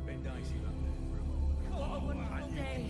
Been dicey up there for a moment. What a wonderful day.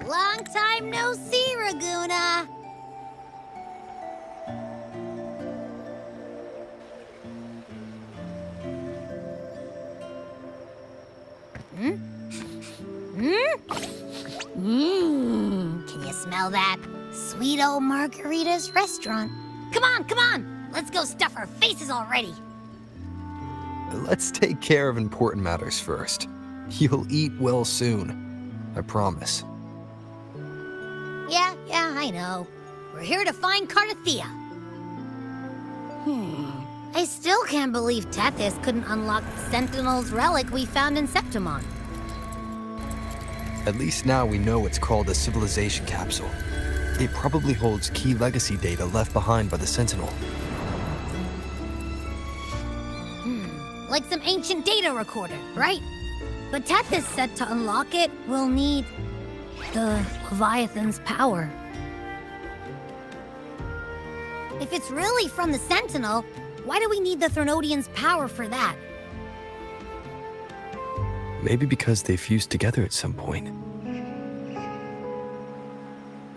Long time no see, Raguna. Can you smell that? Sweet old Margarita's restaurant. Come on, come on! Let's go stuff our faces already. Let's take care of important matters first. You'll eat well soon. I promise. Yeah, I know. We're here to find Cardathea. I still can't believe Tethys couldn't unlock the Sentinel's relic we found in Septimon. At least now we know it's called a civilization capsule. It probably holds key legacy data left behind by the Sentinel. Like some ancient data recorder, right? But Tethys said to unlock it, we'll need the Leviathan's power. If it's really from the Sentinel, why do we need the Threnodian's power for that? Maybe because they fused together at some point.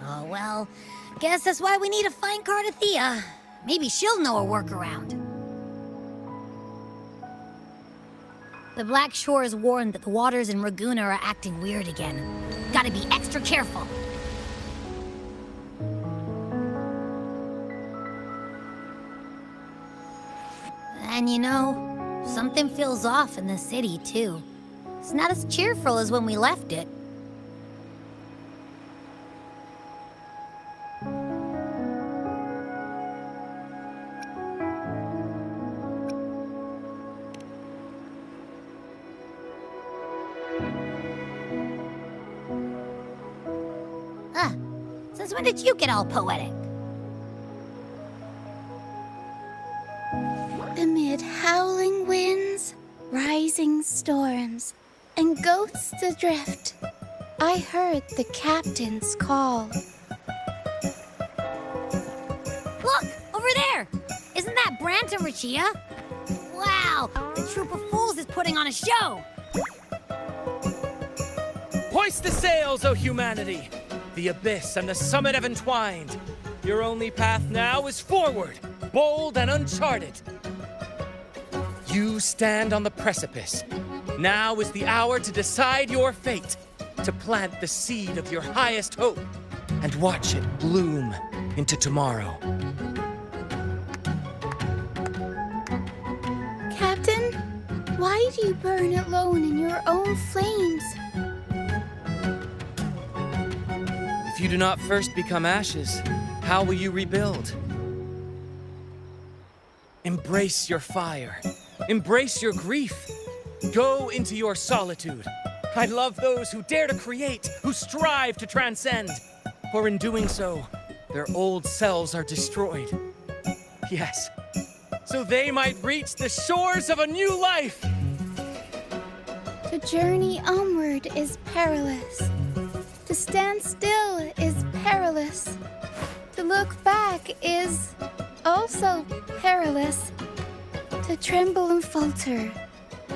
Oh, well, guess that's why we need to find Cardathea. Maybe she'll know a workaround. The Black Shore is warned that the waters in Raguna are acting weird again. Gotta be extra careful. And you know, something feels off in the city, too. It's not as cheerful as when we left it. Since when did you get all poetic? Amid howling winds, rising storms, and ghosts adrift, I heard the captain's call. Look! Over there! Isn't that Brant and Rachia? Wow! The troop of fools is putting on a show! Hoist the sails, O humanity! The abyss and the summit have entwined. Your only path now is forward, bold and uncharted. You stand on the precipice. Now is the hour to decide your fate, to plant the seed of your highest hope, and watch it bloom into tomorrow. Captain, why do you burn alone in your own flames? If you do not first become ashes, how will you rebuild? Embrace your fire. Embrace your grief. Go into your solitude. I love those who dare to create, who strive to transcend. For in doing so, their old selves are destroyed. Yes, so they might reach the shores of a new life. To journey onward is perilous. To stand still is perilous. To look back is also perilous. To tremble and falter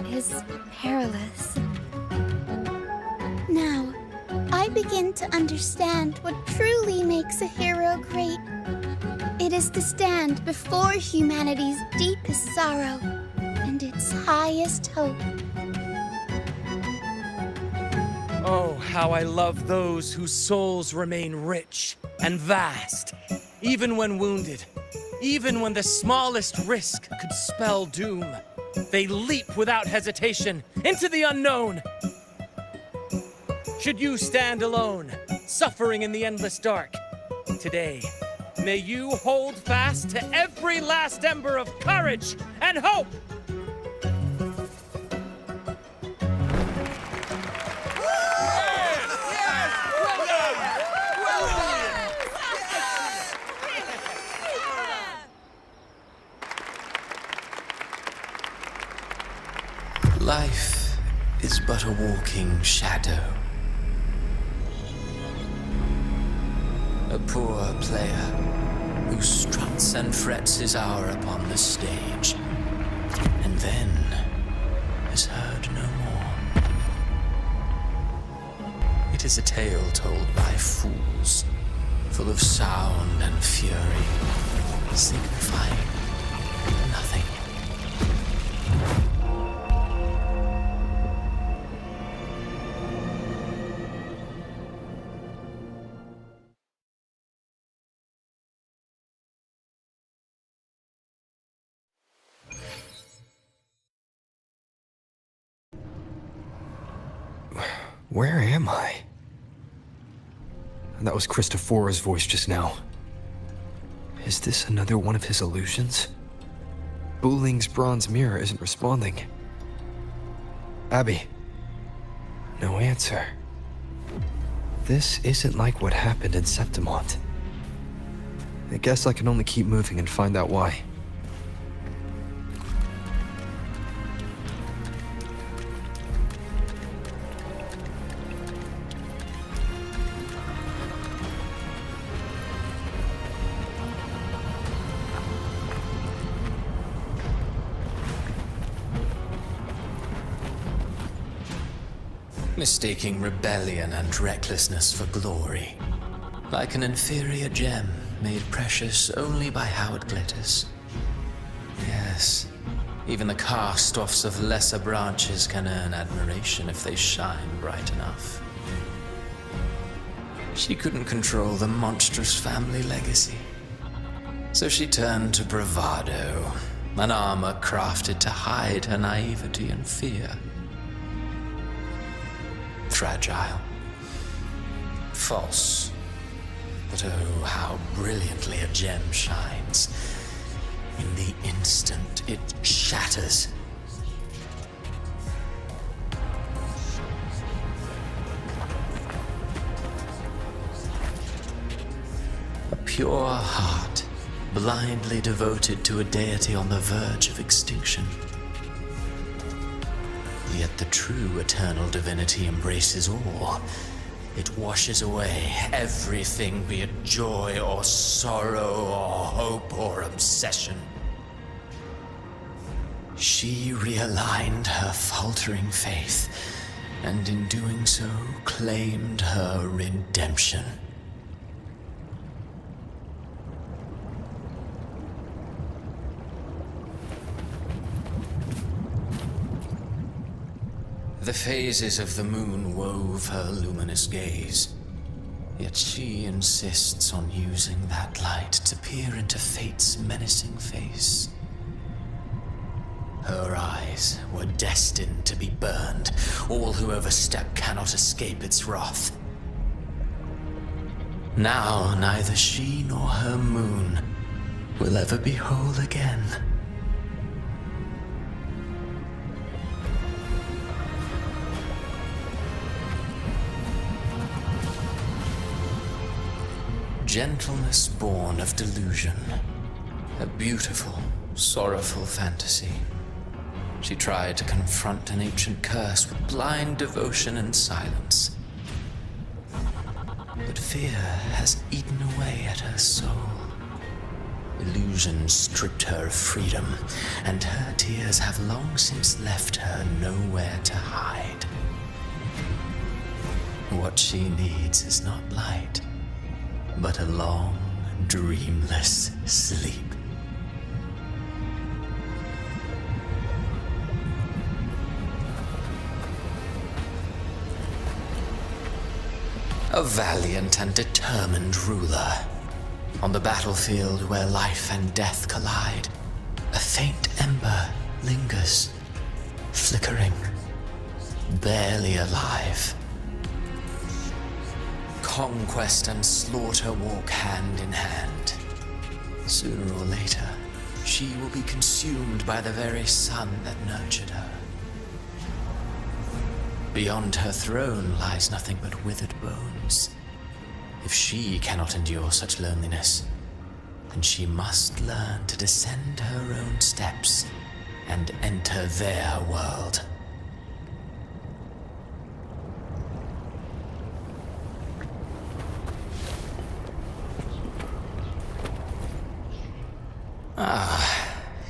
is perilous. Now, I begin to understand what truly makes a hero great. It is to stand before humanity's deepest sorrow and its highest hope. Oh, how I love those whose souls remain rich and vast, even when wounded, Even when the smallest risk could spell doom, they leap without hesitation into the unknown. Should you stand alone, suffering in the endless dark, today, may you hold fast to every last ember of courage and hope! Life is but a walking shadow. A poor player who struts and frets his hour upon the stage, and then is heard no more. It is a tale told by fools, full of sound and fury, signifying nothing. Where am I? That was Christophora's voice just now. Is this another one of his illusions? Buling's bronze mirror isn't responding. Abby. No answer. This isn't like what happened in Septimont. I guess I can only keep moving and find out why. Mistaking rebellion and recklessness for glory, like an inferior gem made precious only by how it glitters. Yes, even the cast-offs of lesser branches can earn admiration if they shine bright enough. She couldn't control the monstrous family legacy, so she turned to bravado, an armor crafted to hide her naivety and fear. Fragile, false, but oh, how brilliantly a gem shines. In the instant it shatters. A pure heart, blindly devoted to a deity on the verge of extinction. Yet the true eternal divinity embraces all. It washes away everything, be it joy or sorrow or hope or obsession. She realigned her faltering faith, and in doing so, claimed her redemption. The phases of the moon wove her luminous gaze, yet she insists on using that light to peer into fate's menacing face. Her eyes were destined to be burned. All who overstep cannot escape its wrath. Now neither she nor her moon will ever be whole again. Gentleness born of delusion, a beautiful, sorrowful fantasy. She tried to confront an ancient curse with blind devotion and silence. But fear has eaten away at her soul. Illusion stripped her of freedom, and her tears have long since left her nowhere to hide. What she needs is not light, but a long, dreamless sleep. A valiant and determined ruler, On the battlefield where life and death collide, a faint ember lingers, flickering, barely alive. Conquest and slaughter walk hand in hand. Sooner or later, she will be consumed by the very sun that nurtured her. Beyond her throne lies nothing but withered bones. If she cannot endure such loneliness, then she must learn to descend her own steps and enter their world.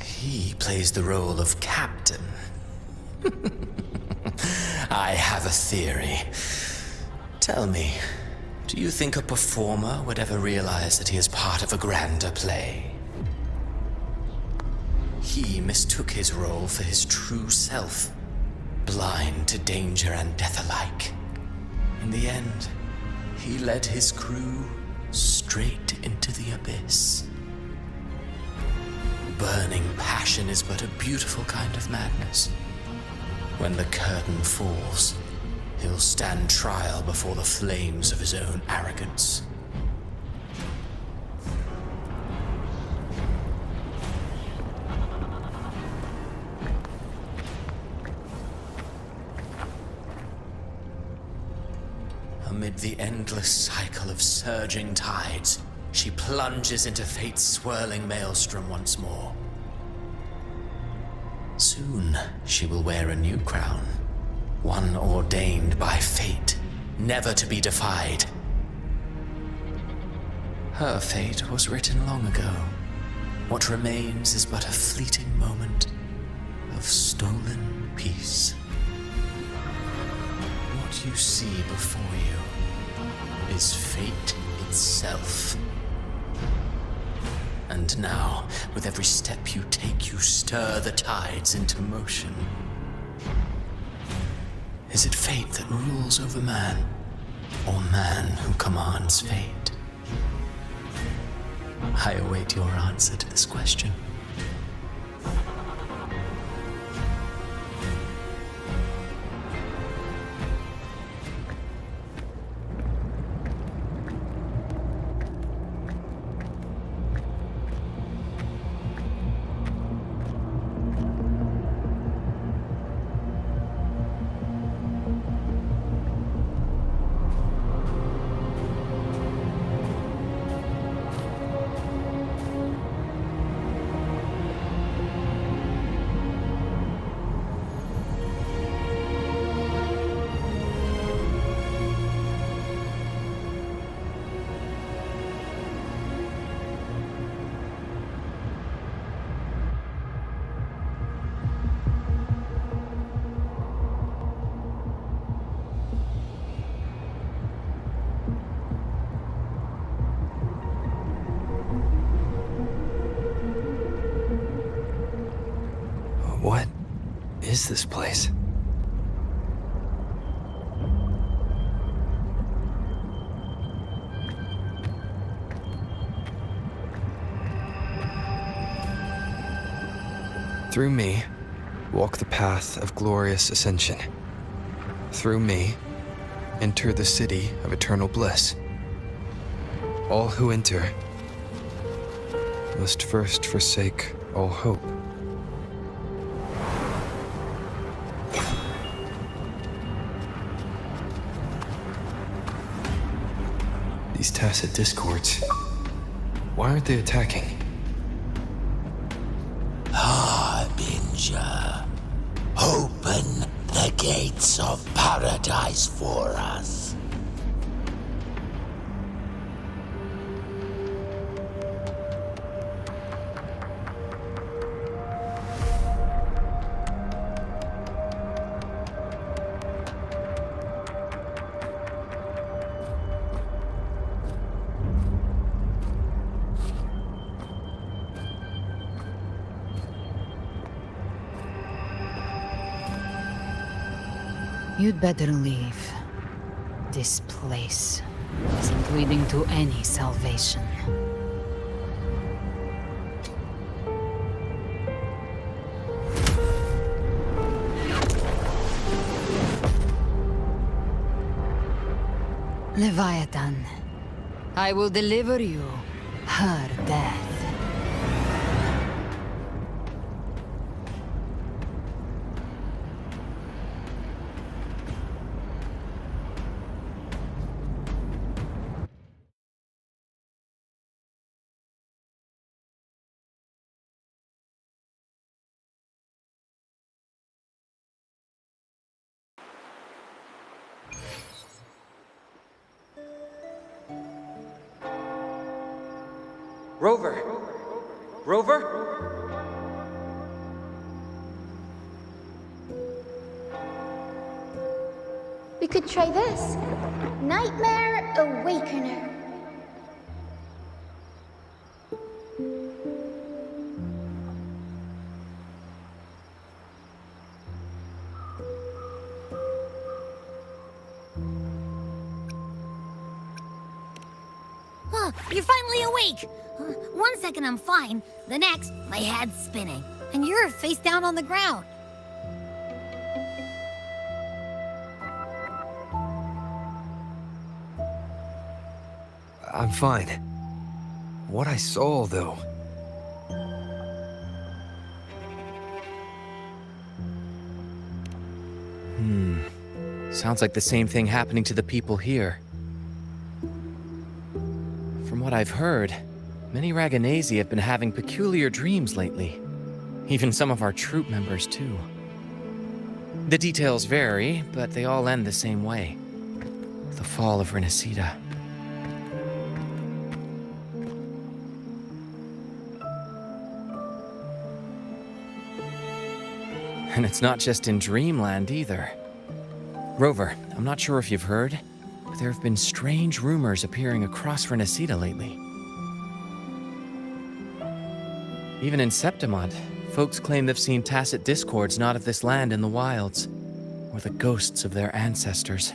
He plays the role of captain. I have a theory. Tell me, do you think a performer would ever realize that he is part of a grander play? He mistook his role for his true self, blind to danger and death alike. In the end, he led his crew straight into the abyss. Burning passion is but a beautiful kind of madness. When the curtain falls, he'll stand trial before the flames of his own arrogance. Amid the endless cycle of surging tides, she plunges into fate's swirling maelstrom once more. Soon, she will wear a new crown, one ordained by fate, never to be defied. Her fate was written long ago. What remains is but a fleeting moment of stolen peace. What you see before you is fate itself. And now, with every step you take, you stir the tides into motion. Is it fate that rules over man, or man who commands fate? I await your answer to this question. What is this place? Through me, walk the path of glorious ascension. Through me, enter the city of eternal bliss. All who enter must first forsake all hope. These tacit discords, why aren't they attacking? Harbinger, open the gates of paradise for us. You'd better leave. This place isn't leading to any salvation. Leviathan, I will deliver you her death. Rover! Rover? We could try this. Nightmare Awakener. You're finally awake! 1 second I'm fine, the next, my head's spinning. And you're face down on the ground. I'm fine. What I saw, though. Sounds like the same thing happening to the people here. From what I've heard, many Raganesi have been having peculiar dreams lately. Even some of our troop members, too. The details vary, but they all end the same way. The fall of Renacida. And it's not just in Dreamland either. Rover, I'm not sure if you've heard, but there have been strange rumors appearing across Renacida lately. Even in Septimont, folks claim they've seen tacit discords not of this land in the wilds, or the ghosts of their ancestors.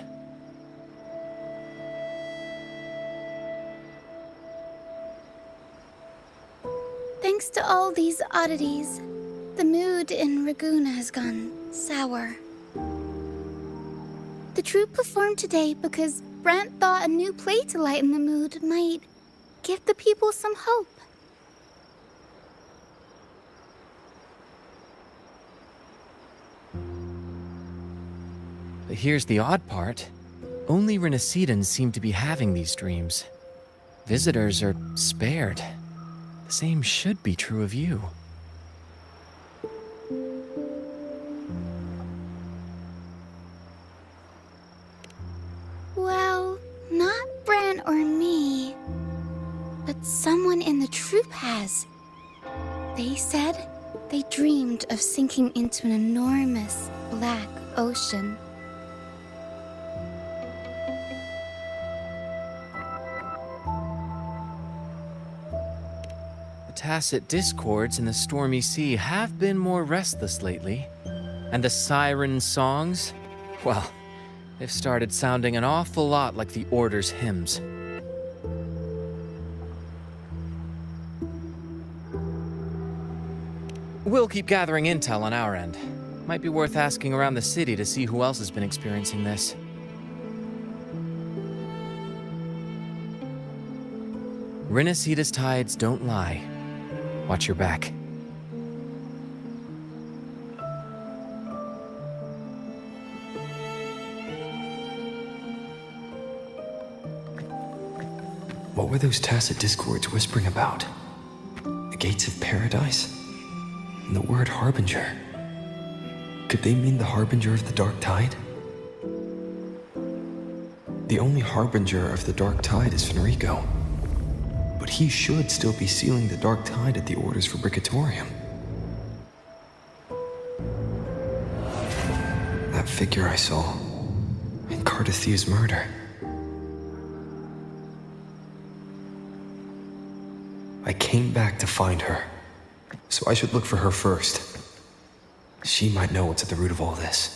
Thanks to all these oddities, the mood in Raguna has gone sour. The troupe performed today because Brant thought a new play to lighten the mood might give the people some hope. But here's the odd part. Only Renacidans seem to be having these dreams. Visitors are spared. The same should be true of you. Well, not Bran or me, but someone in the troupe has. They said they dreamed of sinking into an enormous black ocean. The tacit discords in the stormy sea have been more restless lately. And the siren songs, well, they've started sounding an awful lot like the Order's hymns. We'll keep gathering intel on our end. Might be worth asking around the city to see who else has been experiencing this. Renacida's tides don't lie. Watch your back. What were those tacit discords whispering about? The gates of paradise? And the word harbinger? Could they mean the harbinger of the dark tide? The only harbinger of the dark tide is Fenrico. But he should still be sealing the dark tide at the Order's Fabricatorium. That figure I saw in Cardathia's murder. I came back to find her, so I should look for her first. She might know what's at the root of all this.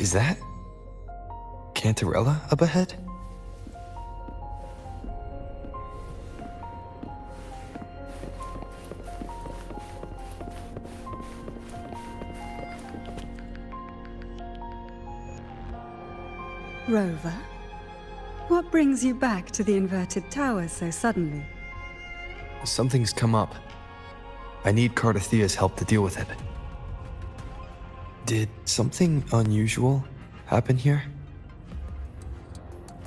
Is that Cantarella up ahead? Rover, what brings you back to the inverted tower so suddenly? Something's come up. I need Cardathia's help to deal with it. Did something unusual happen here?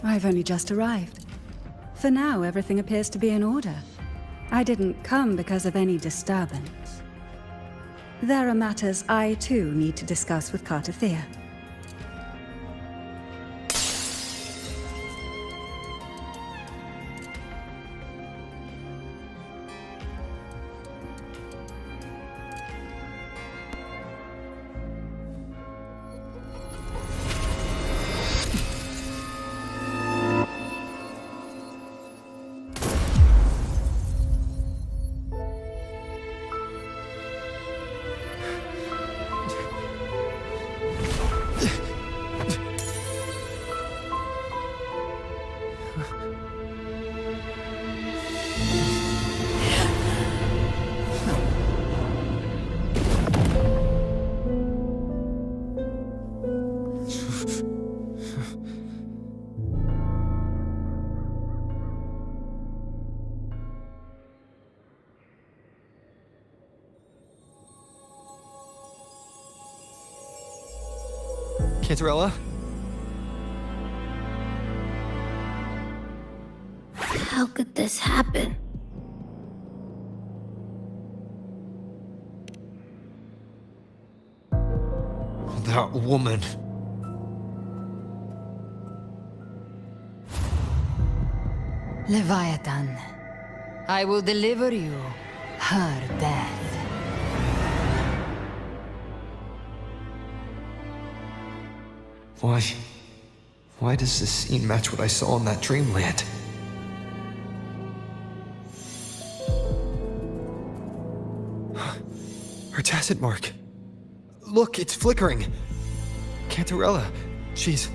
I've only just arrived. For now, everything appears to be in order. I didn't come because of any disturbance. There are matters I, too, need to discuss with Cardathia. Cantarella? How could this happen? That woman. Leviathan, I will deliver you her death. Why does this scene match what I saw in that dreamland? Her tacit mark. Look, it's flickering. Cantarella, she's...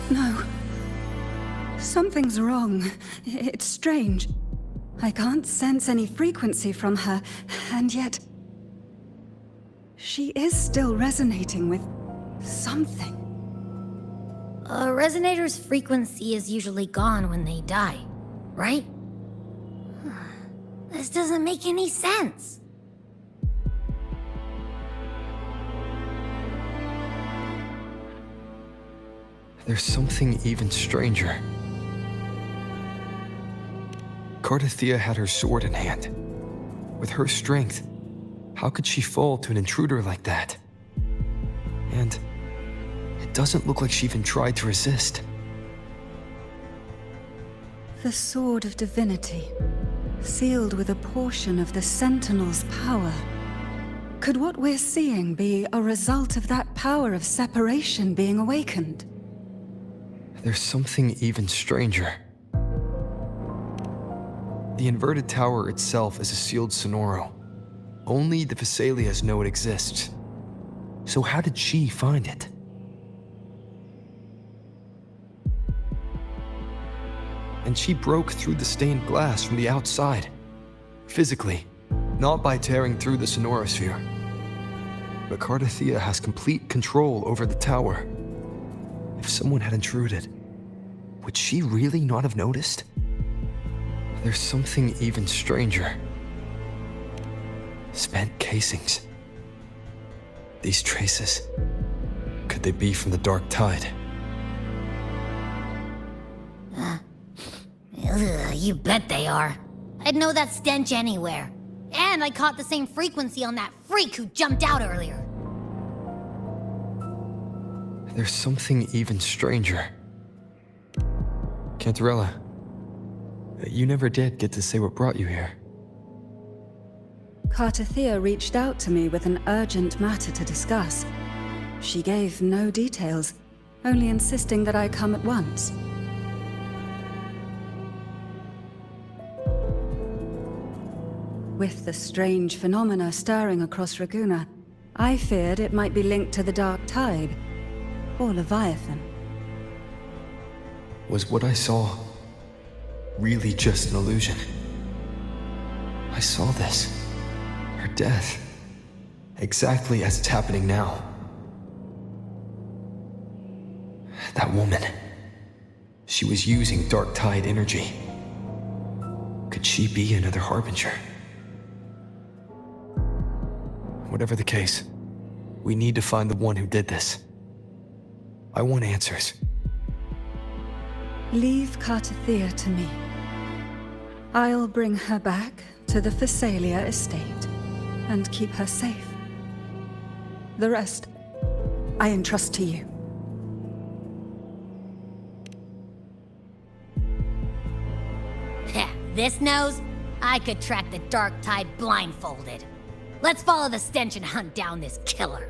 No. Something's wrong. It's strange. I can't sense any frequency from her, and yet... she is still resonating with something. A resonator's frequency is usually gone when they die, right? This doesn't make any sense. There's something even stranger. Cardathia had her sword in hand. With her strength, how could she fall to an intruder like that? And it doesn't look like she even tried to resist. The Sword of Divinity, sealed with a portion of the Sentinel's power. Could what we're seeing be a result of that power of separation being awakened? There's something even stranger. The inverted tower itself is a sealed sonoro. Only the Vesalias know it exists. So how did she find it? And she broke through the stained glass from the outside. Physically, not by tearing through the sonorosphere. But Cardathia has complete control over the tower. If someone had intruded, would she really not have noticed? There's something even stranger. Spent casings. These traces, could they be from the Dark Tide? You bet they are. I'd know that stench anywhere. And I caught the same frequency on that freak who jumped out earlier. There's something even stranger. Cantarella, you never did get to say what brought you here. Cardathia reached out to me with an urgent matter to discuss. She gave no details, only insisting that I come at once. With the strange phenomena stirring across Raguna, I feared it might be linked to the Dark Tide, or Leviathan. Was what I saw really just an illusion? I saw this. Her death. Exactly as it's happening now. That woman. She was using Dark Tide energy. Could she be another Harbinger? Whatever the case, we need to find the one who did this. I want answers. Leave Cartathea to me. I'll bring her back to the Phasalia estate and keep her safe. The rest, I entrust to you. Heh, this nose? I could track the Dark Tide blindfolded. Let's follow the stench and hunt down this killer.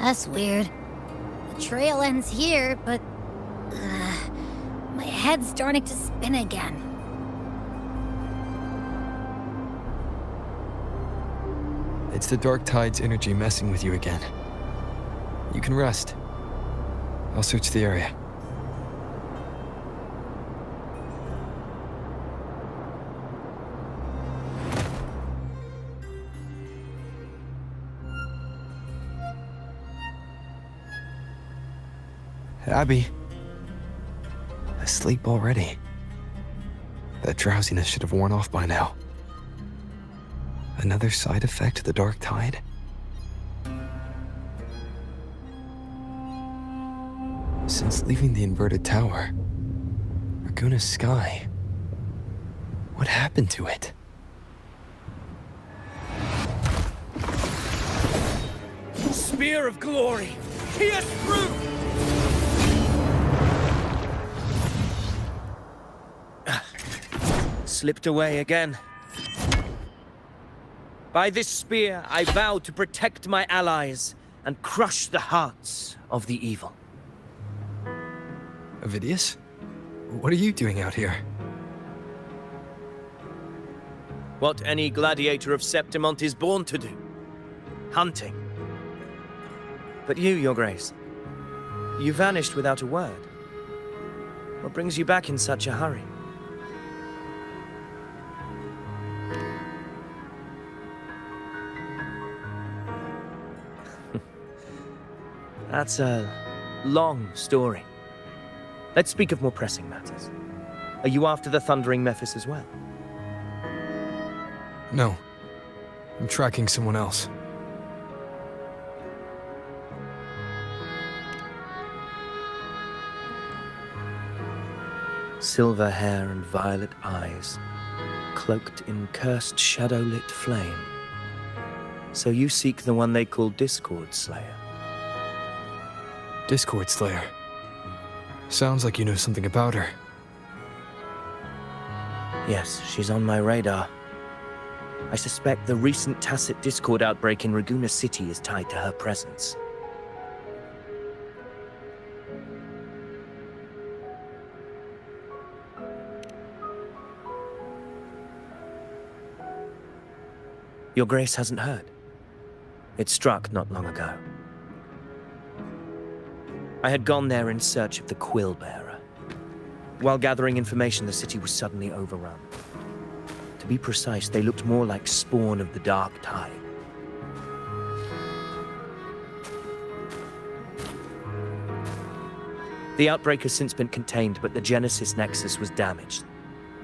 That's weird. The trail ends here, but... my head's starting to spin again. It's the Dark Tide's energy messing with you again. You can rest. I'll search the area. Abby. Asleep already. That drowsiness should have worn off by now. Another side effect of the Dark Tide? Since leaving the inverted tower, Raguna's sky, what happened to it? Spear of glory! Pierce through! Slipped away again. By this spear, I vow to protect my allies and crush the hearts of the evil. Avidius? What are you doing out here? What any gladiator of Septimont is born to do. Hunting. But you, Your Grace, you vanished without a word. What brings you back in such a hurry? That's a long story. Let's speak of more pressing matters. Are you after the Thundering Mephis as well? No. I'm tracking someone else. Silver hair and violet eyes, cloaked in cursed shadow-lit flame. So you seek the one they call Discord Slayer. Discord Slayer. Sounds like you know something about her. Yes, she's on my radar. I suspect the recent tacit Discord outbreak in Raguna City is tied to her presence. Your Grace hasn't heard. It struck not long ago. I had gone there in search of the Quill Bearer. While gathering information, the city was suddenly overrun. To be precise, they looked more like spawn of the Dark Tide. The outbreak has since been contained, but the Genesis Nexus was damaged.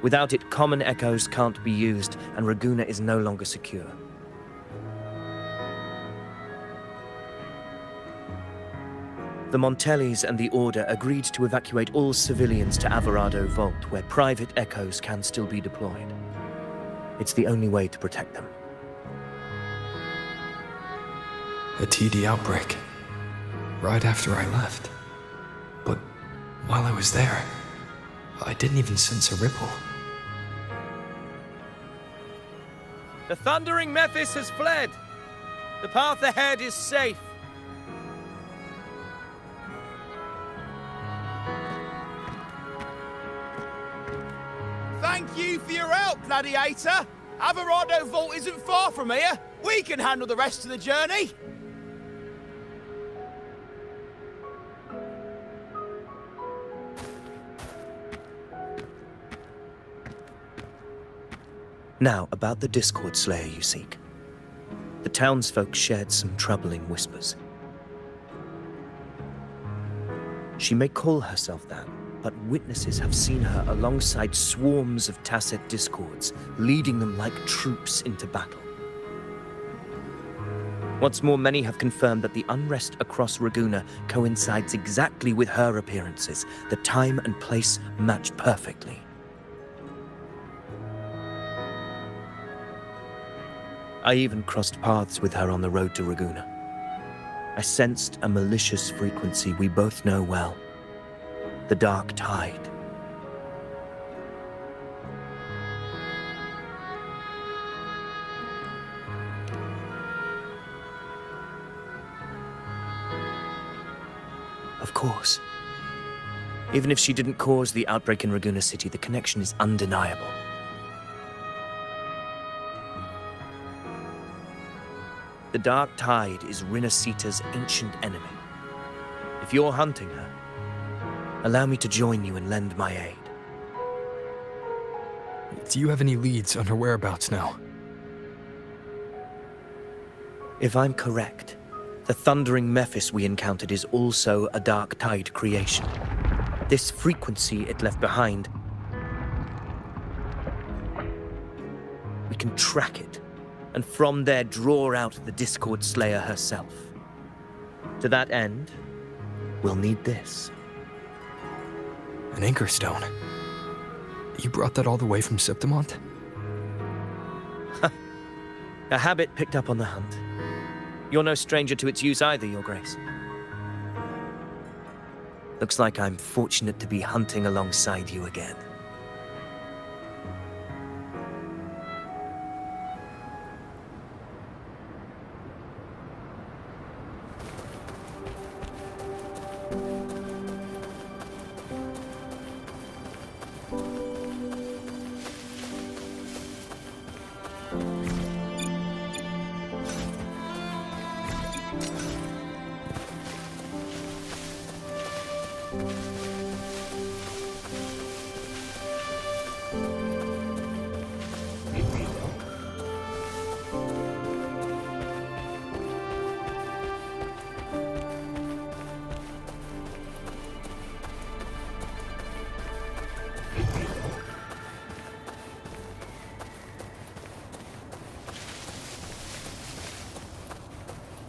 Without it, common echoes can't be used, and Raguna is no longer secure. The Montellis and the Order agreed to evacuate all civilians to Alvarado Vault, where private echoes can still be deployed. It's the only way to protect them. A TD outbreak. Right after I left. But while I was there, I didn't even sense a ripple. The Thundering Mephis has fled. The path ahead is safe. Thank you for your help, Gladiator. Alvarado Vault isn't far from here. We can handle the rest of the journey. Now, about the Discord Slayer you seek. The townsfolk shared some troubling whispers. She may call herself that, but witnesses have seen her alongside swarms of Tacet discords, leading them like troops into battle. What's more, many have confirmed that the unrest across Raguna coincides exactly with her appearances. The time and place match perfectly. I even crossed paths with her on the road to Raguna. I sensed a malicious frequency we both know well. The Dark Tide. Of course. Even if she didn't cause the outbreak in Raguna City, the connection is undeniable. The Dark Tide is Rinasita's ancient enemy. If you're hunting her, allow me to join you and lend my aid. Do you have any leads on her whereabouts now? If I'm correct, the Thundering Mephis we encountered is also a Dark Tide creation. This frequency it left behind, we can track it, and from there draw out the Discord Slayer herself. To that end, we'll need this. An anchor stone. You brought that all the way from Septimont? A habit picked up on the hunt. You're no stranger to its use either, Your Grace. Looks like I'm fortunate to be hunting alongside you again.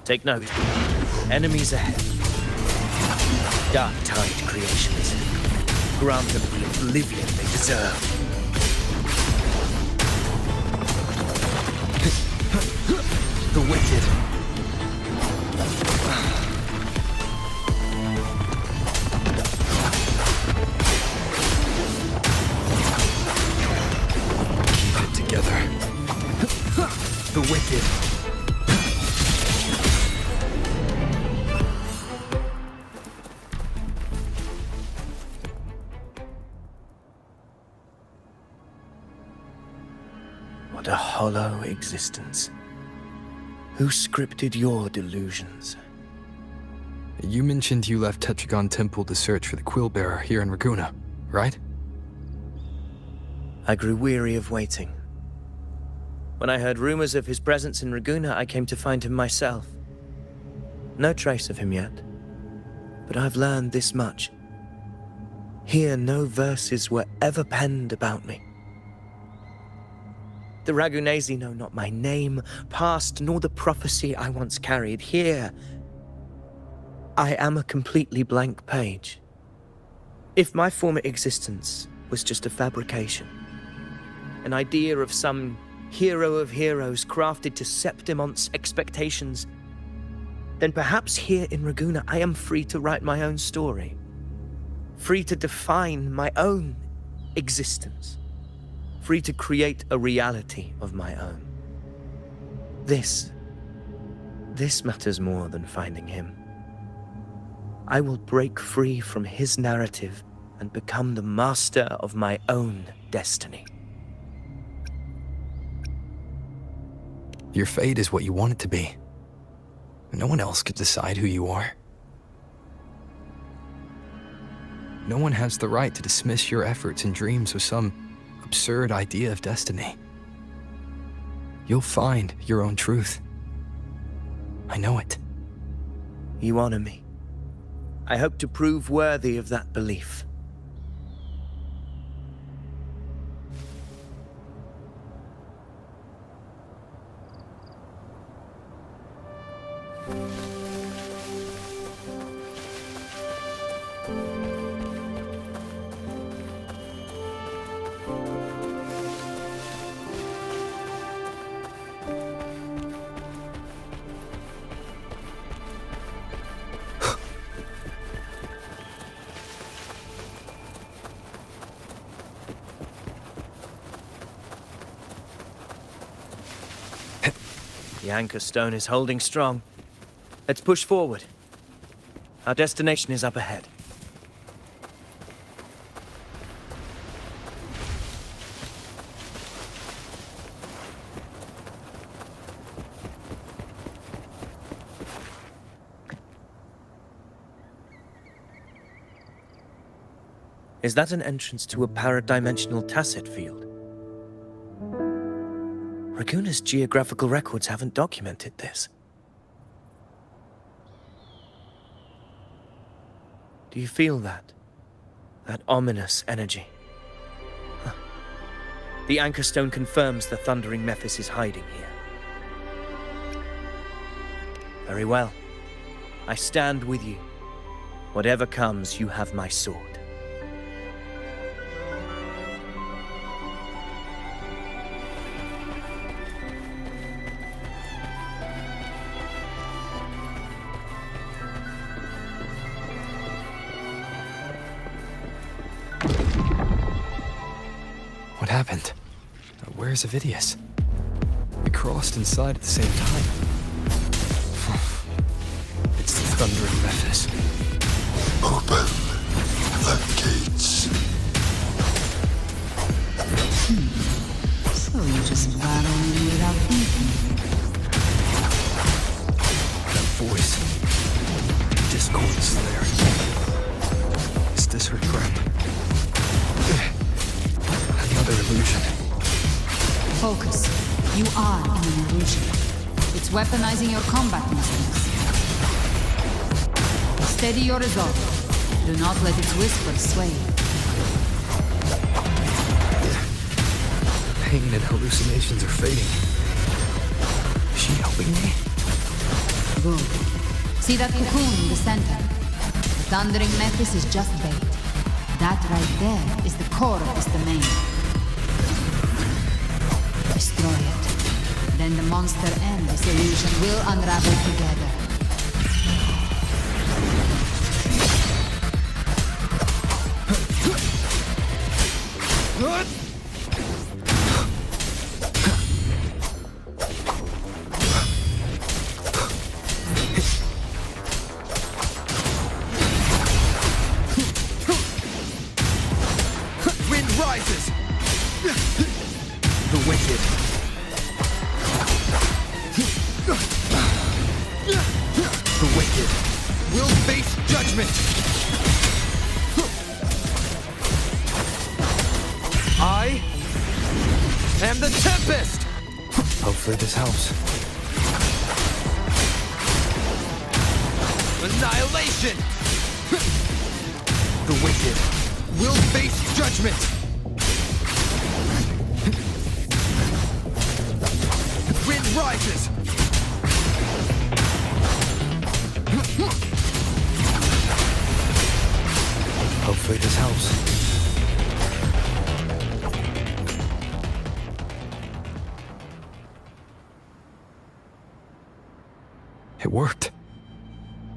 Take note. Enemies ahead. Dark Tide creations. Grant them the oblivion they deserve. The wicked. Keep it together. The wicked. What a hollow existence. Who scripted your delusions? You mentioned you left Tetragon Temple to search for the Quill Bearer here in Raguna, right? I grew weary of waiting. When I heard rumors of his presence in Raguna, I came to find him myself. No trace of him yet, but I've learned this much. Here, no verses were ever penned about me. The Ragunesi know not my name, past, nor the prophecy I once carried. Here, I am a completely blank page. If my former existence was just a fabrication, an idea of some hero of heroes crafted to Septimont's expectations, then perhaps here in Raguna I am free to write my own story. Free to define my own existence. Free to create a reality of my own. This matters more than finding him. I will break free from his narrative and become the master of my own destiny. Your fate is what you want it to be. No one else could decide who you are. No one has the right to dismiss your efforts and dreams with some absurd idea of destiny. You'll find your own truth. I know it. You honor me. I hope to prove worthy of that belief. The anchor stone is holding strong. Let's push forward. Our destination is up ahead. Is that an entrance to a paradimensional tacit field? Raguna's geographical records haven't documented this. Do you feel that? That ominous energy? Huh. The anchor stone confirms the thundering Mephis is hiding here. Very well. I stand with you. Whatever comes, you have my sword. What happened? Where's Avidius? We crossed inside at the same time. It's the thundering Mephis. Open the gates. So you just battle in without thinking. That voice. Discord Slayer. Is this her threat? Another illusion. Focus. You are in an illusion. It's weaponizing your combat instincts. Steady your resolve. Do not let its whispers sway you. Pain and hallucinations are fading. Is she helping me? Good. See that cocoon in the center? The thundering Mephis is just bait. That right there is the core of this domain. Destroy it. Then the monster and this illusion will unravel together. Wind rises! The wicked. The wicked will face judgment! I am the Tempest! Hopefully this helps. Annihilation! The wicked will face judgment! Wind rises! Hopefully this helps. It worked.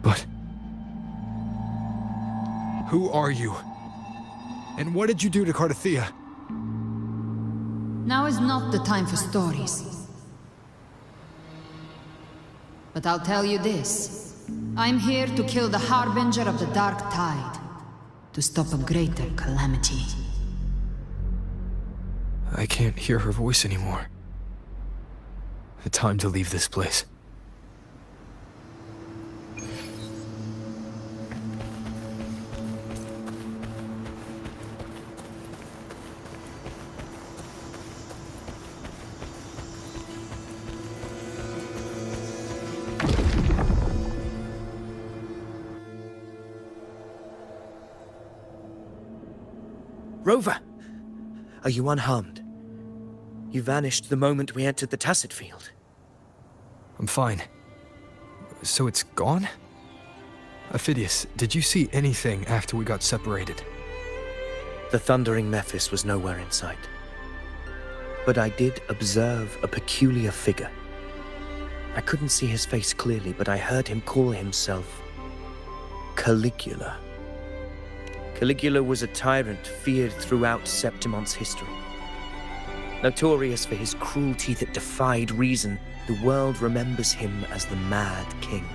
But... who are you? And what did you do to Cardathea? Now is not the time for stories. But I'll tell you this. I'm here to kill the Harbinger of the Dark Tide. To stop a greater calamity. I can't hear her voice anymore. Time to leave this place. Rover! Are you unharmed? You vanished the moment we entered the Tacit Field. I'm fine. So it's gone? Ophidius, did you see anything after we got separated? The thundering Mephis was nowhere in sight. But I did observe a peculiar figure. I couldn't see his face clearly, but I heard him call himself Caligula. Caligula was a tyrant feared throughout Septimon's history. Notorious for his cruelty that defied reason, the world remembers him as the Mad King.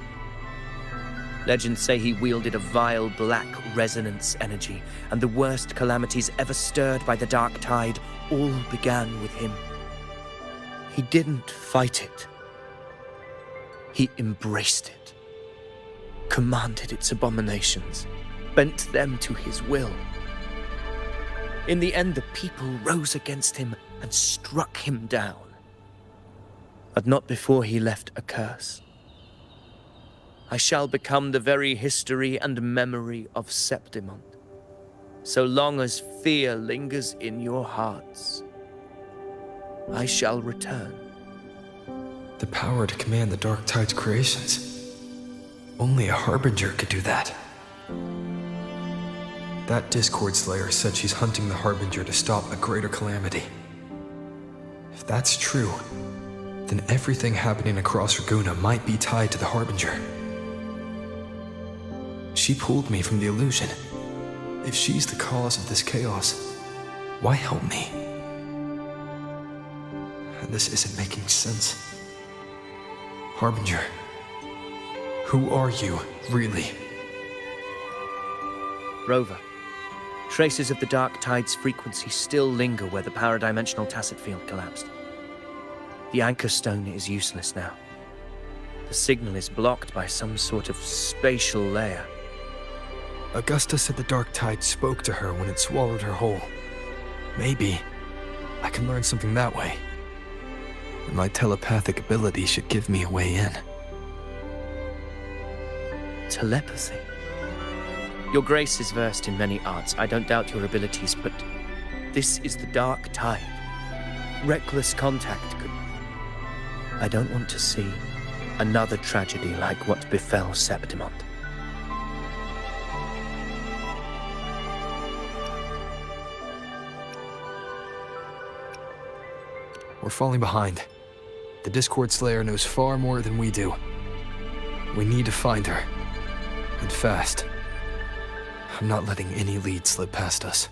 Legends say he wielded a vile black resonance energy, and the worst calamities ever stirred by the Dark Tide all began with him. He didn't fight it. He embraced it, commanded its abominations, bent them to his will. In the end, the people rose against him and struck him down. But not before he left a curse. I shall become the very history and memory of Septimon, so long as fear lingers in your hearts. I shall return. The power to command the Dark Tide's creations. Only a Harbinger could do that. That Discord Slayer said she's hunting the Harbinger to stop a greater calamity. If that's true, then everything happening across Raguna might be tied to the Harbinger. She pulled me from the illusion. If she's the cause of this chaos, why help me? This isn't making sense. Harbinger, who are you, really? Rover, traces of the Dark Tide's frequency still linger where the paradimensional Tacit Field collapsed. The Anchor Stone is useless now. The signal is blocked by some sort of spatial layer. Augusta said the Dark Tide spoke to her when it swallowed her whole. Maybe I can learn something that way. And my telepathic ability should give me a way in. Telepathy? Your grace is versed in many arts. I don't doubt your abilities, but this is the Dark Tide. Reckless contact could... I don't want to see another tragedy like what befell Septimon. We're falling behind. The Discord Slayer knows far more than we do. We need to find her. And fast. I'm not letting any lead slip past us.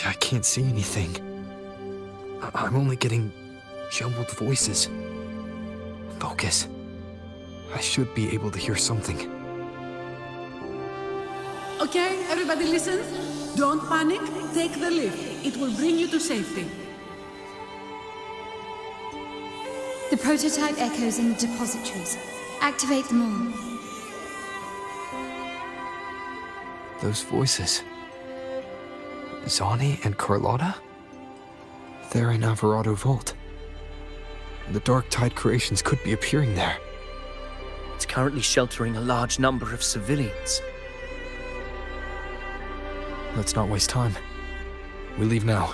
I can't see anything. I'm only getting jumbled voices. Focus. I should be able to hear something. Okay, everybody listen. Don't panic. Take the lift. It will bring you to safety. The prototype echoes in the depositories. Activate them all. Those voices. Zani and Carlotta? They're in Alvarado Vault. The Dark Tide creations could be appearing there. It's currently sheltering a large number of civilians. Let's not waste time. We leave now.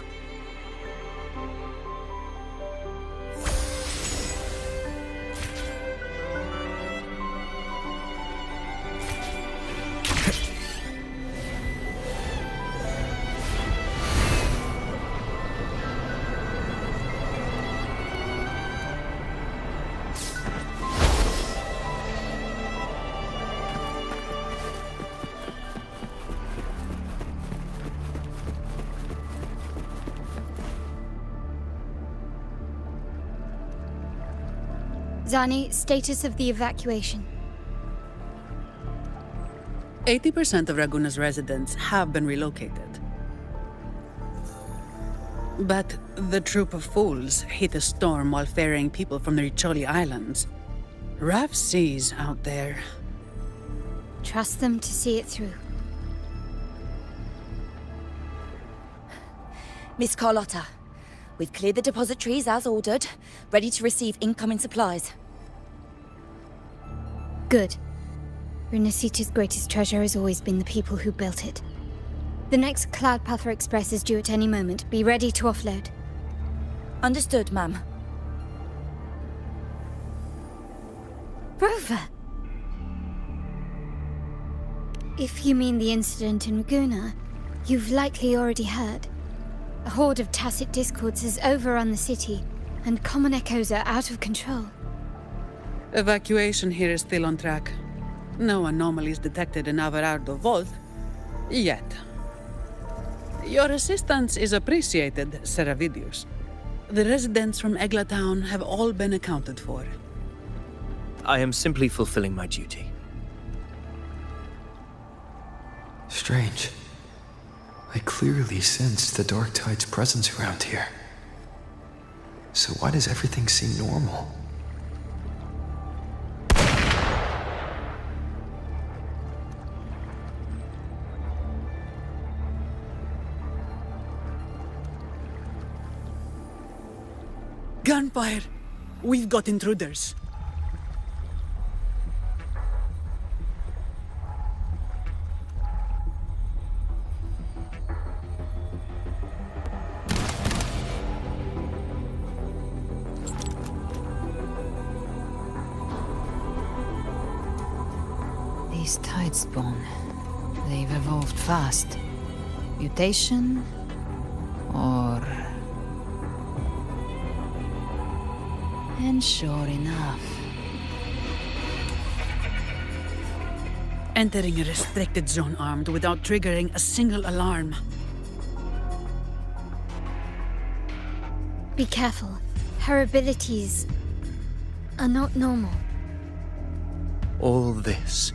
Zani, status of the evacuation. 80% of Raguna's residents have been relocated. But the troop of fools hit a storm while ferrying people from the Riccioli Islands. Rough seas out there. Trust them to see it through. Miss Carlotta, we've cleared the depositories as ordered, ready to receive incoming supplies. Good. Renacita's greatest treasure has always been the people who built it. The next Cloudpather Express is due at any moment. Be ready to offload. Understood, ma'am. Rover! If you mean the incident in Raguna, you've likely already heard. A horde of tacit discords has overrun the city, and common echoes are out of control. Evacuation here is still on track. No anomalies detected in Alvarado Vault. Yet. Your assistance is appreciated, Seravidius. The residents from Egla Town have all been accounted for. I am simply fulfilling my duty. Strange. I clearly sensed the Dark Tide's presence around here. So why does everything seem normal? Gunfire! We've got intruders. These Tidespawn, they've evolved fast. Mutation? Or... And sure enough... Entering a restricted zone armed without triggering a single alarm. Be careful. Her abilities are not normal. All this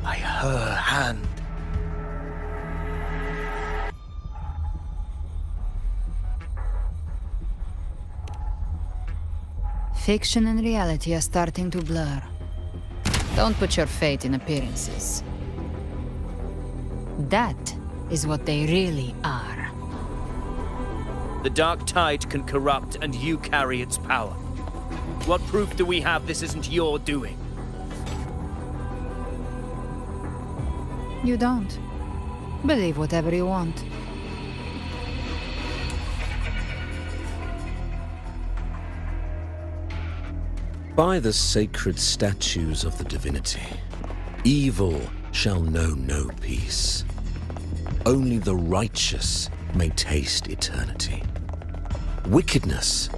by her hand. Fiction and reality are starting to blur. Don't put your faith in appearances. That is what they really are. The Dark Tide can corrupt, and you carry its power. What proof do we have this isn't your doing? You don't. Believe whatever you want. By the sacred statues of the divinity, evil shall know no peace. Only the righteous may taste eternity. Wickedness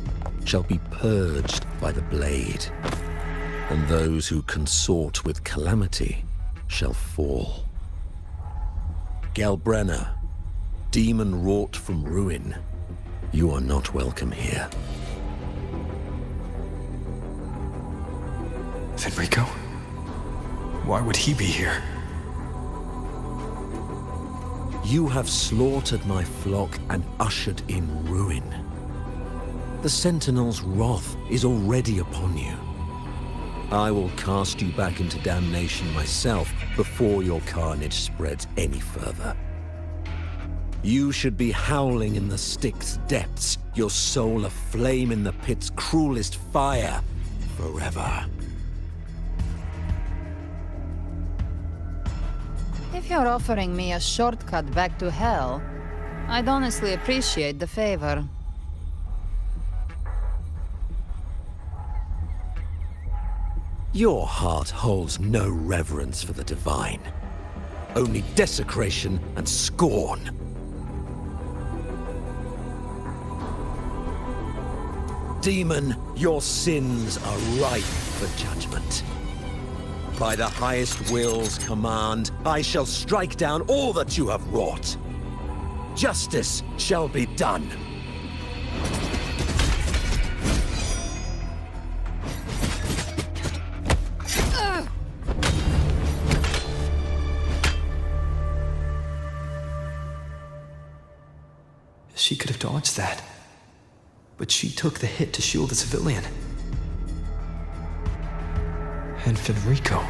shall be purged by the blade, and those who consort with calamity shall fall. Galbrenna, demon wrought from ruin, you are not welcome here. Fenrico? Why would he be here? You have slaughtered my flock and ushered in ruin. The Sentinel's wrath is already upon you. I will cast you back into damnation myself before your carnage spreads any further. You should be howling in the Styx depths, your soul aflame in the pit's cruelest fire, forever. If you're offering me a shortcut back to hell, I'd honestly appreciate the favor. Your heart holds no reverence for the divine. Only desecration and scorn. Demon, your sins are ripe for judgment. By the highest will's command, I shall strike down all that you have wrought. Justice shall be done. She could have dodged that. But she took the hit to shield a civilian. And Federico.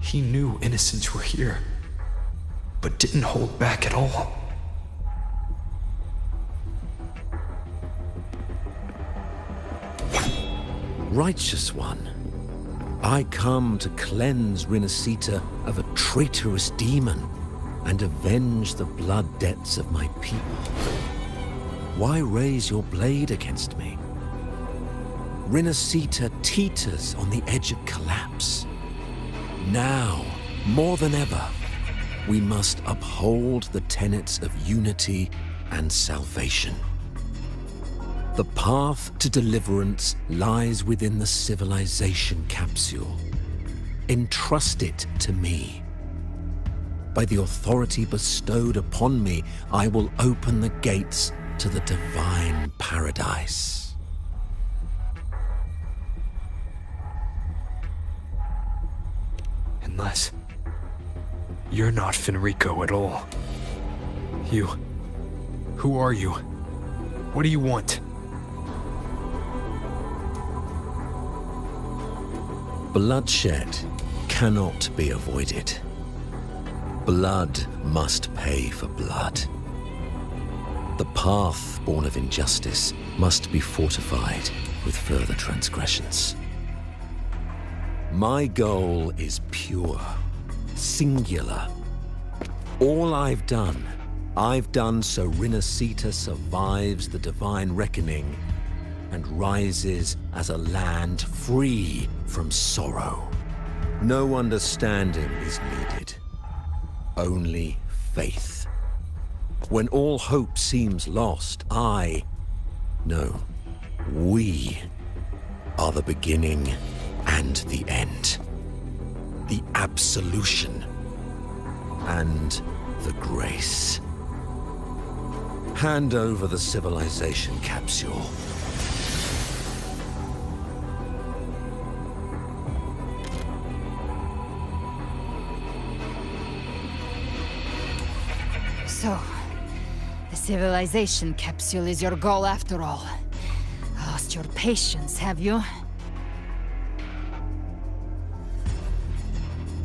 He knew innocents were here, but didn't hold back at all. Righteous One, I come to cleanse Rinascita of a traitorous demon and avenge the blood debts of my people. Why raise your blade against me? Rinascita teeters on the edge of collapse. Now, more than ever, we must uphold the tenets of unity and salvation. The path to deliverance lies within the civilization capsule. Entrust it to me. By the authority bestowed upon me, I will open the gates to the divine paradise. Unless you're not Fenrico at all. Who are you? What do you want? Bloodshed cannot be avoided. Blood must pay for blood. The path born of injustice must be fortified with further transgressions. My goal is pure, singular. All I've done so Rinascita survives the divine reckoning and rises as a land free from sorrow. No understanding is needed, only faith. When all hope seems lost, we are the beginning and the end. The absolution and the grace. Hand over the civilization capsule. So, the civilization capsule is your goal after all. Lost your patience, have you?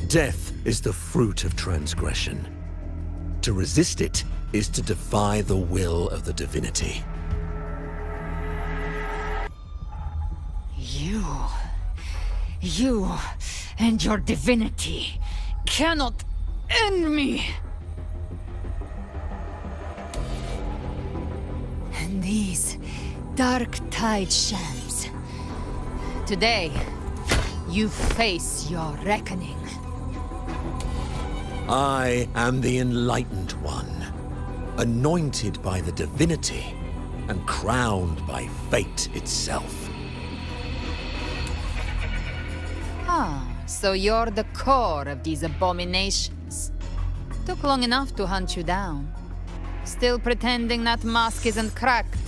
Death is the fruit of transgression. To resist it is to defy the will of the divinity. You and your divinity cannot end me! And these dark tide shams. Today, you face your reckoning. I am the Enlightened One, anointed by the divinity and crowned by fate itself. Ah, so you're the core of these abominations. Took long enough to hunt you down. Still pretending that mask isn't cracked.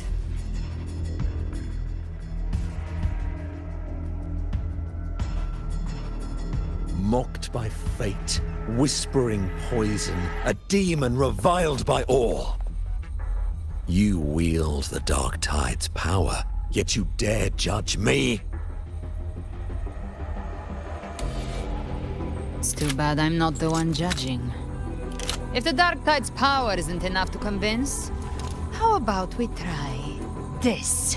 Mocked by fate, whispering poison, a demon reviled by all. You wield the Dark Tide's power, yet you dare judge me? It's too bad I'm not the one judging. If the Dark Tide's power isn't enough to convince, how about we try this?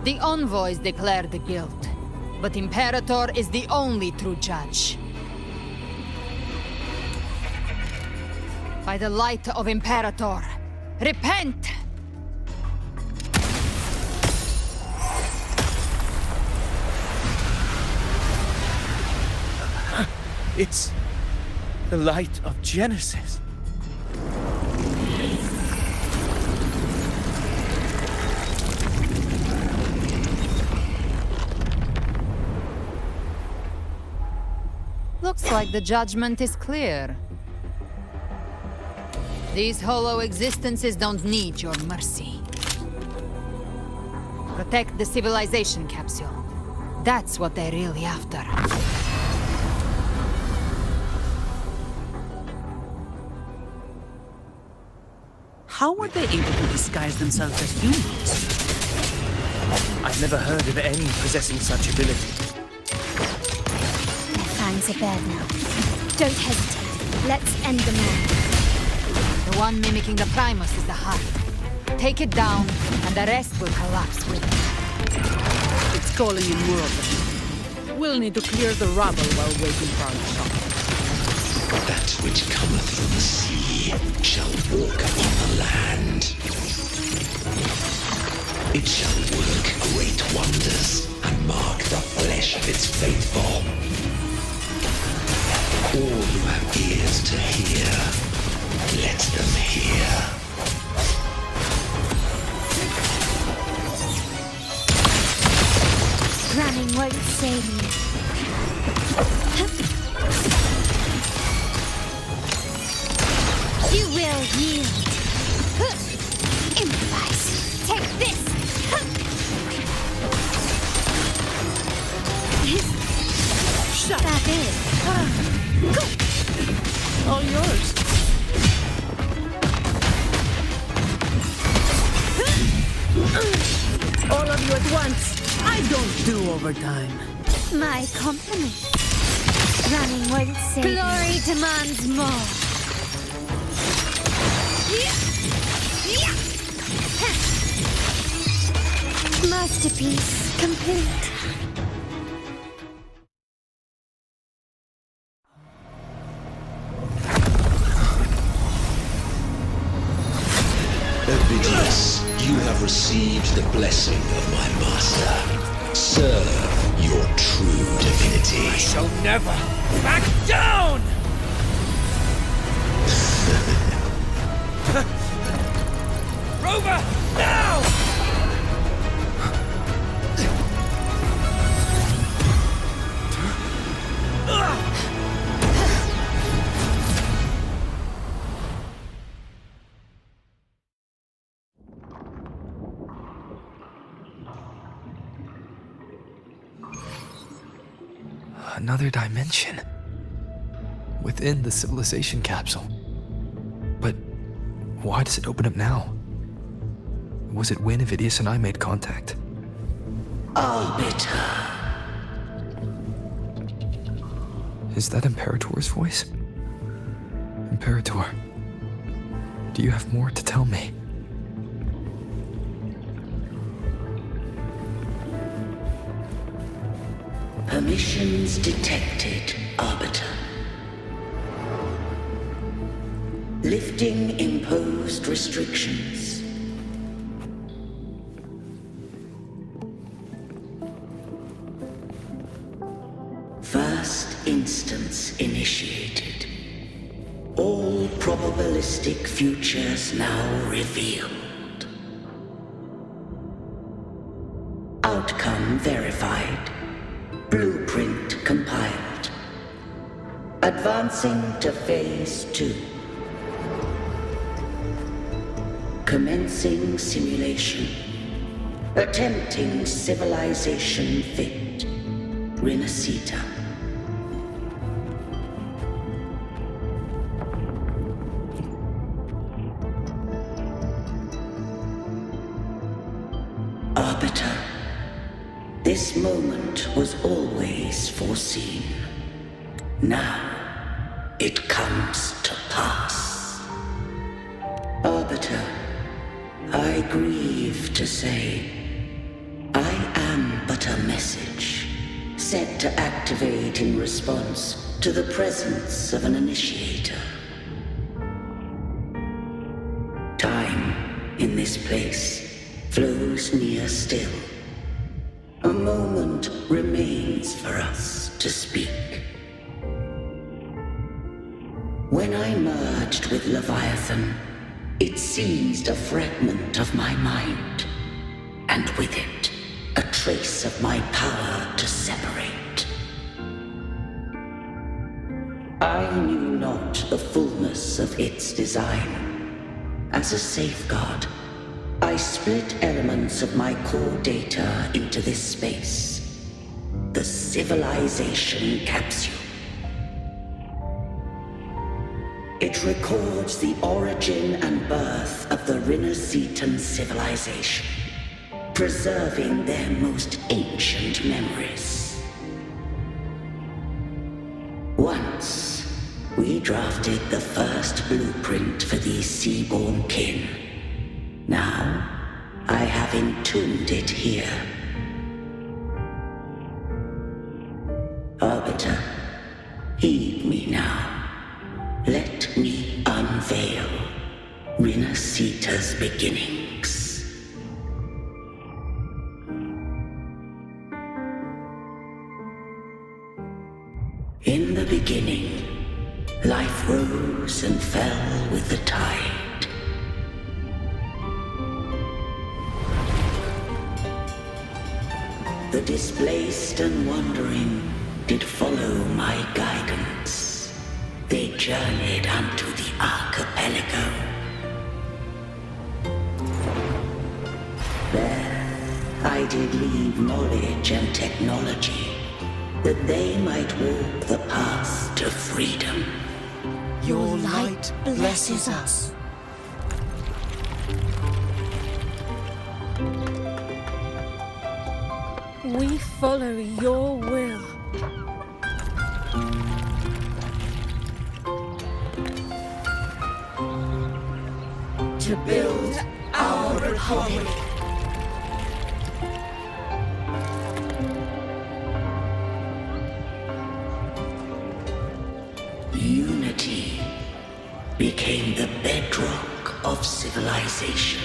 The envoys declared the guilt, but Imperator is the only true judge. By the light of Imperator, repent! It's the light of Genesis. Looks like the judgment is clear. These hollow existences don't need your mercy. Protect the civilization capsule. That's what they're really after. How were they able to disguise themselves as humans? I've never heard of any possessing such ability. Their fangs are bared now. Don't hesitate. Let's end them all. The one mimicking the Primus is the Hive. Take it down, and the rest will collapse with it. It's calling in more of them. We'll need to clear the rubble while waiting for our shot. That which cometh from the sea shall walk upon the land. It shall work great wonders and mark the flesh of its faithful. All who have ears to hear, let them hear. Running won't save you. You will yield. Improvise. Take this. Shut that in. All yours. All of you at once. I don't do overtime. My compliment. Running won't save you. Glory demands more. Masterpiece complete. Ovidius, you have received the blessing of my master. Serve your true divinity. I shall never back down! Rover, now! Another dimension. Within the civilization capsule. But why does it open up now? Was it when Ovidius and I made contact? Arbiter. Is that Imperator's voice? Imperator, do you have more to tell me? Permissions detected, Arbiter. Lifting imposed restrictions. First instance initiated. All probabilistic futures now revealed. Outcome verified. Blueprint compiled. Advancing to Phase 2. Commencing simulation. Attempting civilization fit. Renacita. Arbiter. This moment was always foreseen. Now, it comes to pass. Arbiter, I grieve to say, I am but a message, set to activate in response to the presence of an initiator. Time in this place flows near still. A moment remains for us to speak. When I merged with Leviathan, it seized a fragment of my mind, and with it, a trace of my power to separate. I knew not the fullness of its design. As a safeguard, I split elements of my core data into this space, the civilization capsule. It records the origin and birth of the Rinascitan civilization, preserving their most ancient memories. Once, we drafted the first blueprint for these seaborn kin. Now, I have entombed it here. Arbiter, heed me now. Let me unveil Rinascita's beginnings. In the beginning, life rose and fell with the tide. The displaced and wandering did follow my guidance. They journeyed unto the archipelago. There, I did leave knowledge and technology, that they might walk the path to freedom. Your light blesses us. We follow your will. To build our republic. Unity became the bedrock of civilization.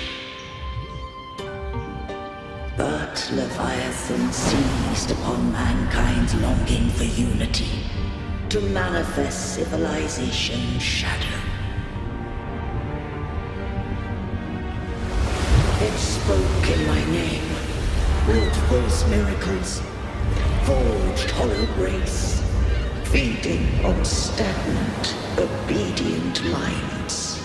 But Leviathan seized upon mankind's longing for unity to manifest civilization's shadow. It spoke in my name, wrought false miracles, forged hollow grace, feeding on stagnant, obedient minds.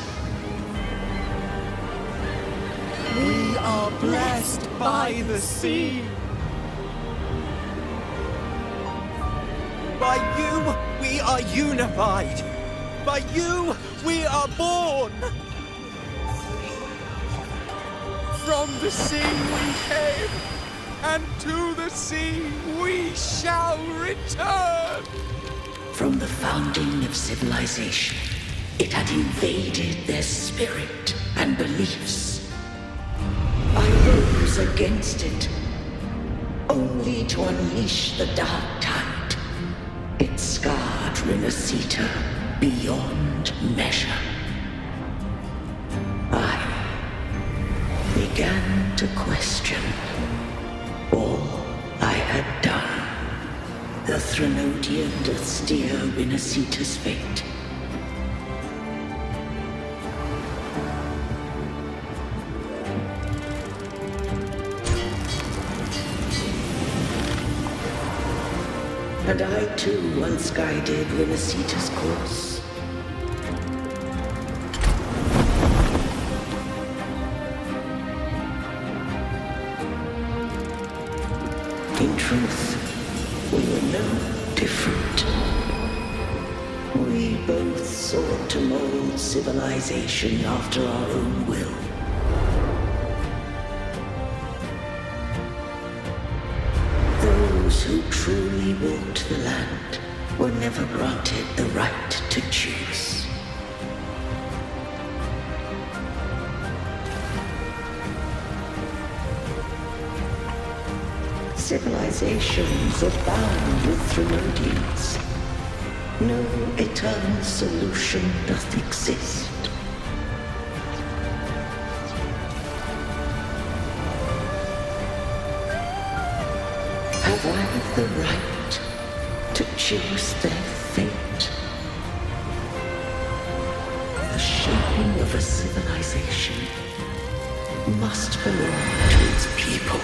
We are blessed by the sea. By you, we are unified. By you, we are born. From the sea we came, and to the sea we shall return. From the founding of civilization, it had invaded their spirit and beliefs. I rose against it, only to unleash the dark tide. It scarred Rinascita beyond measure. I began to question all I had done. The Threnodian doth steer Rinascita's fate. And I too once guided Rinascita's course. In truth, we were no different. We both sought to mold civilization after our own will. Those who truly walked the land were never granted the right to choose. Civilizations abound with Trinodians. No eternal solution doth exist. Have I the right to choose their fate? The shaping of a civilization must belong to its people.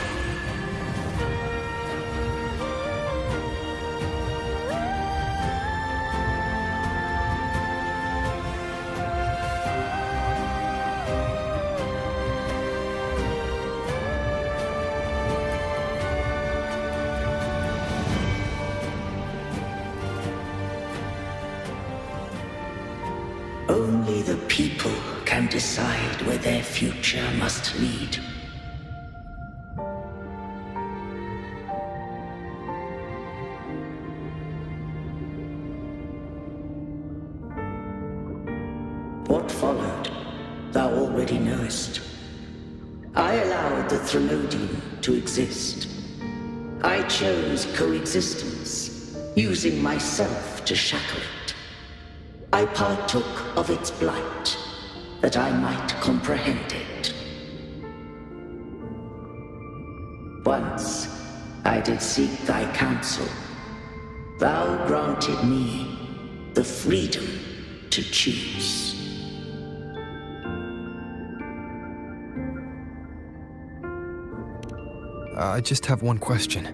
Only the people can decide where their future must lead. What followed, thou already knowest. I allowed the Trinodian to exist. I chose coexistence, using myself to shackle it. I partook of its blight, that I might comprehend it. Once I did seek thy counsel. Thou granted me the freedom to choose. I just have one question.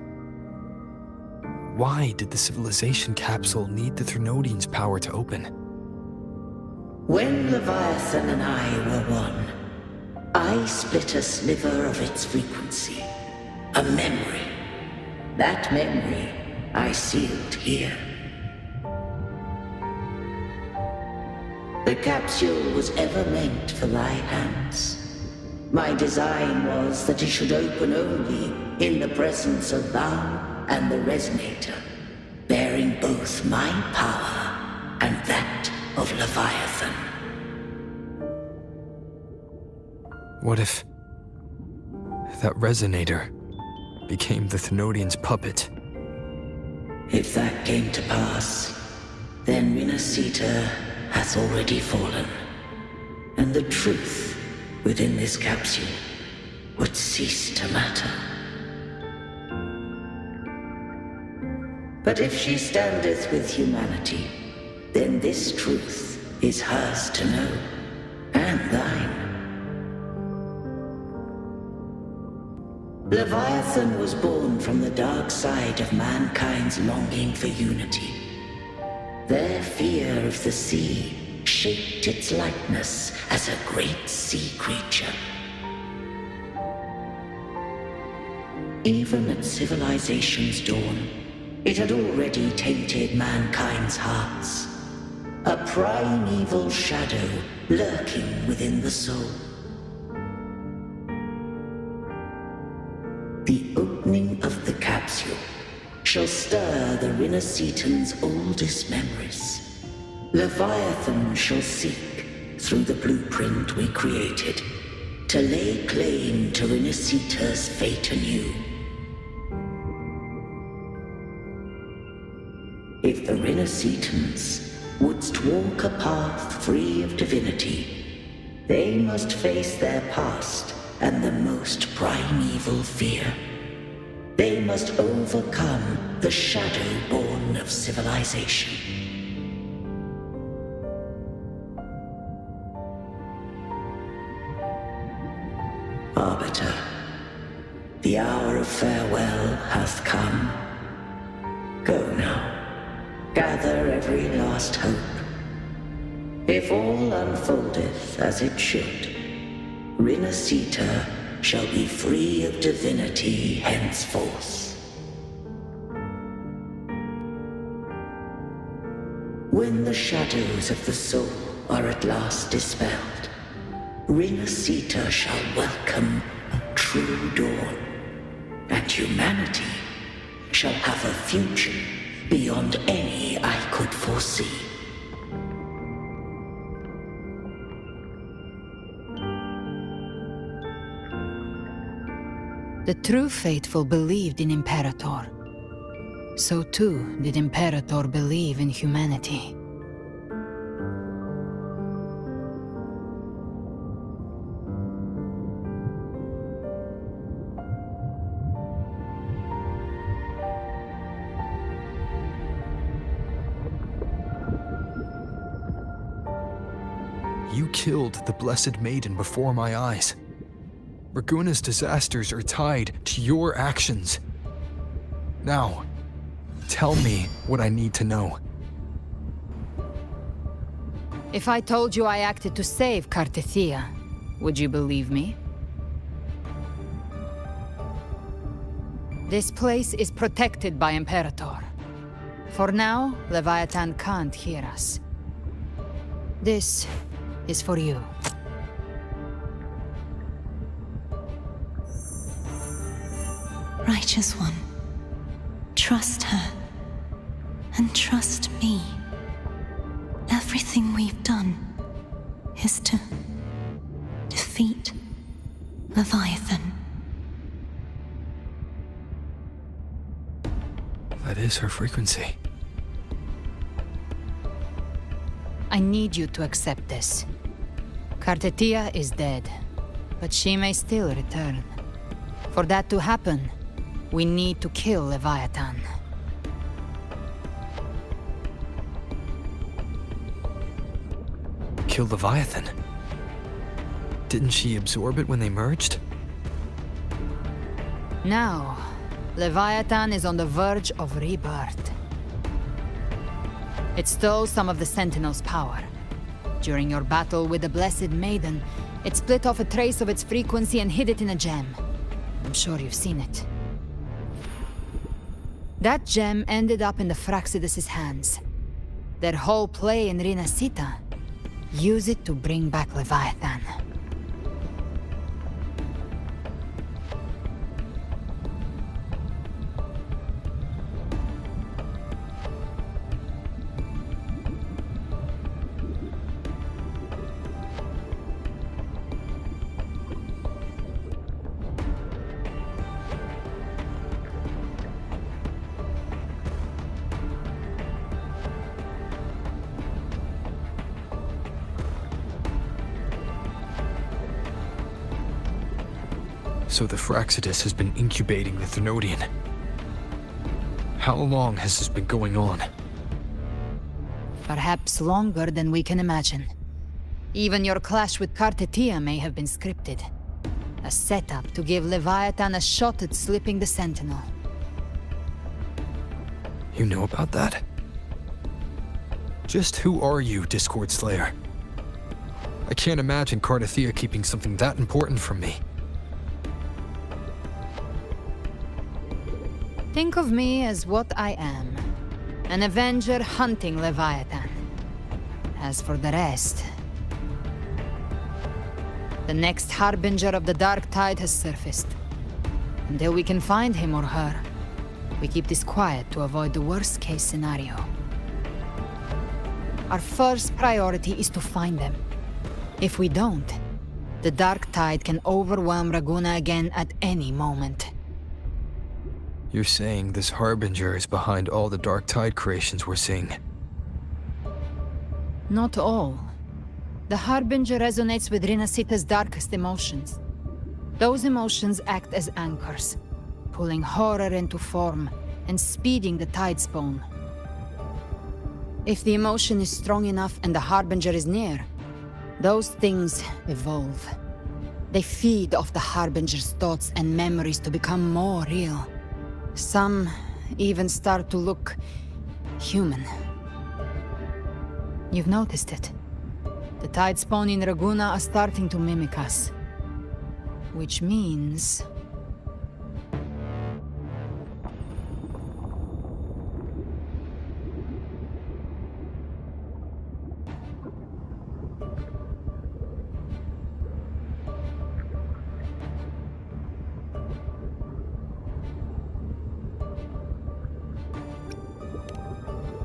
Why did the civilization capsule need the Trinodian's power to open? When Leviathan and I were one, I split a sliver of its frequency. A memory. That memory I sealed here. The capsule was ever meant for thy hands. My design was that it should open only in the presence of thou and the Resonator, bearing both my power and that of Leviathan. What if that Resonator became the Trinodian's puppet? If that came to pass, then Renacita hath already fallen, and the truth within this capsule would cease to matter. But if she standeth with humanity, then this truth is hers to know, and thine. Leviathan was born from the dark side of mankind's longing for unity. Their fear of the sea shaped its likeness as a great sea creature. Even at civilization's dawn, it had already tainted mankind's hearts. A primeval shadow lurking within the soul. The opening of the capsule shall stir the Renacitan's oldest memories. Leviathan shall seek, through the blueprint we created, to lay claim to Renacita's fate anew. If the Renacitans wouldst walk a path free of divinity, they must face their past and the most primeval fear. They must overcome the shadow born of civilization. Arbiter, the hour of farewell hath come. Go now. Gather every last hope. If all unfoldeth as it should, Renacita shall be free of divinity henceforth. When the shadows of the soul are at last dispelled, Renacita shall welcome a true dawn, and humanity shall have a future beyond any will see. The true faithful believed in Imperator. So too did Imperator believe in humanity. You killed the Blessed Maiden before my eyes. Raguna's disasters are tied to your actions. Now, tell me what I need to know. If I told you I acted to save Cartethia, would you believe me? This place is protected by Imperator. For now, Leviathan can't hear us. This is for you. Righteous One, trust her, and trust me. Everything we've done is to defeat Leviathan. That is her frequency. I need you to accept this. Cartethia is dead, but she may still return. For that to happen, we need to kill Leviathan. Kill Leviathan? Didn't she absorb it when they merged? Now, Leviathan is on the verge of rebirth. It stole some of the Sentinel's power. During your battle with the Blessed Maiden, it split off a trace of its frequency and hid it in a gem. I'm sure you've seen it. That gem ended up in the Fraxidus' hands. Their whole play in Rinasita, use it to bring back Leviathan. So the Fraxidus has been incubating the Thenodian. How long has this been going on? Perhaps longer than we can imagine. Even your clash with Cartethia may have been scripted. A setup to give Leviathan a shot at slipping the Sentinel. You know about that? Just who are you, Discord Slayer? I can't imagine Cartethia keeping something that important from me. Think of me as what I am. An Avenger hunting Leviathan. As for the rest... The next Harbinger of the Dark Tide has surfaced. Until we can find him or her, we keep this quiet to avoid the worst-case scenario. Our first priority is to find them. If we don't, the Dark Tide can overwhelm Raguna again at any moment. You're saying this Harbinger is behind all the Dark Tide creations we're seeing? Not all. The Harbinger resonates with Rinasita's darkest emotions. Those emotions act as anchors, pulling horror into form and speeding the tide spawn. If the emotion is strong enough and the Harbinger is near, those things evolve. They feed off the Harbinger's thoughts and memories to become more real. Some even start to look human. You've noticed it. The tide spawn in Raguna are starting to mimic us. Which means...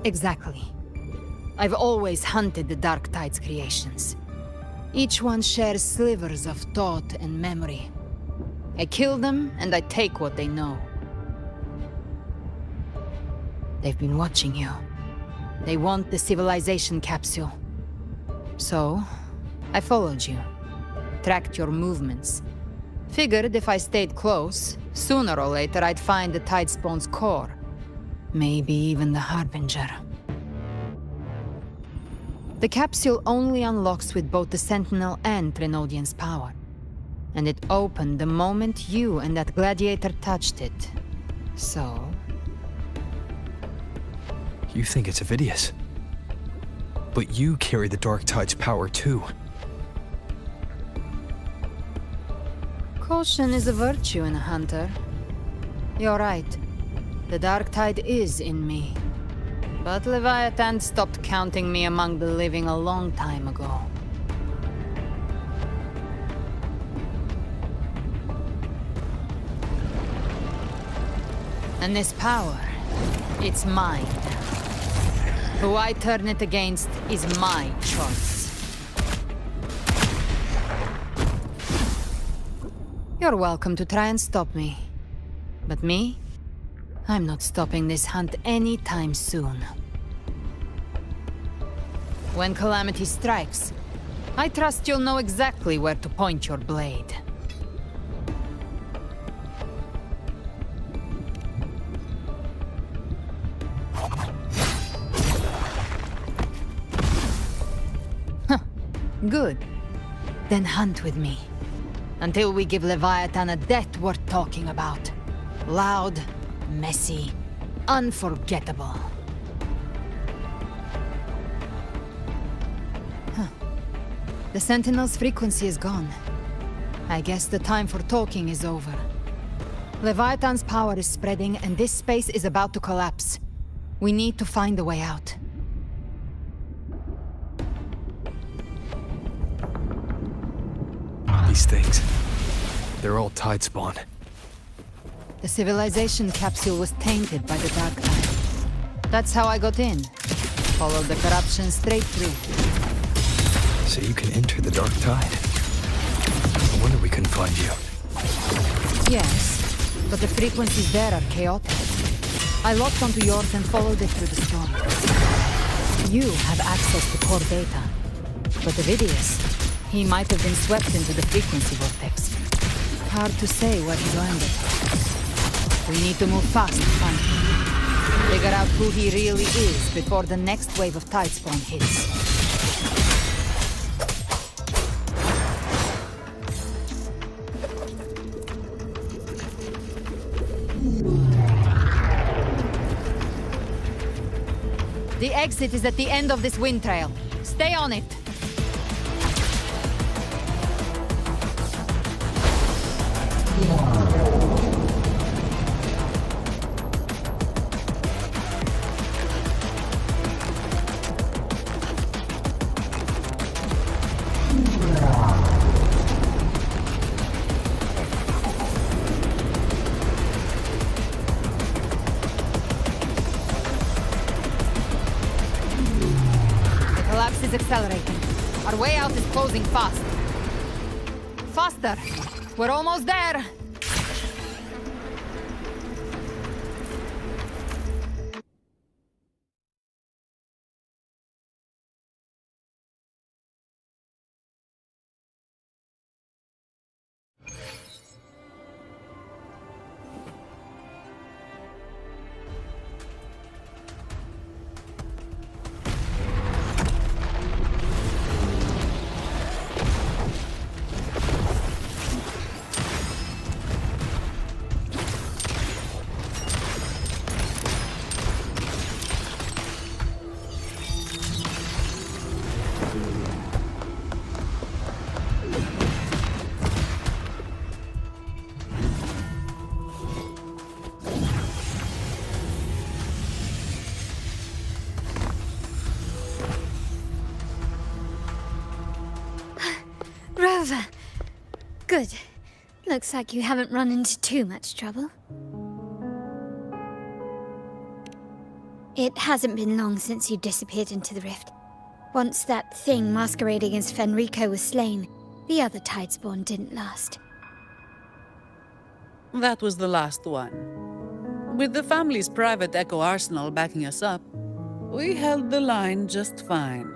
Exactly. I've always hunted the Dark Tide's creations. Each one shares slivers of thought and memory. I kill them, and I take what they know. They've been watching you. They want the civilization capsule. So, I followed you. Tracked your movements. Figured if I stayed close, sooner or later I'd find the Tidespawn's core. Maybe even the Harbinger. The capsule only unlocks with both the Sentinel and Trinodian's power. And it opened the moment you and that gladiator touched it. So... You think it's Avidius. But you carry the Dark Tide's power too. Caution is a virtue in a hunter. You're right. The Dark Tide is in me. But Leviathan stopped counting me among the living a long time ago. And this power, it's mine. Who I turn it against is my choice. You're welcome to try and stop me. But me? I'm not stopping this hunt anytime soon. When calamity strikes, I trust you'll know exactly where to point your blade. Good. Then hunt with me. Until we give Leviathan a death worth talking about. Loud, messy, unforgettable. The Sentinel's frequency is gone. I guess the time for talking is over. Leviathan's power is spreading, and this space is about to collapse. We need to find a way out. These things, they're all Tidespawn. The civilization capsule was tainted by the Dark Tide. That's how I got in. Followed the corruption straight through. So you can enter the Dark Tide. No wonder we couldn't find you. Yes, but the frequencies there are chaotic. I locked onto yours and followed it through the storm. You have access to core data. But Avidius, he might have been swept into the frequency vortex. Hard to say where he landed. We need to move fast to find him. Figure out who he really is before the next wave of Tidespawn hits. The exit is at the end of this wind trail. Stay on it. Accelerating. Our way out is closing fast. Faster! We're almost there! Rover. Good. Looks like you haven't run into too much trouble. It hasn't been long since you disappeared into the rift. Once that thing masquerading as Fenrico was slain, the other Tidespawn didn't last. That was the last one. With the family's private Echo arsenal backing us up, we held the line just fine.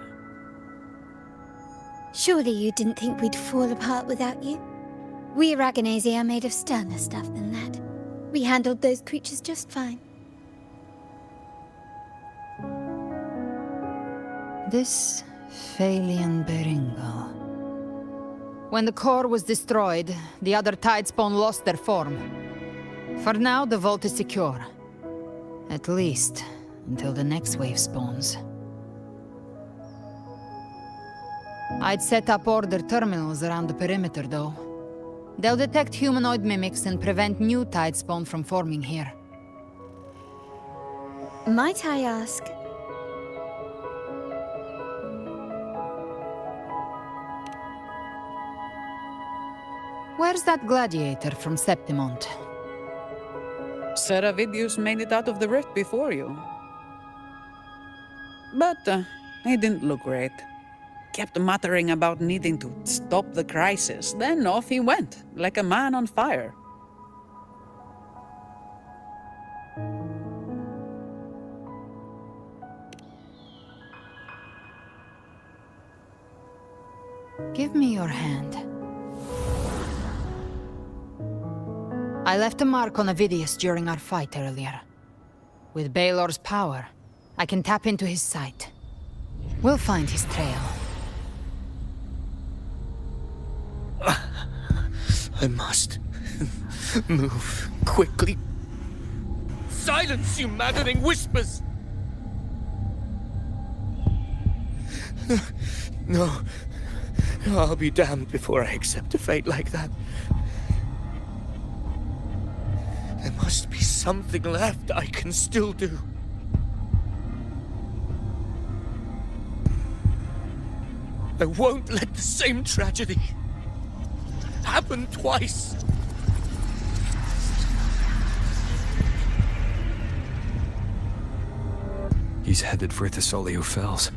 Surely you didn't think we'd fall apart without you? We Aragonese are made of sterner stuff than that. We handled those creatures just fine. This Phalian Beringal. When the core was destroyed, the other Tidespawn lost their form. For now, the vault is secure. At least, until the next wave spawns. I'd set up order terminals around the perimeter, though. They'll detect humanoid mimics and prevent new Tidespawn from forming here. Might I ask? Where's that gladiator from Septimont? Seravidius made it out of the rift before you. But he didn't look great. Kept muttering about needing to stop the crisis, then off he went, like a man on fire. Give me your hand. I left a mark on Avidius during our fight earlier. With Baelor's power, I can tap into his sight. We'll find his trail. I must move quickly. Silence, you maddening whispers! No. I'll be damned before I accept a fate like that. There must be something left I can still do. I won't let the same tragedy happen twice. He's headed for Thessalio Fells.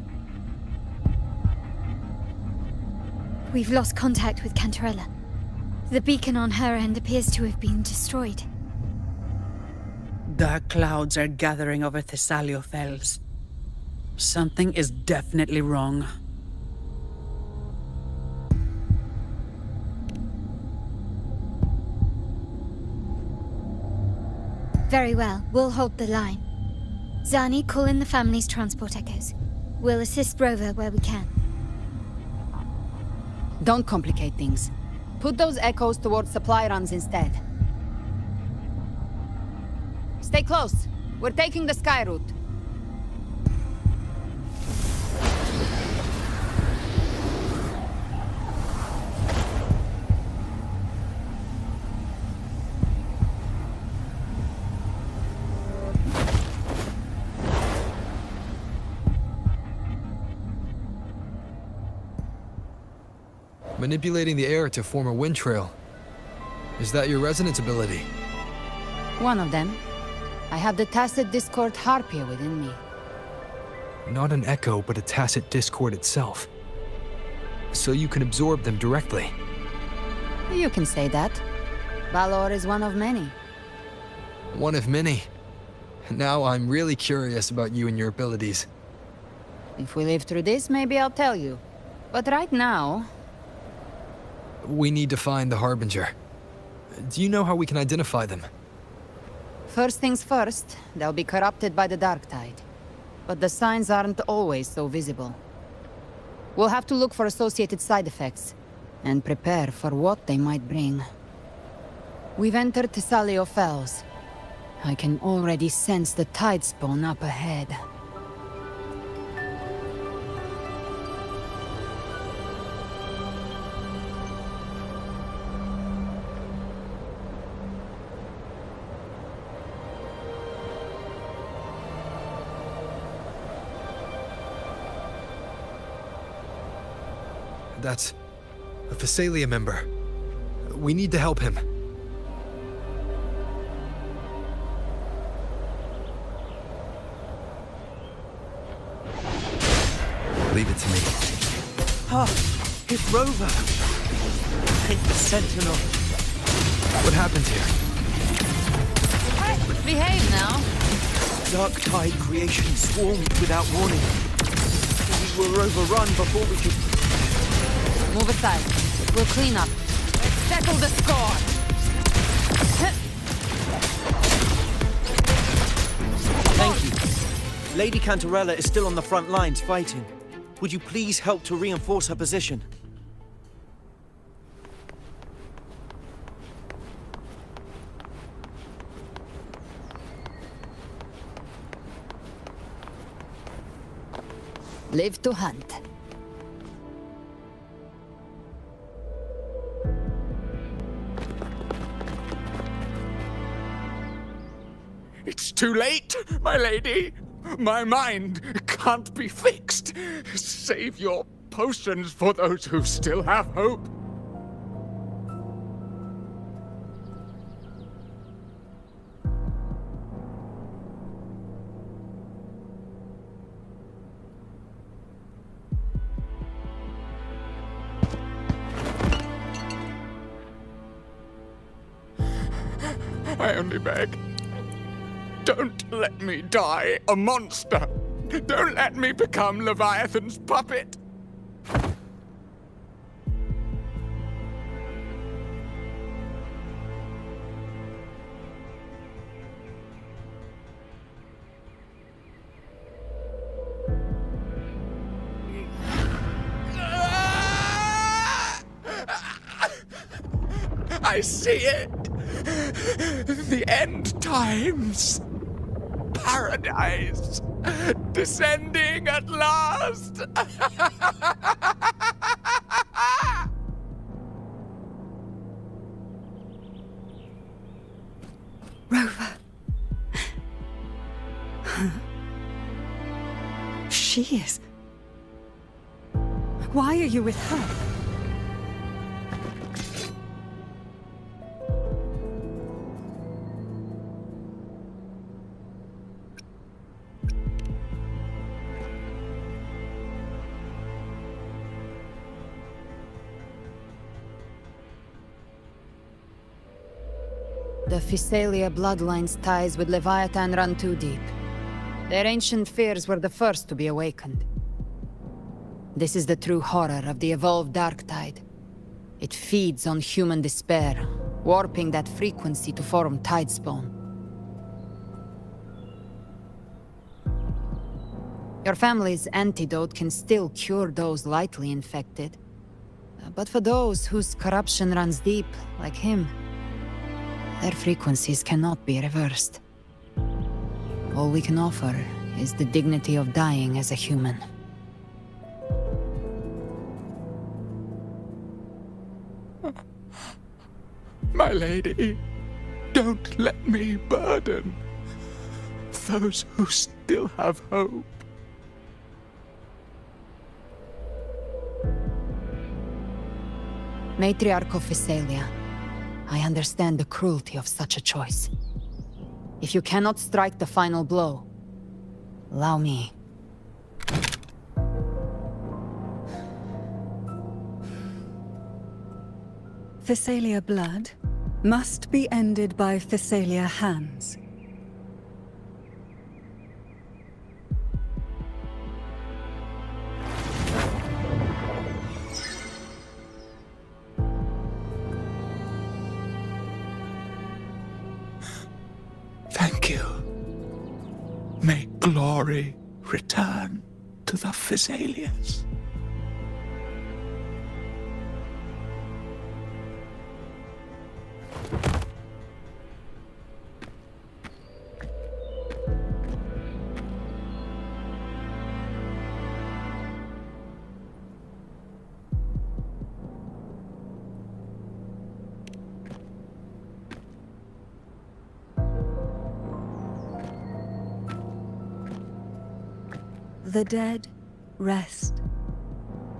We've lost contact with Cantarella. The beacon on her end appears to have been destroyed. Dark clouds are gathering over Thessalio Fells. Something is definitely wrong. Very well, we'll hold the line. Zani, call in the family's transport echoes. We'll assist Rover where we can. Don't complicate things. Put those echoes towards supply runs instead. Stay close. We're taking the sky route. Manipulating the air to form a wind trail. Is that your resonance ability? One of them. I have the Tacit Discord Harpia within me. Not an echo, but a tacit discord itself. So you can absorb them directly. You can say that. Balor is one of many. One of many. Now I'm really curious about you and your abilities. If we live through this, maybe I'll tell you. But right now... We need to find the Harbinger. Do you know how we can identify them? First things first, they'll be corrupted by the Dark Tide. But the signs aren't always so visible. We'll have to look for associated side effects, and prepare for what they might bring. We've entered Thessalio Fells. I can already sense the Tidespawn up ahead. That's a Thessalia member. We need to help him. It's Rover! Ain't the Sentinel. What happened here? Behave now. Dark Tide creation swarmed without warning. We were overrun before we could... Move aside. We'll clean up. Let's settle the score. Thank you. Lady Cantarella is still on the front lines fighting. Would you please help to reinforce her position? Live to hunt. It's too late, my lady. My mind can't be fixed. Save your potions for those who still have hope. I only beg. Don't let me die a monster! Don't let me become Leviathan's puppet! I see it! The end times! Paradise! Descending at last! Rover. She is. Why are you with her? The Physalia bloodline's ties with Leviathan run too deep. Their ancient fears were the first to be awakened. This is the true horror of the evolved Dark Tide. It feeds on human despair, warping that frequency to form Tidespawn. Your family's antidote can still cure those lightly infected. But for those whose corruption runs deep, like him, their frequencies cannot be reversed. All we can offer is the dignity of dying as a human. My lady, don't let me burden those who still have hope. Matriarch of Physalia, I understand the cruelty of such a choice. If you cannot strike the final blow, allow me. Physalia blood must be ended by Physalia hands. Thank you. May glory return to the Physalians. The dead rest.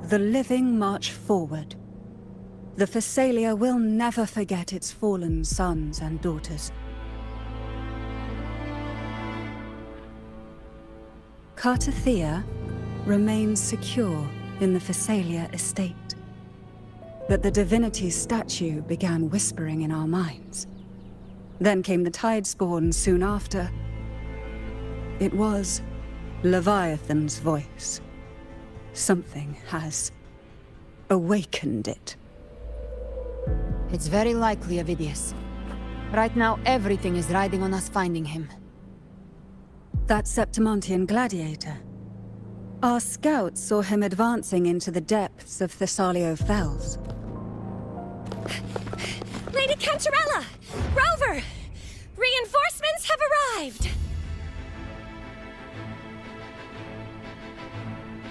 The living march forward. The Physalia will never forget its fallen sons and daughters. Cartathea remains secure in the Phasalia estate. But the divinity's statue began whispering in our minds. Then came the Tidespawn soon after. It was Leviathan's voice. Something has awakened it. It's very likely, Avidius. Right now, everything is riding on us finding him. That Septimontian gladiator. Our scouts saw him advancing into the depths of Thessalio Fells. Lady Cantarella! Rover! Reinforcements have arrived!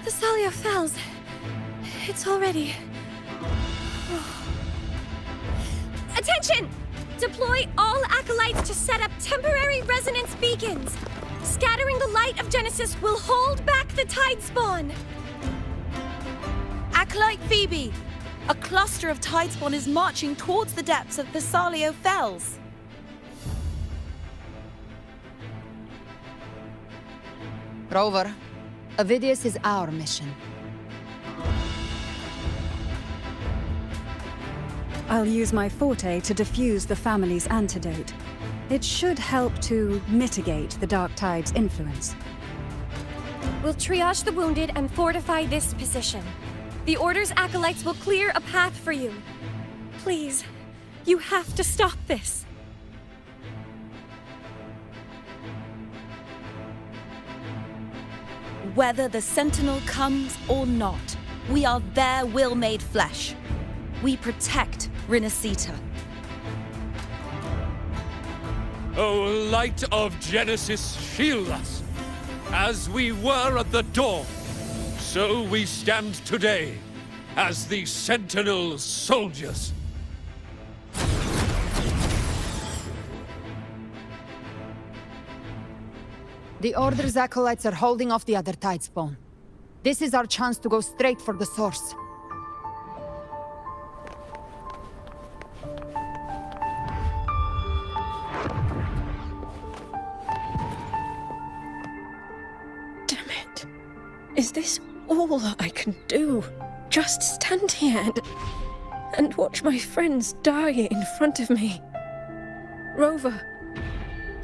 Thessalio Fells. It's already... Attention! Deploy all acolytes to set up temporary resonance beacons. Scattering the light of Genesis will hold back the Tidespawn. Acolyte Phoebe! A cluster of Tidespawn is marching towards the depths of Thessalio Fells. Rover, Avidius is our mission. I'll use my forte to defuse the family's antidote. It should help to mitigate the Dark Tide's influence. We'll triage the wounded and fortify this position. The Order's acolytes will clear a path for you. Please, you have to stop this. Whether the Sentinel comes or not, we are their will made flesh. We protect Rinasita. O light of Genesis, shield us! As we were at the dawn, so we stand today, as the Sentinel soldiers. The Order's acolytes are holding off the other Tidespawn. This is our chance to go straight for the source. Is this all I can do? Just stand here and watch my friends die in front of me? Rover,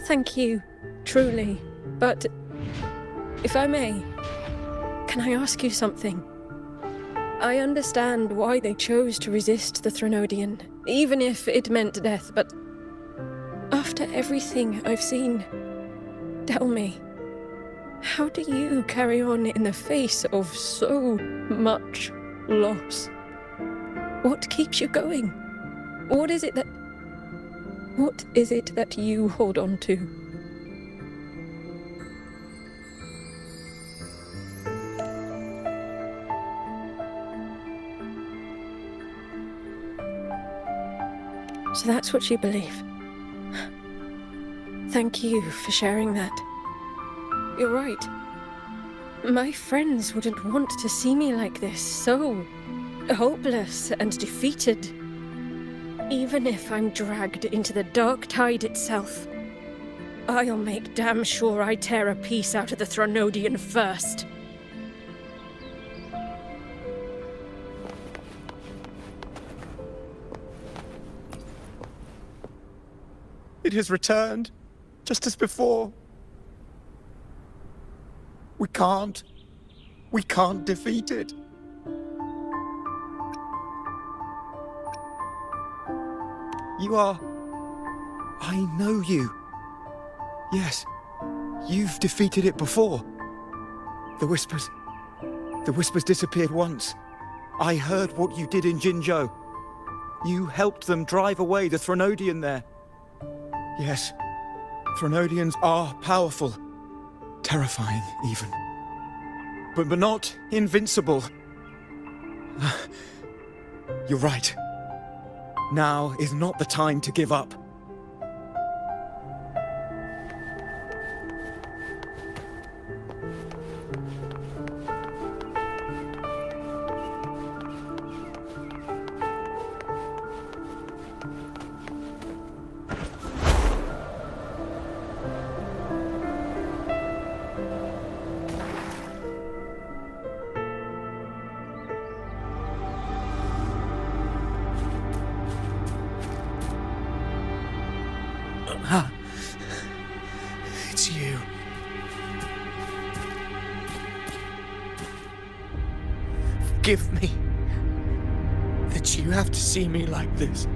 thank you, truly. But if I may, can I ask you something? I understand why they chose to resist the Threnodian, even if it meant death, but after everything I've seen, tell me, how do you carry on in the face of so much loss? What keeps you going? What is it that you hold on to? So that's what you believe. Thank you for sharing that. You're right. My friends wouldn't want to see me like this, so hopeless and defeated. Even if I'm dragged into the Dark Tide itself, I'll make damn sure I tear a piece out of the Threnodian first. It has returned, just as before. We can't defeat it. You are... I know you. Yes, you've defeated it before. The Whispers disappeared once. I heard what you did in Jinzhou. You helped them drive away the Threnodian there. Yes, Threnodians are powerful. Terrifying, even. But not invincible. You're right. Now is not the time to give up. It's you. Forgive me that you have to see me like this.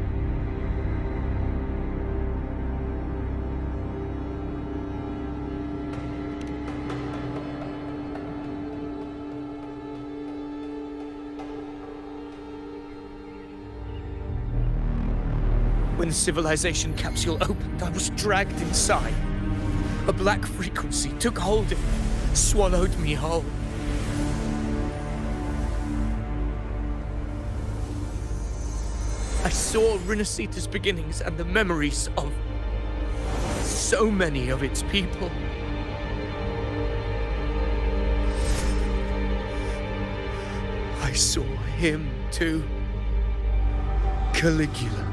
When the civilization capsule opened, I was dragged inside. A black frequency took hold of me, swallowed me whole. I saw Rinasita's beginnings and the memories of so many of its people. I saw him too. Caligula.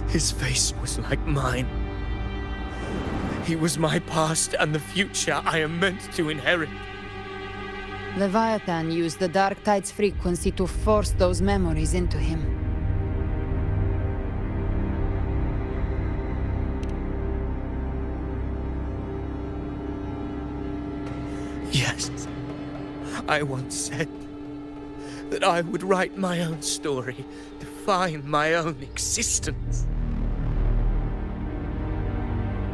His face was like mine. He was my past and the future I am meant to inherit. Leviathan used the Dark Tide's frequency to force those memories into him. Yes, I once said that I would write my own story, define my own existence.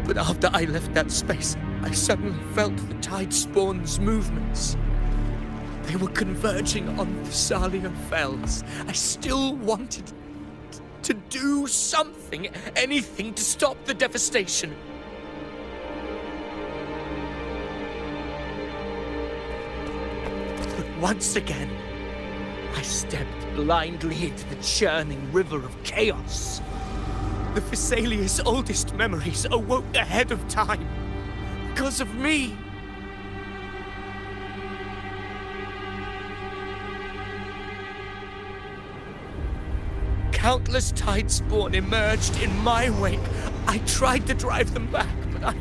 But after I left that space, I suddenly felt the Tidespawn's movements. They were converging on Thessalia Fells. I still wanted to do something, anything to stop the devastation. But once again, I stepped blindly into the churning river of chaos. The Thessalia's oldest memories awoke ahead of time. Because of me. Countless Tidespawn emerged in my wake. I tried to drive them back, but I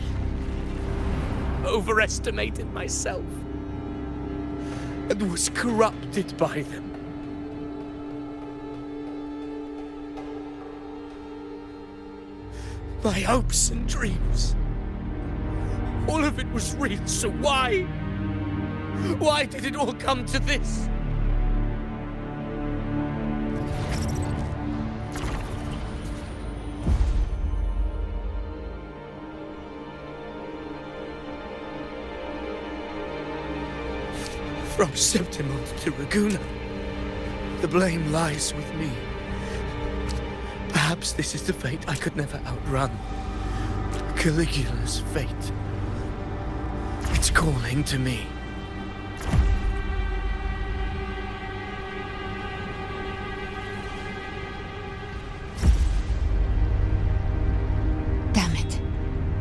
overestimated myself and was corrupted by them. My hopes and dreams. All of it was real, so why? Why did it all come to this? From Septimont to Raguna, the blame lies with me. Perhaps this is the fate I could never outrun. Caligula's fate. It's calling to me. Damn it.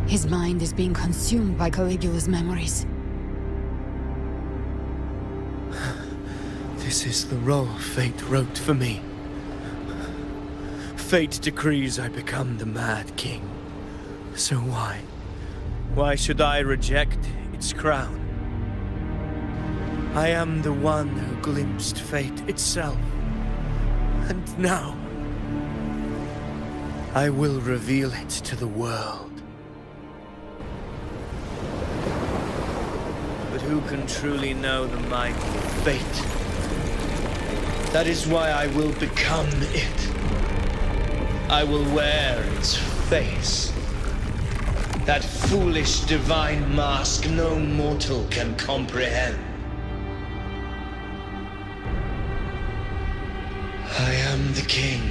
His mind is being consumed by Caligula's memories. This is the role fate wrote for me. Fate decrees I become the Mad King. So why? Why should I reject its crown? I am the one who glimpsed fate itself. And now, I will reveal it to the world. But who can truly know the might of fate? That is why I will become it. I will wear its face. That foolish divine mask no mortal can comprehend. I am the king,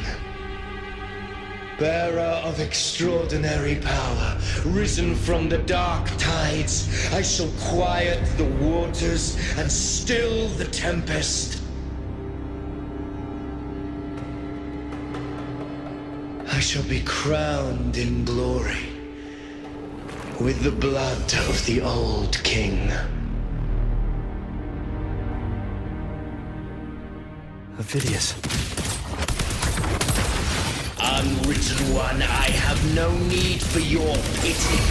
bearer of extraordinary power, risen from the dark tides. I shall quiet the waters and still the tempest. I shall be crowned in glory with the blood of the old king. Avidius. Unwritten one, I have no need for your pity.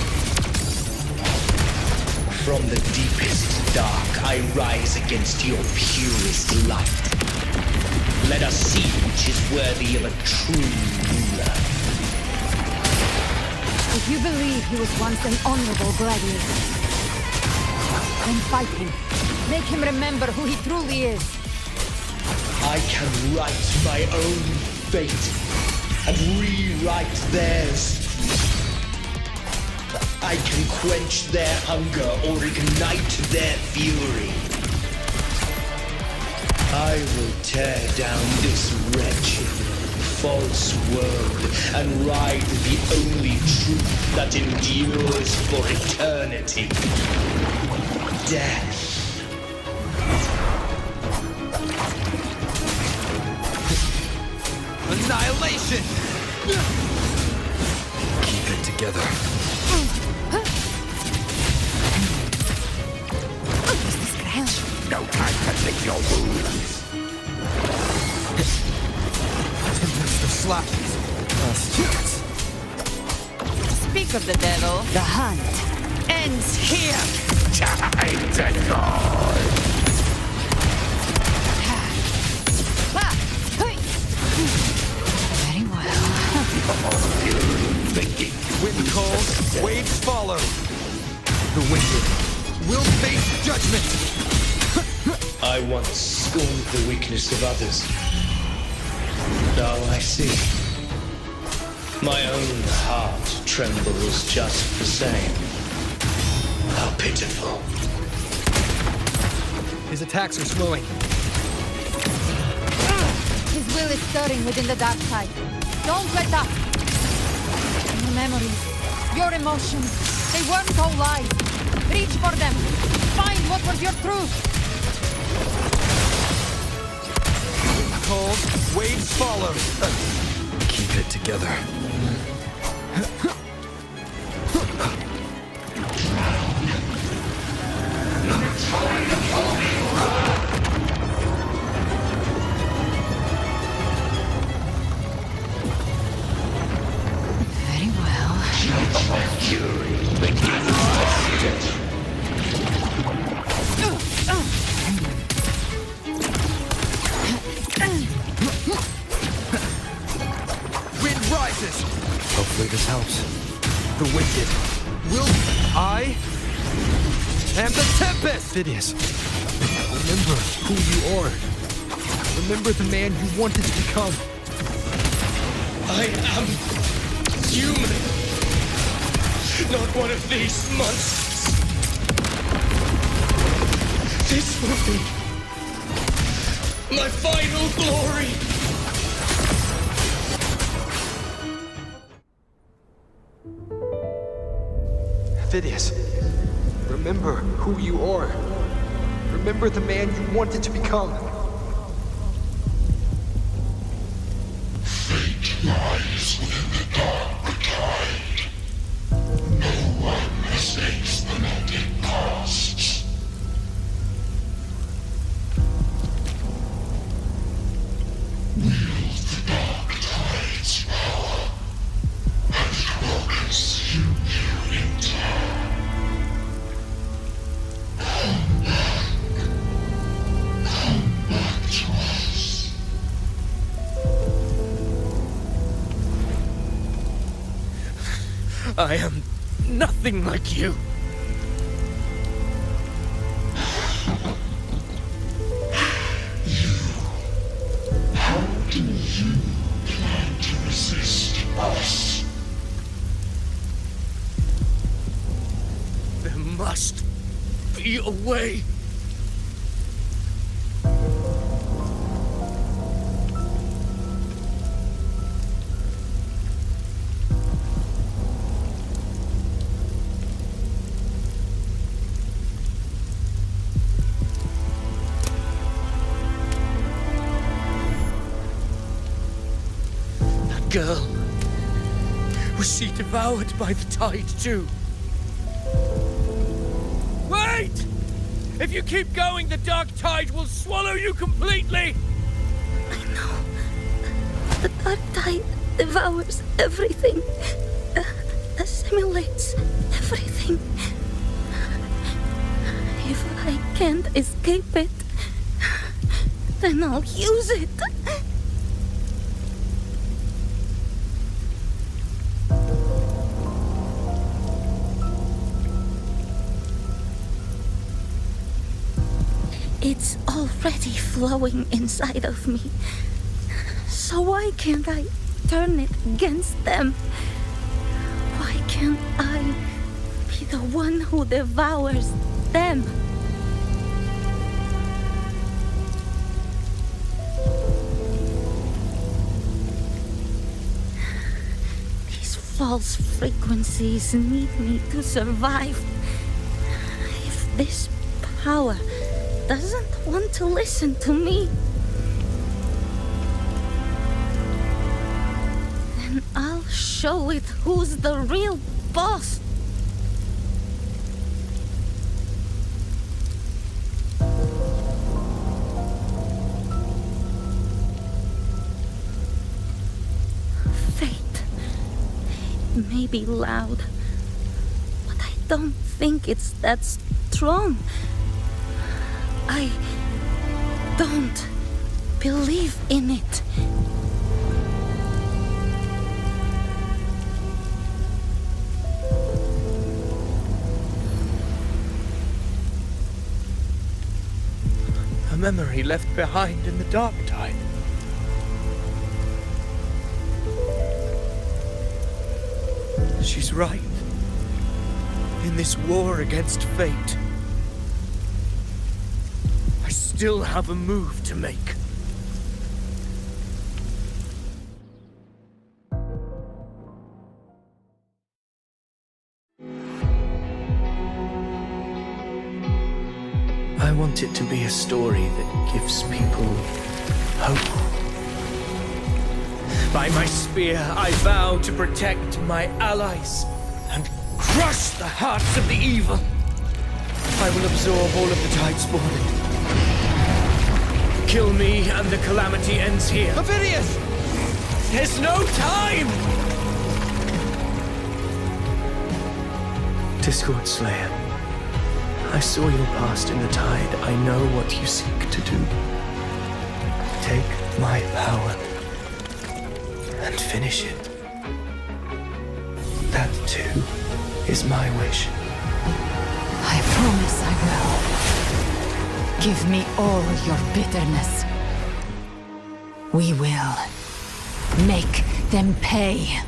From the deepest dark, I rise against your purest light. Let us see which is worthy of a true ruler. You believe he was once an honorable gladiator. Then fight him. Make him remember who he truly is. I can write my own fate and rewrite theirs. I can quench their hunger or ignite their fury. I will tear down this wretched, false world and ride the only truth that endures for eternity. Death. Annihilation! Keep it together. No time to lick your wounds. The slashes. Speak of the devil. The hunt ends here. Time to go. Very well. Wind calls, waves follow. The wicked will face judgment. I once scorned the weakness of others. Now I see. My own heart trembles just the same. How pitiful. His attacks are slowing. His will is stirring within the dark side. Don't let up. Your memories, your emotions, they weren't all lies. Reach for them. Find what was your truth. Cold, waves follow. Keep it together. Very well. Wind rises. Hopefully this helps. The wicked will... I am the Tempest! Phidias, remember who you are. Remember the man you wanted to become. I am human. Not one of these monsters. This will be my final glory. Phidias, remember who you are. Remember the man you wanted to become. Fate lies within the dark tide. No one escapes the melting past. Wield the dark tide's power, and it will consume you in turn. Come back to us. I am nothing like you. How do you plan to resist us? There must be a way. That girl, was she devoured by the tide too? Wait! If you keep going, the dark tide will swallow you completely! I know. The dark tide devours everything. Assimilates everything. If I can't escape it, then I'll use it. It's already flowing inside of me. So why can't I turn it against them? Why can't I be the one who devours them? These false frequencies need me to survive. If this power doesn't want to listen to me, then I'll show it who's the real boss. Fate. It may be loud, but I don't think it's that strong. I don't believe in it. A memory left behind in the dark tide. She's right. In this war against fate, I still have a move to make. I want it to be a story that gives people hope. By my spear, I vow to protect my allies and crush the hearts of the evil. I will absorb all of the Tidespawn. Kill me and the calamity ends here. Ovidius! There's no time! Discord Slayer, I saw your past in the tide. I know what you seek to do. Take my power and finish it. That too is my wish. I promise I will. Give me all your bitterness. We will make them pay.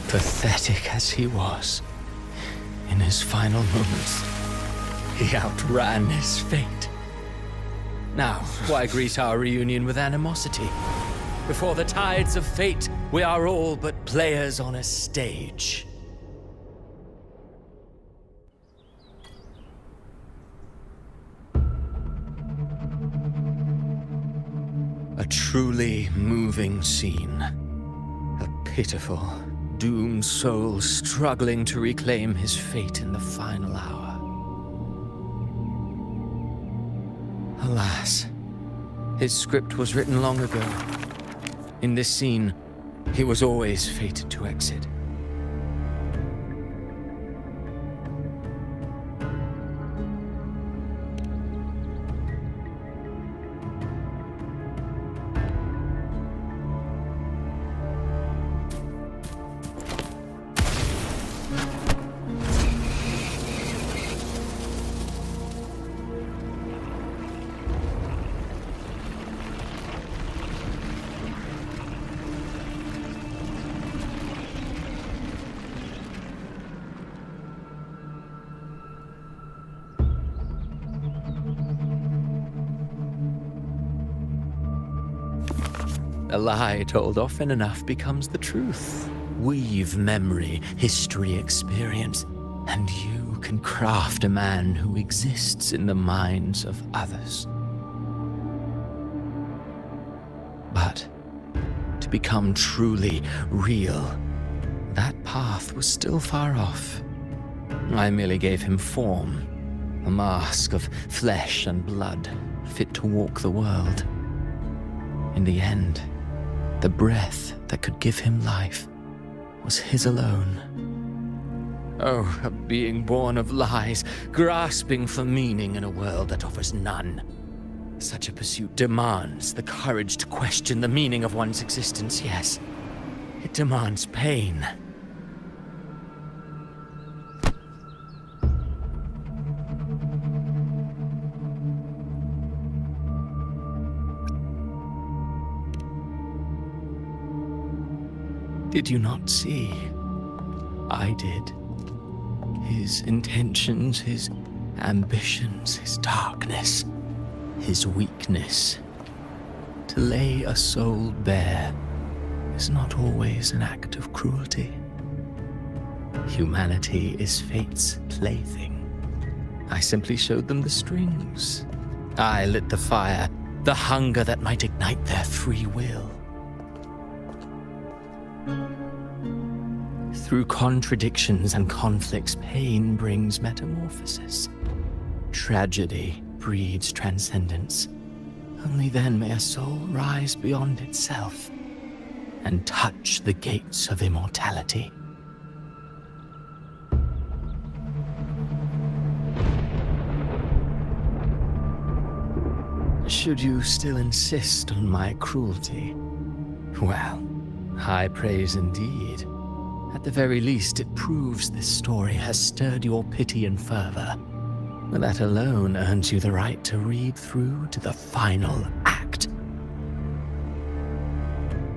Pathetic as he was, in his final moments, he outran his fate. Now, why greet our reunion with animosity? Before the tides of fate, we are all but players on a stage. A truly moving scene. A pitiful, doomed soul struggling to reclaim his fate in the final hour. Alas, his script was written long ago. In this scene, he was always fated to exit. A lie told often enough becomes the truth. Weave memory, history, experience, and you can craft a man who exists in the minds of others. But to become truly real, that path was still far off. I merely gave him form, a mask of flesh and blood, fit to walk the world. In the end, the breath that could give him life was his alone. Oh, a being born of lies, grasping for meaning in a world that offers none. Such a pursuit demands the courage to question the meaning of one's existence, yes. It demands pain. Did you not see? I did. His intentions, his ambitions, his darkness, his weakness. To lay a soul bare is not always an act of cruelty. Humanity is fate's plaything. I simply showed them the strings. I lit the fire, the hunger that might ignite their free will. Through contradictions and conflicts, pain brings metamorphosis. Tragedy breeds transcendence. Only then may a soul rise beyond itself and touch the gates of immortality. Should you still insist on my cruelty? Well, high praise indeed. At the very least, it proves this story has stirred your pity and fervor. That alone earns you the right to read through to the final act.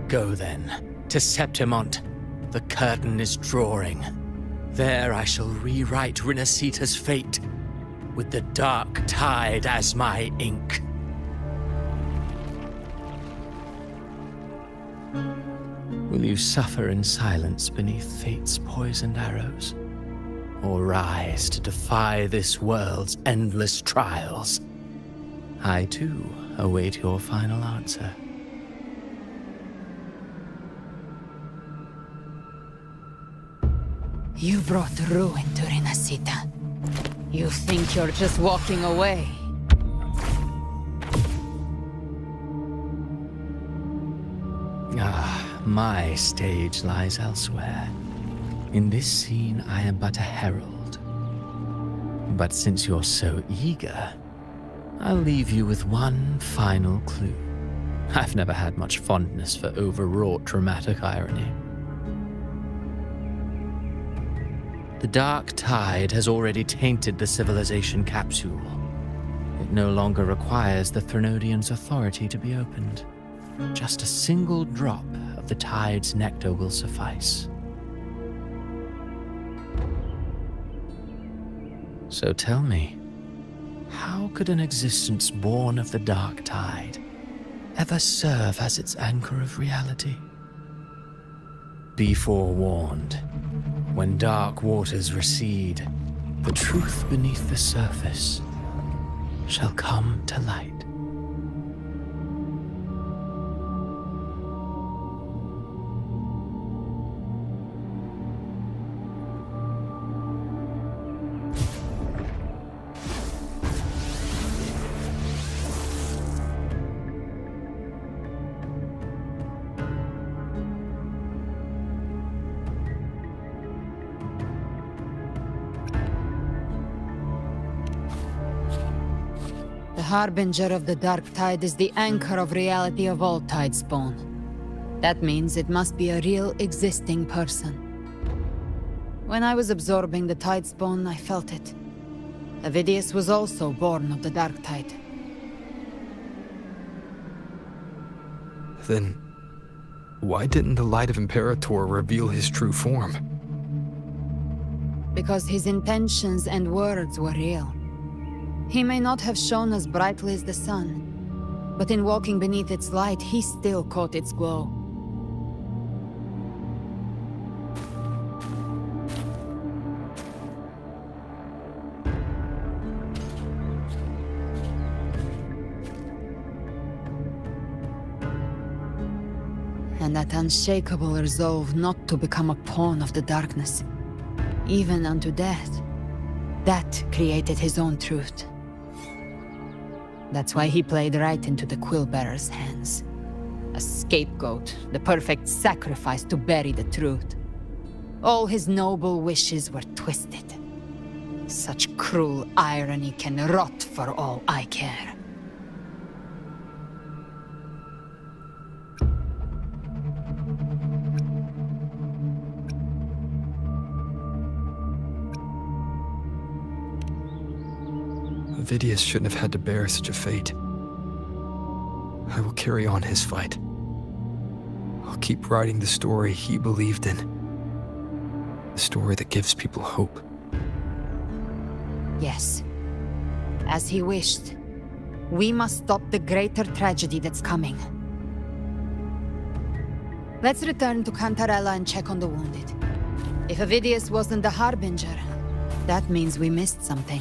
Go then, to Septimont. The curtain is drawing. There I shall rewrite Rinasita's fate, with the dark tide as my ink. Will you suffer in silence beneath fate's poisoned arrows? Or rise to defy this world's endless trials? I, too, await your final answer. You brought ruin to Rinasita. You think you're just walking away? My stage lies elsewhere. In this scene, I am but a herald. But since you're so eager, I'll leave you with one final clue. I've never had much fondness for overwrought dramatic irony. The dark tide has already tainted the civilization capsule. It no longer requires the Threnodian's authority to be opened. Just a single drop of the tide's nectar will suffice. So tell me, how could an existence born of the dark tide ever serve as its anchor of reality? Be forewarned, when dark waters recede, the truth beneath the surface shall come to light. The harbinger of the dark tide is the anchor of reality of all tidespawn. That means it must be a real existing person. When I was absorbing the tidespawn, I felt it. Avidius was also born of the dark tide. Then, why didn't the Light of Imperator reveal his true form? Because his intentions and words were real. He may not have shone as brightly as the sun, but in walking beneath its light, he still caught its glow. And that unshakable resolve not to become a pawn of the darkness, even unto death, that created his own truth. That's why he played right into the Quillbearer's hands. A scapegoat, the perfect sacrifice to bury the truth. All his noble wishes were twisted. Such cruel irony can rot for all I care. Vidius shouldn't have had to bear such a fate. I will carry on his fight. I'll keep writing the story he believed in. The story that gives people hope. Yes. As he wished. We must stop the greater tragedy that's coming. Let's return to Cantarella and check on the wounded. If Vidius wasn't the Harbinger, that means we missed something.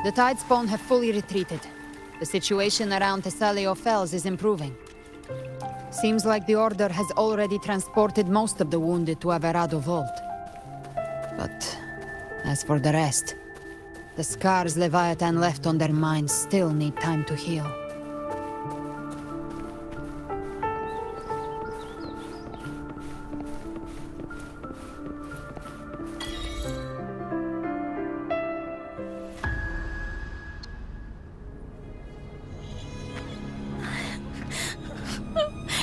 The Tidespawn have fully retreated. The situation around Thessalio Fells is improving. Seems like the Order has already transported most of the wounded to Averado Vault. But as for the rest, the scars Leviathan left on their minds still need time to heal.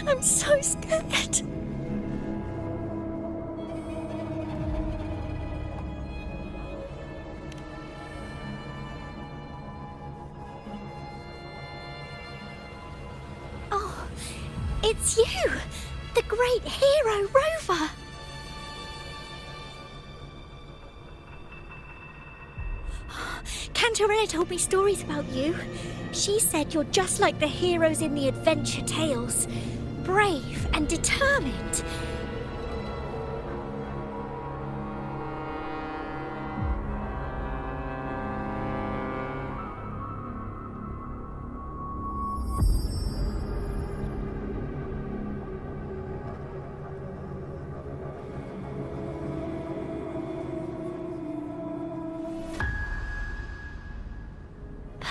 I'm so scared. Oh, it's you! The great hero, Rover! Cantarella told me stories about you. She said you're just like the heroes in the adventure tales. Brave and determined.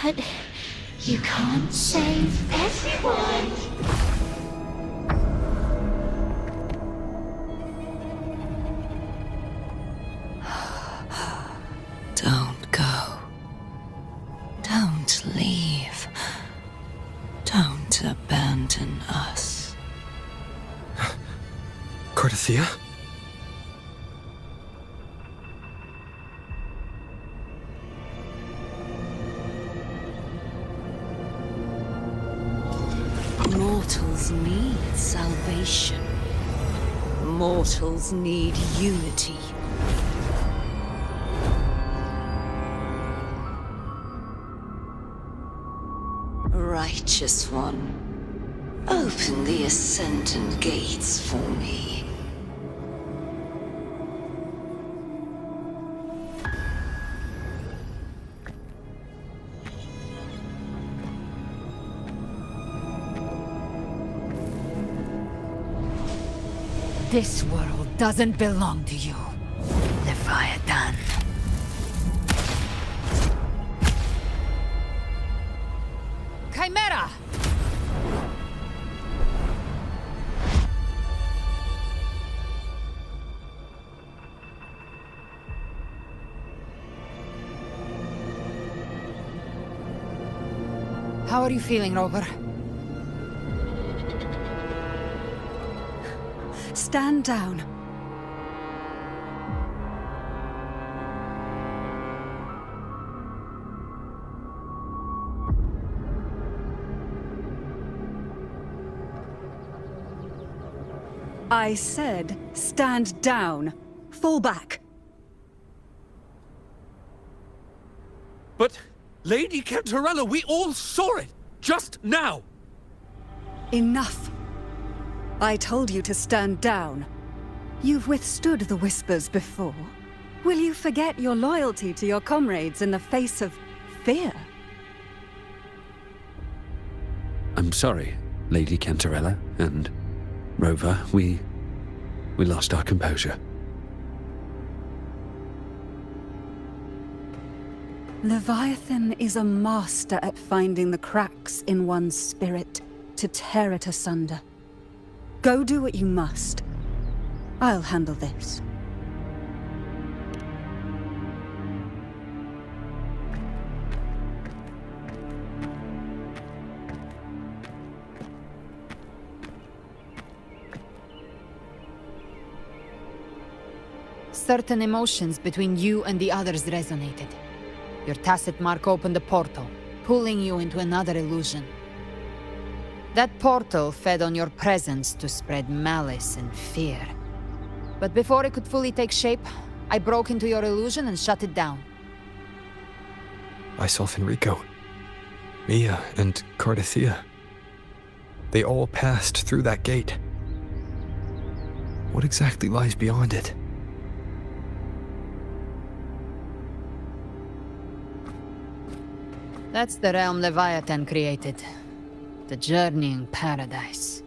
But you can't save everyone. Don't go. Don't leave. Don't abandon us. Cardathia? Mortals need salvation. Mortals need unity. Righteous One, open the Ascendant gates for me. This world doesn't belong to you, Leviathan. Chimera! How are you feeling, Rover? Stand down. I said, stand down. Fall back. But, Lady Cantarella, we all saw it! Just now! Enough. I told you to stand down. You've withstood the whispers before. Will you forget your loyalty to your comrades in the face of fear? I'm sorry, Lady Cantarella and Rover. We lost our composure. Leviathan is a master at finding the cracks in one's spirit to tear it asunder. Go do what you must. I'll handle this. Certain emotions between you and the others resonated. Your tacit mark opened a portal, pulling you into another illusion. That portal fed on your presence to spread malice and fear. But before it could fully take shape, I broke into your illusion and shut it down. I saw Fenrico, Mia, and Cardathea. They all passed through that gate. What exactly lies beyond it? That's the realm Leviathan created. The journeying paradise.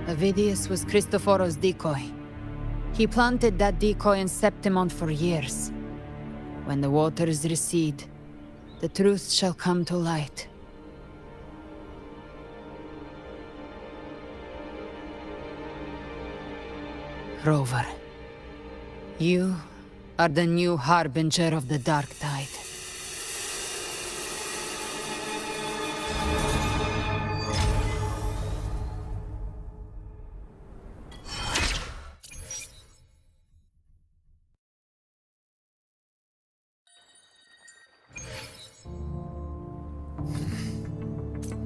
Avidius was Cristoforo's decoy. He planted that decoy in Septimont for years. When the waters recede, the truth shall come to light. Rover, you are the new harbinger of the Dark Tide.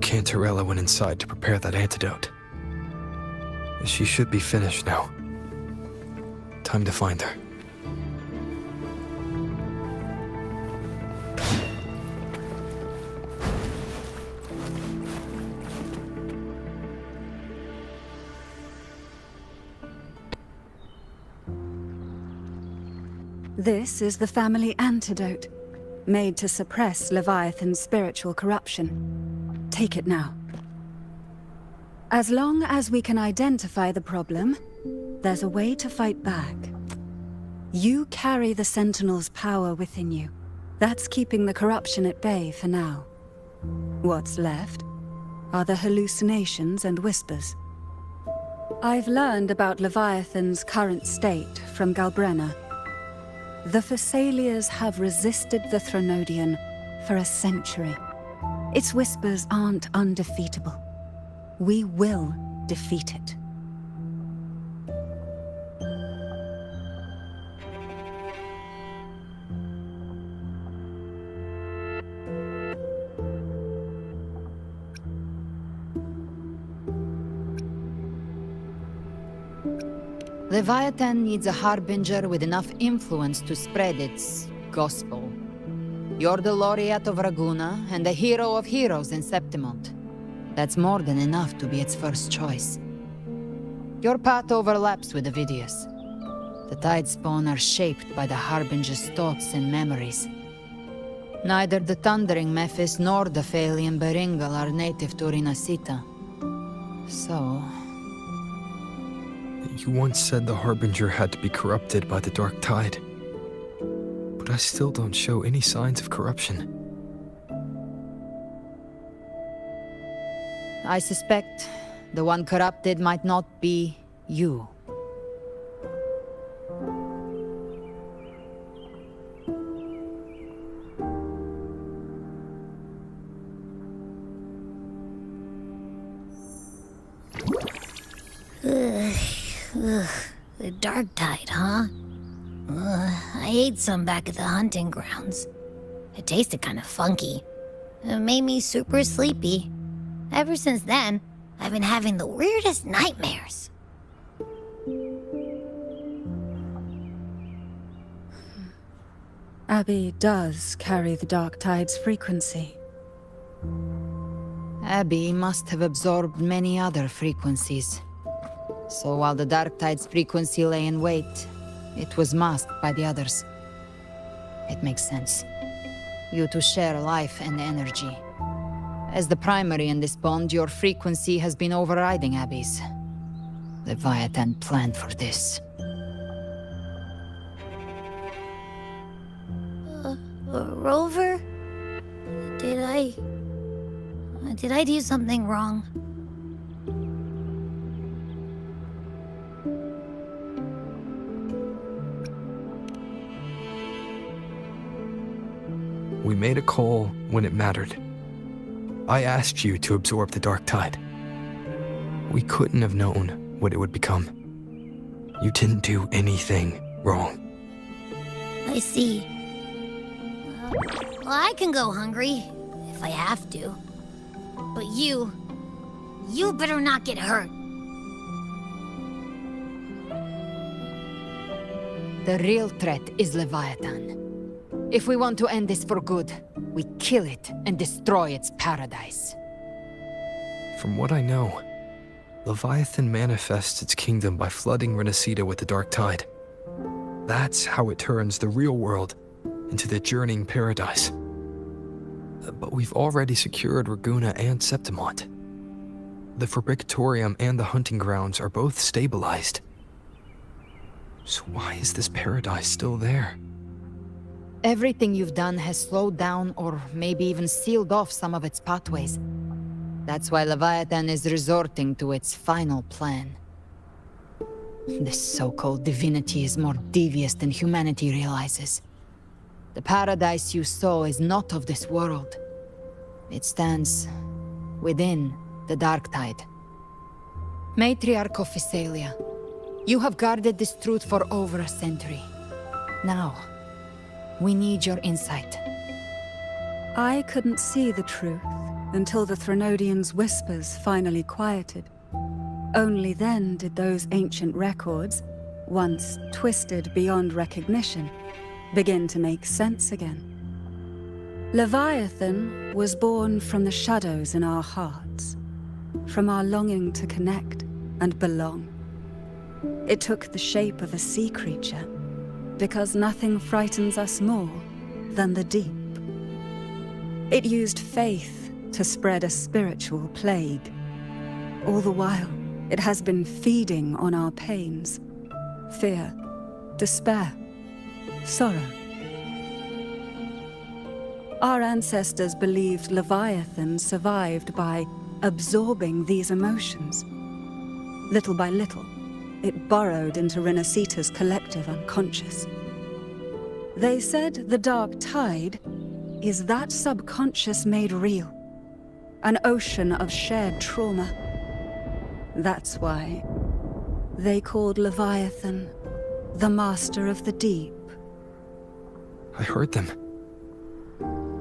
Cantarella went inside to prepare that antidote. She should be finished now. Time to find her. This is the family antidote, made to suppress Leviathan's spiritual corruption. Take it now. As long as we can identify the problem, there's a way to fight back. You carry the Sentinel's power within you. That's keeping the corruption at bay for now. What's left are the hallucinations and whispers. I've learned about Leviathan's current state from Galbrenna. The Thessalias have resisted the Threnodian for a century. Its whispers aren't undefeatable. We will defeat it. Leviathan needs a harbinger with enough influence to spread its gospel. You're the laureate of Raguna and the hero of heroes in Septimont. That's more than enough to be its first choice. Your path overlaps with Avidius. The Tidespawn are shaped by the harbinger's thoughts and memories. Neither the Thundering Mephis nor the Phalian Beringal are native to Rinasita. So... You once said the Harbinger had to be corrupted by the Dark Tide. But I still don't show any signs of corruption. I suspect the one corrupted might not be you. The Dark Tide, huh? I ate some back at the hunting grounds. It tasted kind of funky. It made me super sleepy. Ever since then, I've been having the weirdest nightmares. Abby does carry the Dark Tide's frequency. Abby must have absorbed many other frequencies. So while the Dark Tide's frequency lay in wait, it was masked by the others. It makes sense. You two share life and energy. As the primary in this bond, your frequency has been overriding Abby's. Leviathan planned for this. Rover? Did I Did I do something wrong? We made a call when it mattered. I asked you to absorb the dark tide. We couldn't have known what it would become. You didn't do anything wrong. I see. Well, I can go hungry, if I have to. But you better not get hurt. The real threat is Leviathan. If we want to end this for good, we kill it and destroy its paradise. From what I know, Leviathan manifests its kingdom by flooding Renacita with the dark tide. That's how it turns the real world into the journeying paradise. But we've already secured Raguna and Septimont. The Fabricatorium and the hunting grounds are both stabilized. So why is this paradise still there? Everything you've done has slowed down or maybe even sealed off some of its pathways. That's why Leviathan is resorting to its final plan. This so-called divinity is more devious than humanity realizes. The paradise you saw is not of this world. It stands within the dark tide. Matriarch of Physalia, you have guarded this truth for over a century. Now, we need your insight. I couldn't see the truth until the Threnodians' whispers finally quieted. Only then did those ancient records, once twisted beyond recognition, begin to make sense again. Leviathan was born from the shadows in our hearts, from our longing to connect and belong. It took the shape of a sea creature, because nothing frightens us more than the deep. It used faith to spread a spiritual plague. All the while, it has been feeding on our pains, fear, despair, sorrow. Our ancestors believed Leviathan survived by absorbing these emotions. Little by little, it burrowed into Renacita's collective unconscious. They said the dark tide is that subconscious made real, an ocean of shared trauma. That's why they called Leviathan the Master of the Deep. I heard them.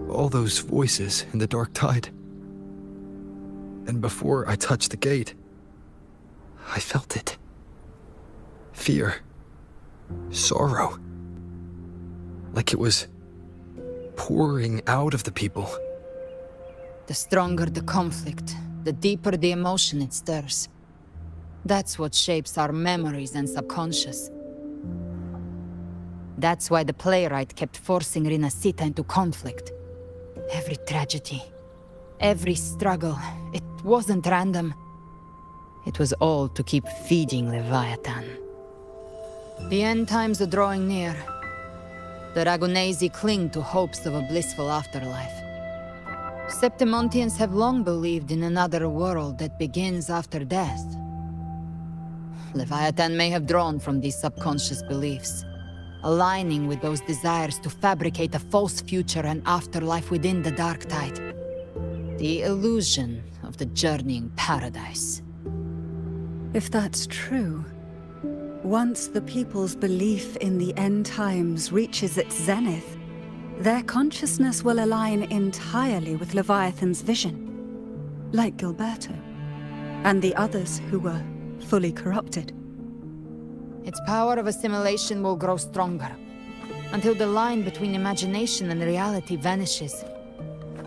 All those voices in the dark tide. And before I touched the gate, I felt it. Fear. Sorrow. Like it was pouring out of the people. The stronger the conflict, the deeper the emotion it stirs. That's what shapes our memories and subconscious. That's why the playwright kept forcing Renacita into conflict. Every tragedy, every struggle, it wasn't random. It was all to keep feeding Leviathan. The end times are drawing near. The Ragunesi cling to hopes of a blissful afterlife. Septimontians have long believed in another world that begins after death. Leviathan may have drawn from these subconscious beliefs, aligning with those desires to fabricate a false future and afterlife within the dark tide. The illusion of the journeying paradise. If that's true, once the people's belief in the end times reaches its zenith, their consciousness will align entirely with Leviathan's vision, like Gilberto, and the others who were fully corrupted. Its power of assimilation will grow stronger, until the line between imagination and reality vanishes.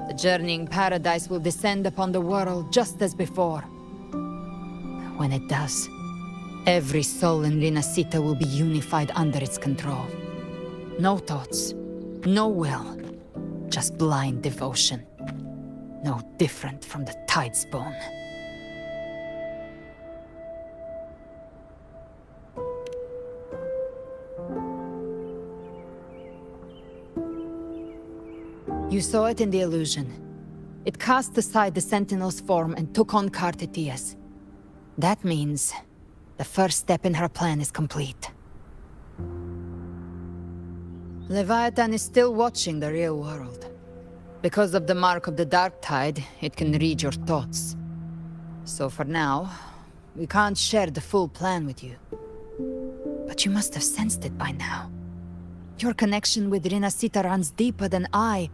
The journeying paradise will descend upon the world just as before. When it does, every soul in Renacita will be unified under its control. No thoughts, no will, just blind devotion. No different from the Tidespawn. You saw it in the illusion. It cast aside the Sentinel's form and took on Cartetia's. That means the first step in her plan is complete. Leviathan is still watching the real world. Because of the mark of the Dark Tide, it can read your thoughts. So for now, we can't share the full plan with you. But you must have sensed it by now. Your connection with Rinasita runs deeper than I,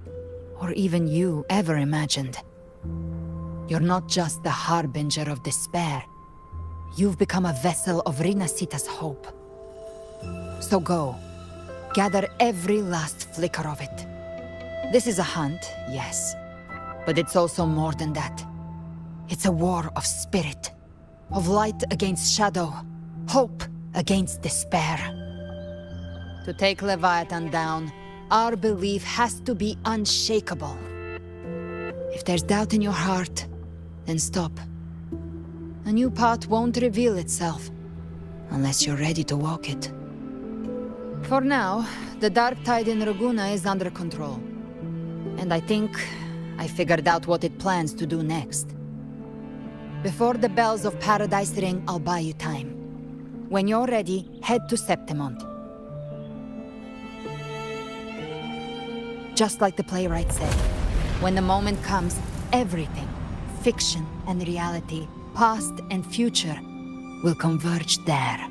or even you, ever imagined. You're not just the harbinger of despair. You've become a vessel of Rinasita's hope. So go. Gather every last flicker of it. This is a hunt, yes. But it's also more than that. It's a war of spirit. Of light against shadow. Hope against despair. To take Leviathan down, our belief has to be unshakable. If there's doubt in your heart, then stop. A new path won't reveal itself, unless you're ready to walk it. For now, the Dark Tide in Raguna is under control. And I think I figured out what it plans to do next. Before the bells of Paradise ring, I'll buy you time. When you're ready, head to Septimont. Just like the playwright said, when the moment comes, everything, fiction and reality, past and future, will converge there.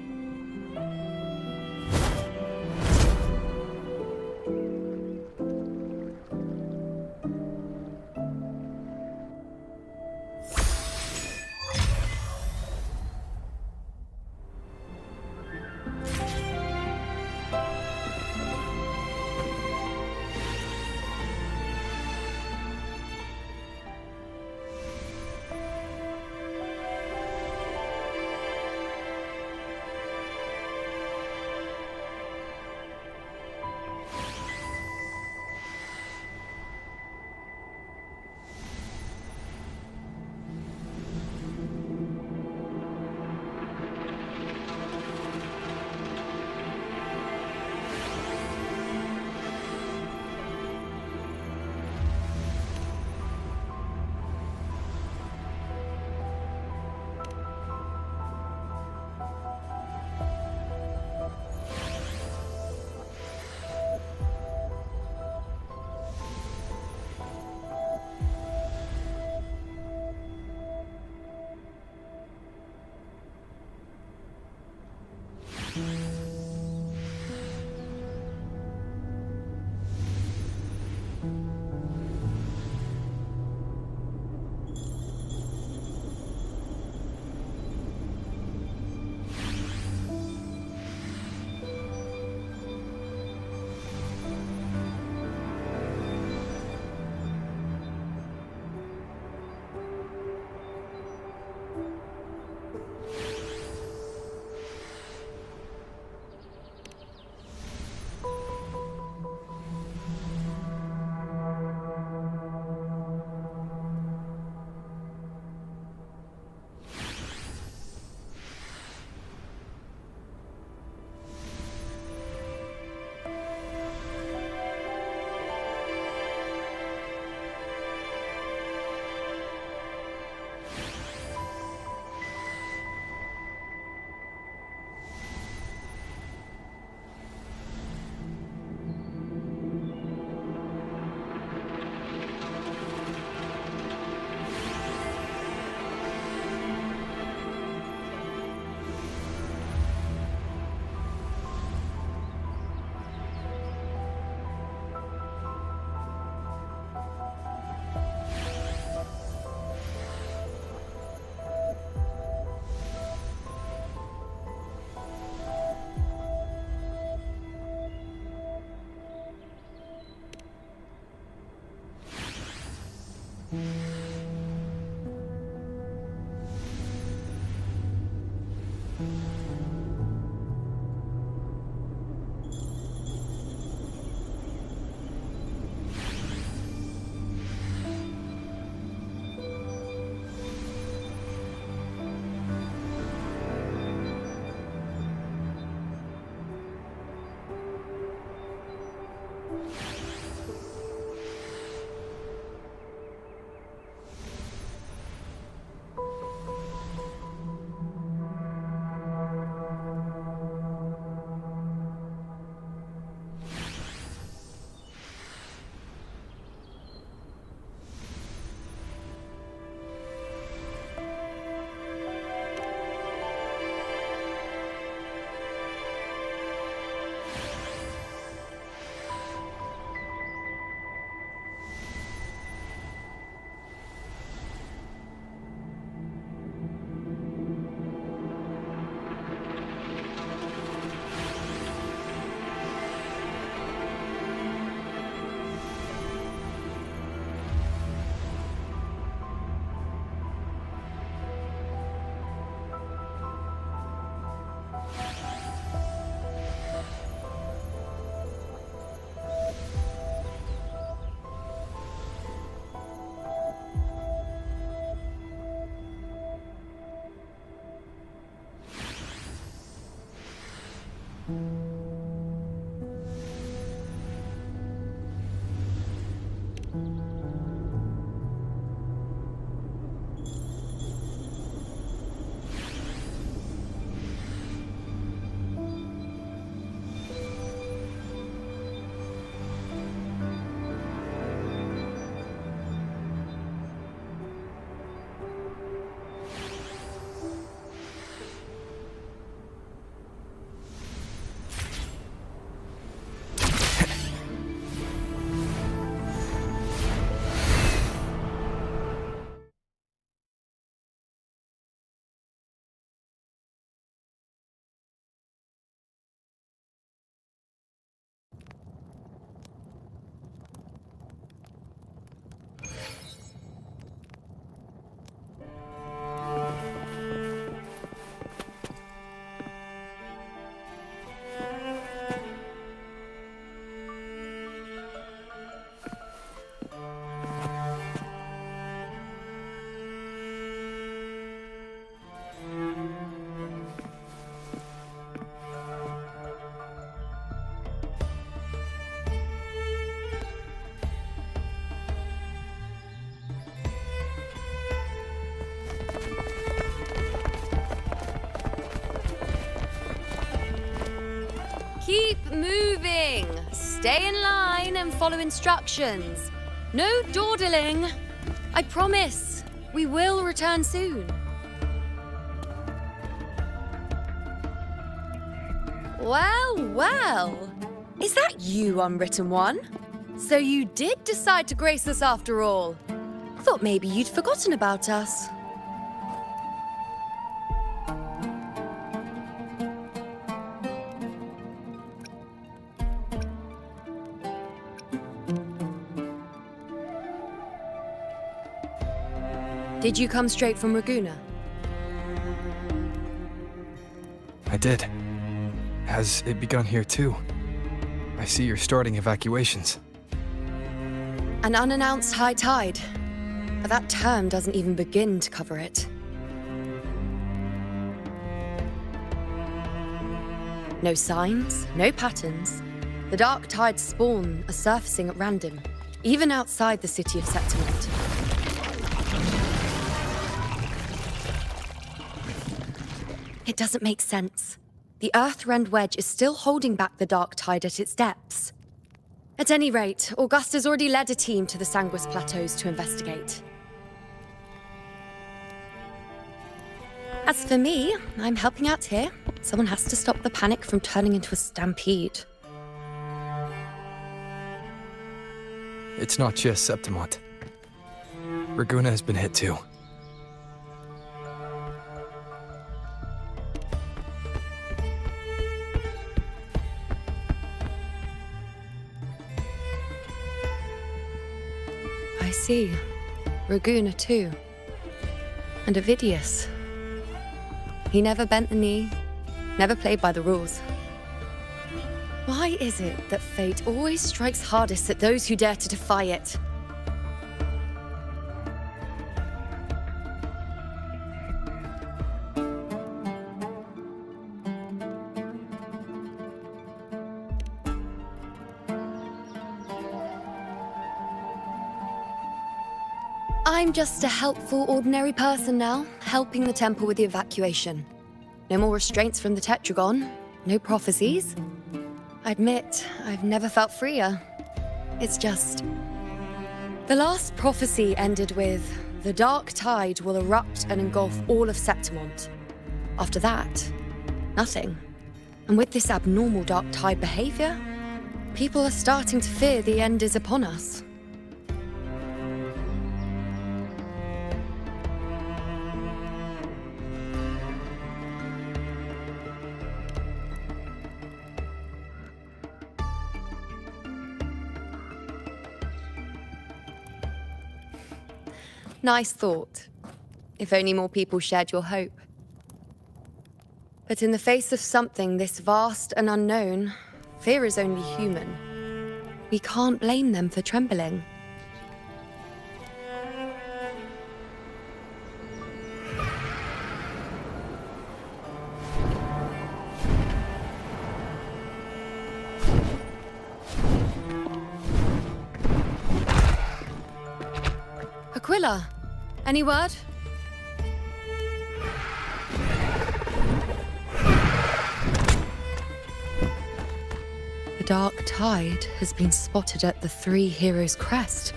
stay in line and follow instructions. No dawdling. I promise, we will return soon. Well, well. Is that you, Unwritten One? So you did decide to grace us after all. Thought maybe you'd forgotten about us. Did you come straight from Raguna? I did. Has it begun here too? I see you're starting evacuations. An unannounced high tide. But that term doesn't even begin to cover it. No signs, no patterns. The dark tide's spawn are surfacing at random, even outside the city of Septimont. It doesn't make sense. The Earth-rend wedge is still holding back the dark tide at its depths. At any rate, Augusta's already led a team to the Sanguis Plateaus to investigate. As for me, I'm helping out here. Someone has to stop the panic from turning into a stampede. It's not just Septimont. Raguna has been hit too. I see. Raguna too. And Ovidius. He never bent the knee, never played by the rules. Why is it that fate always strikes hardest at those who dare to defy it? I'm just a helpful, ordinary person now, helping the temple with the evacuation. No more restraints from the Tetragon, no prophecies. I admit, I've never felt freer. It's just... The last prophecy ended with, the dark tide will erupt and engulf all of Septimont. After that, nothing. And with this abnormal dark tide behavior, people are starting to fear the end is upon us. Nice thought. If only more people shared your hope. But in the face of something this vast and unknown, fear is only human. We can't blame them for trembling. Aquila, any word? The dark tide has been spotted at the Three Heroes' crest.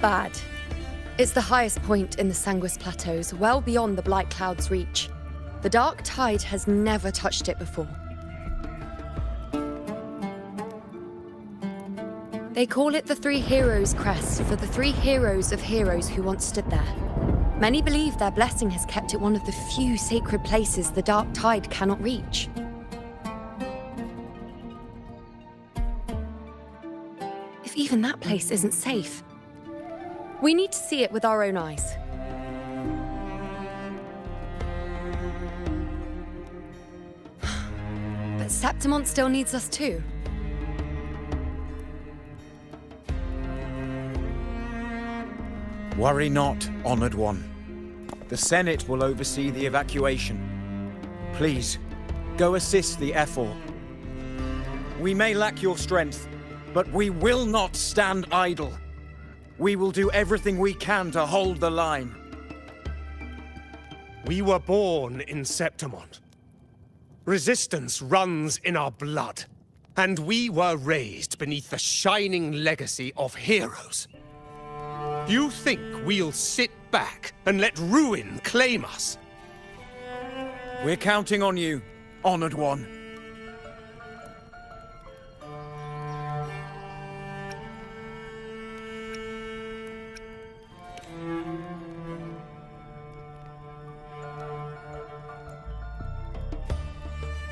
Bad. It's the highest point in the Sanguis Plateaus, well beyond the Blight Cloud's reach. The dark tide has never touched it before. They call it the Three Heroes' Crest for the three heroes of heroes who once stood there. Many believe their blessing has kept it one of the few sacred places the dark tide cannot reach. If even that place isn't safe, we need to see it with our own eyes. But Septimont still needs us too. Worry not, Honored One. The Senate will oversee the evacuation. Please, go assist the Ephor. We may lack your strength, but we will not stand idle. We will do everything we can to hold the line. We were born in Septimont. Resistance runs in our blood. And we were raised beneath the shining legacy of heroes. You think we'll sit back and let ruin claim us? We're counting on you, Honored One.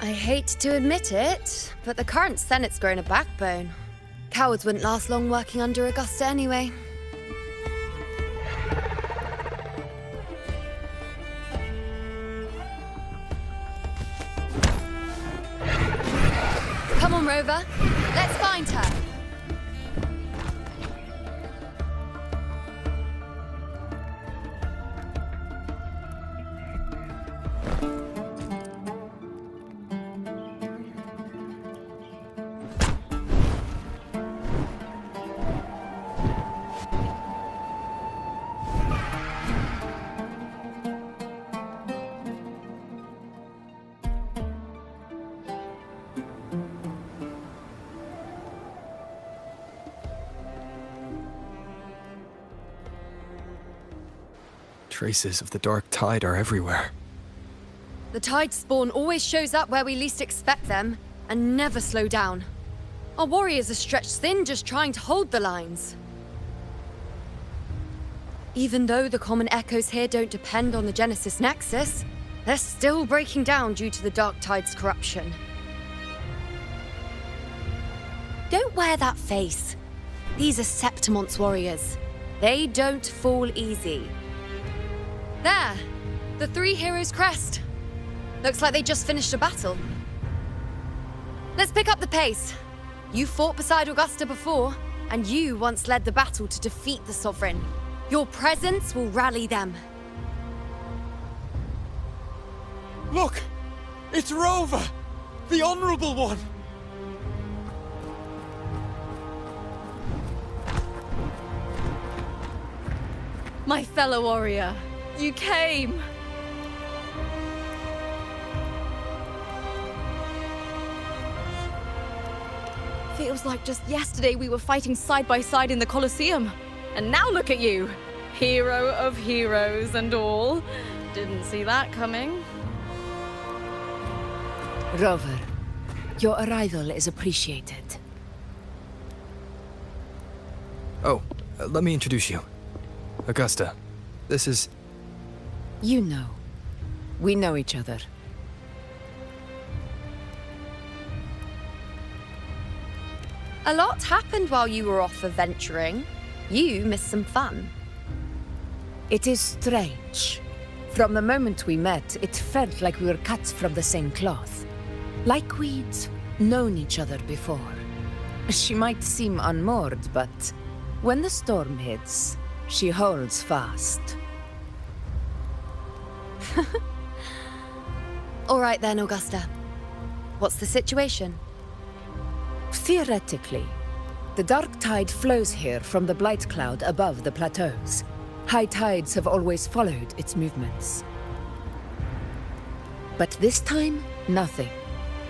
I hate to admit it, but the current Senate's grown a backbone. Cowards wouldn't last long working under Augusta anyway. Come on, Rover. Let's find her. Traces of the dark tide are everywhere. The tide spawn always shows up where we least expect them, and never slow down. Our warriors are stretched thin just trying to hold the lines. Even though the common echoes here don't depend on the Genesis Nexus, they're still breaking down due to the dark tide's corruption. Don't wear that face. These are Septimont's warriors. They don't fall easy. There! The three heroes' crest. Looks like they just finished a battle. Let's pick up the pace. You fought beside Augusta before, and you once led the battle to defeat the Sovereign. Your presence will rally them. Look! It's Rover! The Honorable One! My fellow warrior, you came! Feels like just yesterday we were fighting side by side in the Colosseum. And now look at you! Hero of heroes and all. Didn't see that coming. Rover, your arrival is appreciated. Oh, let me introduce you. Augusta, this is... You know. We know each other. A lot happened while you were off adventuring. You missed some fun. It is strange. From the moment we met, it felt like we were cut from the same cloth. Like we'd known each other before. She might seem unmoored, but when the storm hits, she holds fast. All right then, Augusta. What's the situation? Theoretically, the dark tide flows here from the blight cloud above the plateaus. High tides have always followed its movements. But this time, nothing.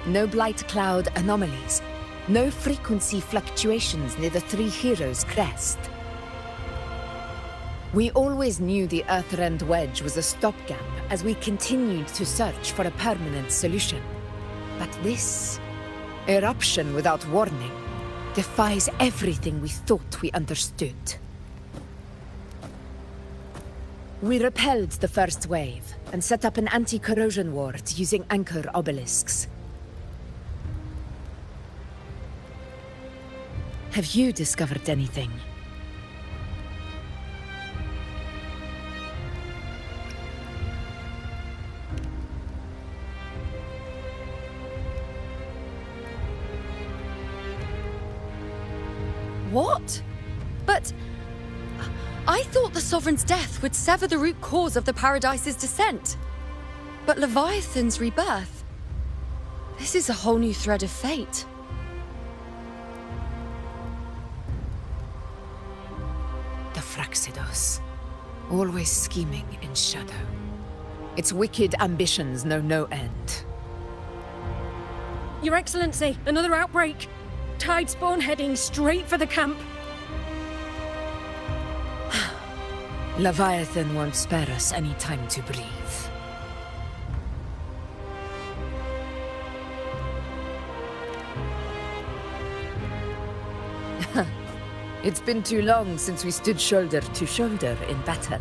No blight cloud anomalies. No frequency fluctuations near the Three Heroes' crest. We always knew the Earthrend Wedge was a stopgap as we continued to search for a permanent solution. But this eruption without warning defies everything we thought we understood. We repelled the first wave and set up an anti-corrosion ward using anchor obelisks. Have you discovered anything? What? But... I thought the Sovereign's death would sever the root cause of the Paradise's descent. But Leviathan's rebirth... This is a whole new thread of fate. The Fraxidos, always scheming in shadow. Its wicked ambitions know no end. Your Excellency, another outbreak. Tide spawn heading straight for the camp. Leviathan won't spare us any time to breathe. It's been too long since we stood shoulder to shoulder in battle.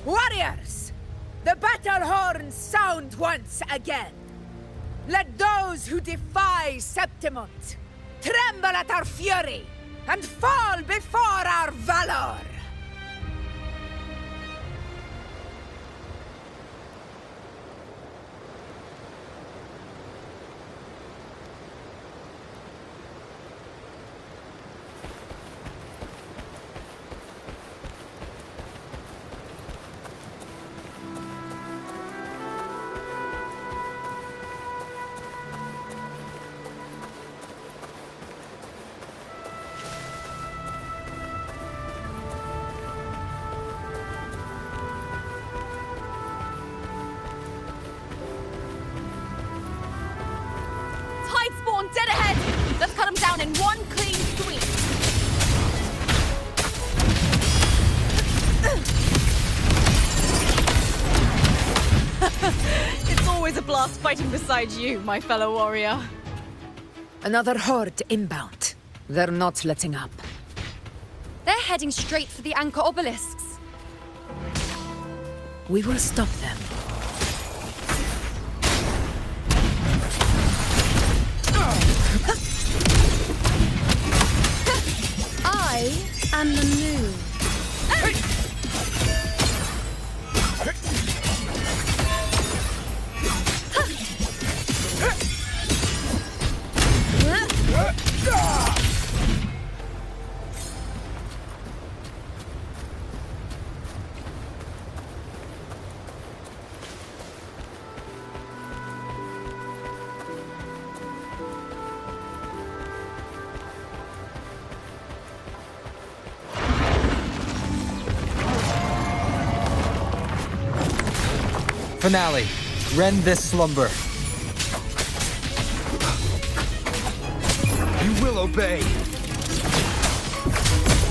Warriors! The battle horns sound once again! Let those who defy Septimont tremble at our fury and fall before our valor! Dead ahead! Let's cut them down in one clean sweep! It's always a blast fighting beside you, my fellow warrior. Another horde inbound. They're not letting up. They're heading straight for the anchor obelisks. We will stop them. I am the moon. Finale. Rend this slumber. You will obey.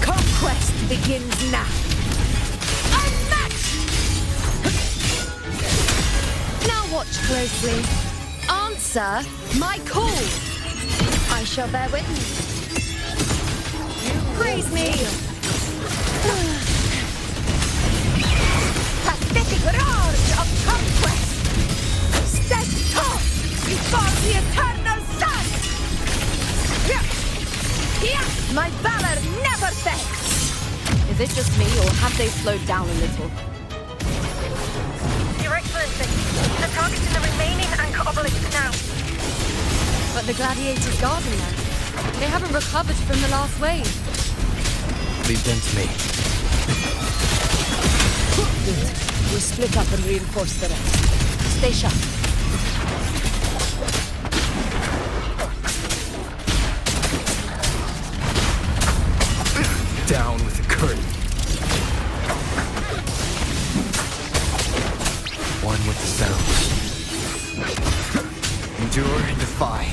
Conquest begins now. Unmatched! Now watch closely. Answer my call. I shall bear witness. Praise me. Pathetic roars of conquest! Stand tall before the eternal sun! My valor never fails! Is it just me, or have they slowed down a little? Your Excellency, the target's in the remaining anchor obelisk now. But the gladiators guarding them. They haven't recovered from the last wave. Leave them to me. Good. We split up and reinforce the rest. Stay sharp. Down with the curtain. One with the sounds. Endure and defy.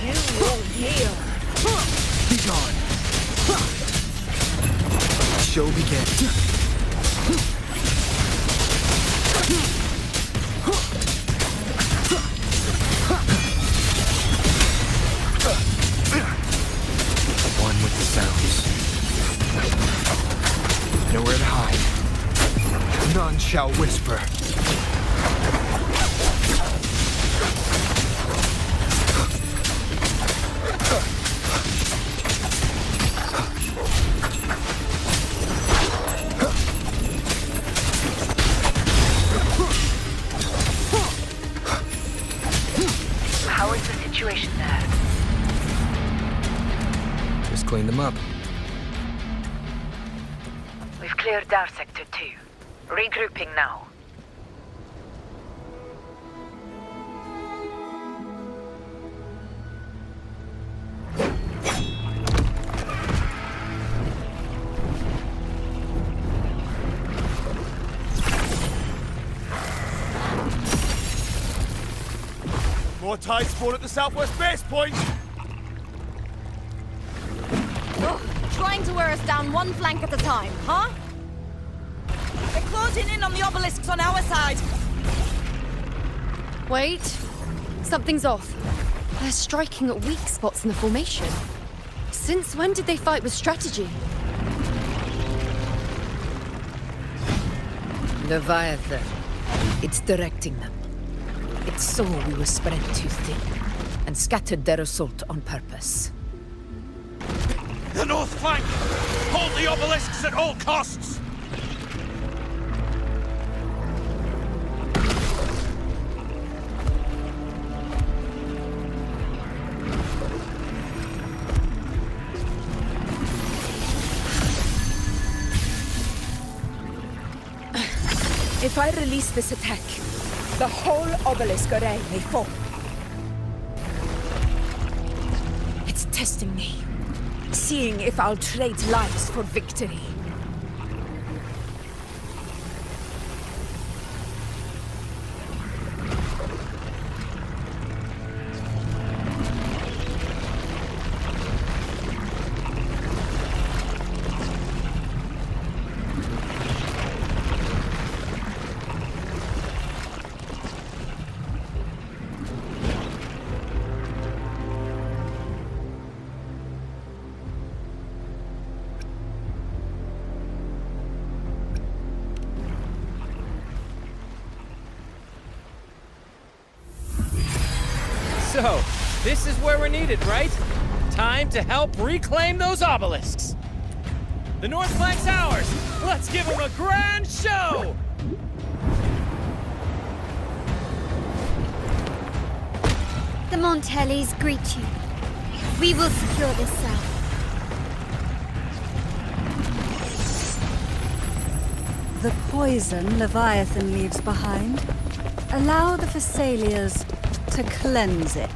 You will heal. Be gone. Show begins. One with the sounds. Nowhere to hide. None shall whisper. How is the situation there? Just clean them up. We've cleared our sector 2. Regrouping now. More tide spawn at the southwest base point! Ugh, trying to wear us down one flank at a time, huh? They're closing in on the obelisks on our side. Wait. Something's off. They're striking at weak spots in the formation. Since when did they fight with strategy? Leviathan. It's directing them. It saw we were spread too thin, and scattered their assault on purpose. The north flank! Hold the obelisks at all costs! If I release this attack, the whole obelisk array may fall. It's testing me, seeing if I'll trade lives for victory. So, this is where we're needed, right? Time to help reclaim those obelisks. The north flank's ours. Let's give them a grand show! The Montellis greet you. We will secure this cell. The poison Leviathan leaves behind, allow the Phassalias to cleanse it.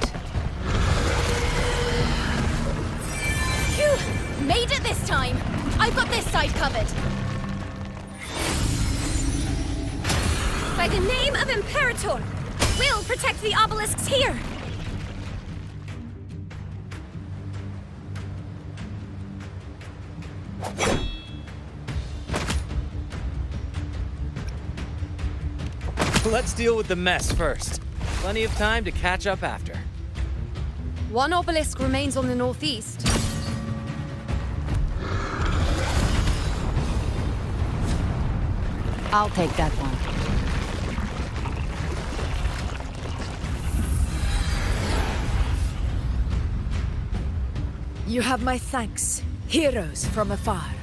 Phew! Made it this time! I've got this side covered. By the name of Imperator, we'll protect the obelisks here. Let's deal with the mess first. Plenty of time to catch up after. One obelisk remains on the northeast. I'll take that one. You have my thanks, heroes from afar.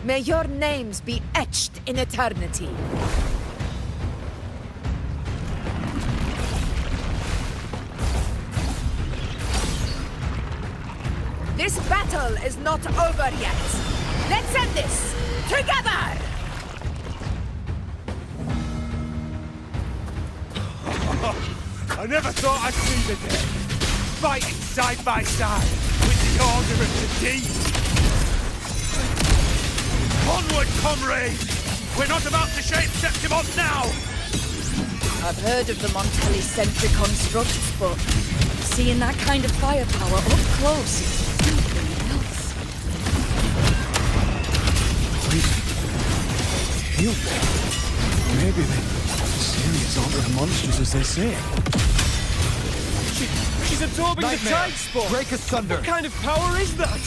May your names be etched in eternity. This battle is not over yet. Let's end this together! I never thought I'd see the day. Fighting side by side with the Order of the Deep. Onward, comrades! We're not about to shape Septimon now! I've heard of the Montelli-centric constructs, but seeing that kind of firepower up close is something else. Maybe the series aren't as monstrous as they say. She's absorbing Nightmare. the tide spawn! Break asunder. What kind of power is that?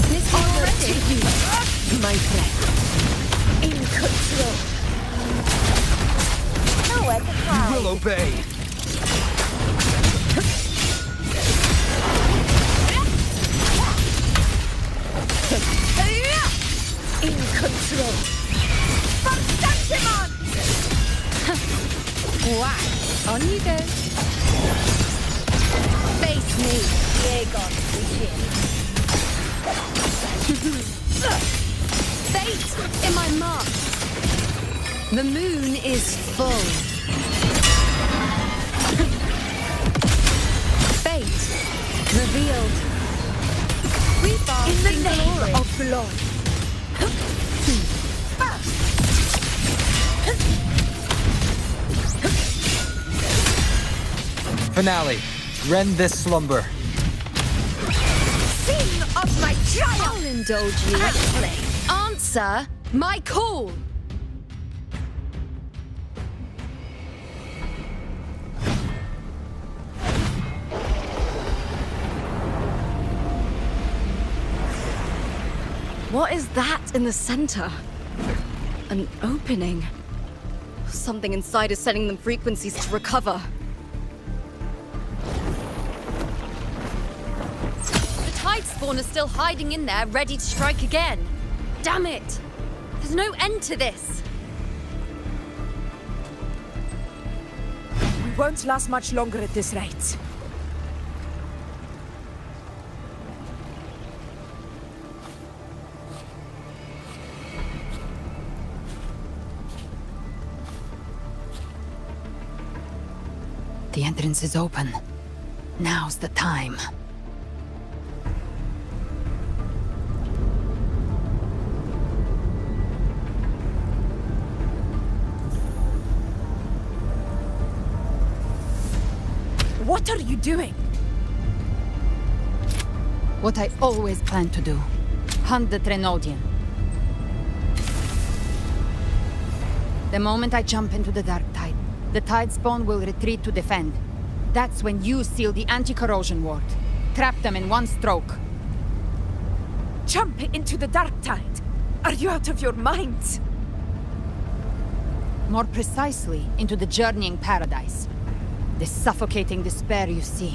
This honor to you, my friend. In control. Nowhere to hide. You will obey. In control. From Septimon! Wow. On you go. Face me, Aegon Fate in my mark. The moon is full. Fate revealed. In the name of blood. Finale. Rend this slumber. Sin of my child! I'll indulge you. Actually. Answer my call! What is that in the center? An opening. Something inside is sending them frequencies to recover. The tide spawn is still hiding in there, ready to strike again. Damn it! There's no end to this. We won't last much longer at this rate. The entrance is open. Now's the time. What are you doing? What I always planned to do. Hunt the Trenodian. The moment I jump into the dark tide, the tide spawn will retreat to defend. That's when you seal the anti-corrosion ward. Trap them in one stroke. Jump into the dark tide? Are you out of your mind? More precisely, into the journeying paradise. The suffocating despair you see.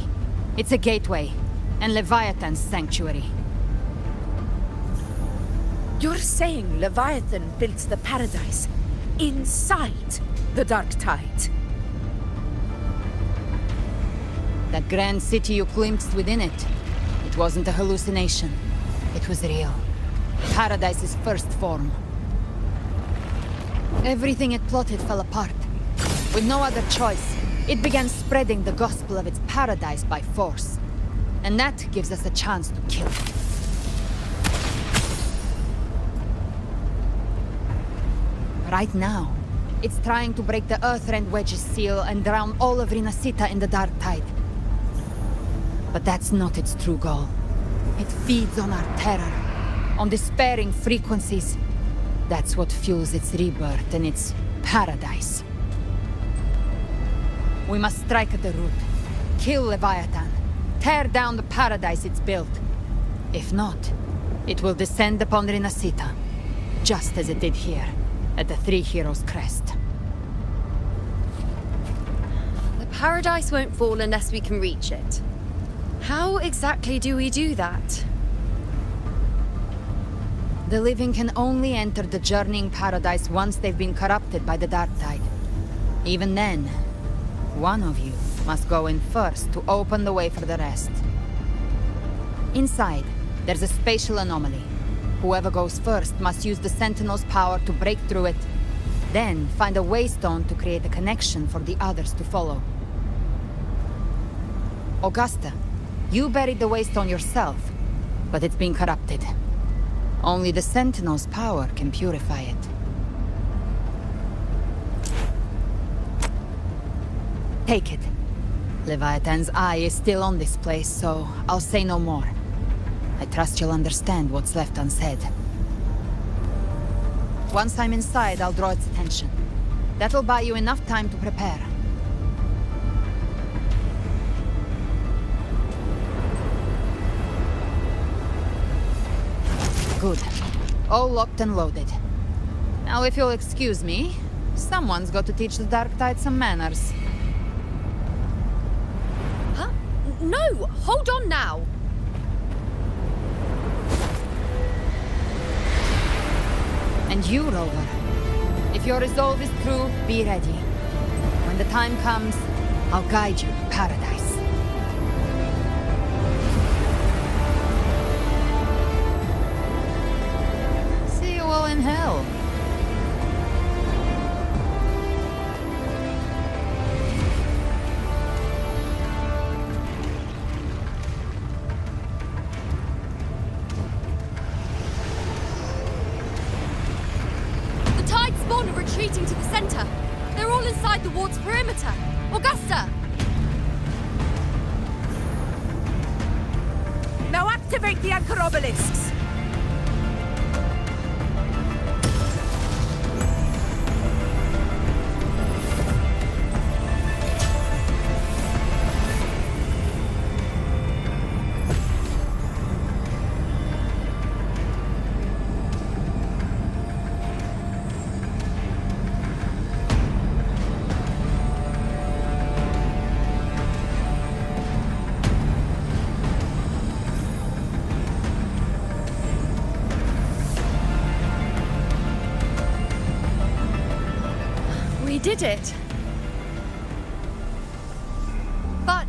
It's a gateway, and Leviathan's sanctuary. You're saying Leviathan built the paradise inside the dark tide? That grand city you glimpsed within it, it wasn't a hallucination. It was real. Paradise's first form. Everything it plotted fell apart. With no other choice, it began spreading the gospel of its paradise by force. And that gives us a chance to kill it. Right now, it's trying to break the Earthrend Wedge's seal and drown all of Rinasita in the dark tide. But that's not its true goal. It feeds on our terror, on despairing frequencies. That's what fuels its rebirth and its paradise. We must strike at the root, kill Leviathan, tear down the paradise it's built. If not, it will descend upon Rinasita, just as it did here, at the Three Heroes' Crest. The paradise won't fall unless we can reach it. How exactly do we do that? The living can only enter the journeying paradise once they've been corrupted by the dark tide. Even then, one of you must go in first to open the way for the rest. Inside, there's a spatial anomaly. Whoever goes first must use the Sentinel's power to break through it, then find a waystone to create a connection for the others to follow. Augusta, you buried the waystone yourself, but it's been corrupted. Only the Sentinel's power can purify it. Take it. Leviathan's eye is still on this place, so I'll say no more. I trust you'll understand what's left unsaid. Once I'm inside, I'll draw its attention. That'll buy you enough time to prepare. Good. All locked and loaded. Now, if you'll excuse me, someone's got to teach the Dark Tide some manners. Huh? No! Hold on now! And you, Rover. If your resolve is true, be ready. When the time comes, I'll guide you to paradise. See you all in hell. Retreating to the center. They're all inside the ward's perimeter. Augusta! Activate the anchor obelisks! We did it. But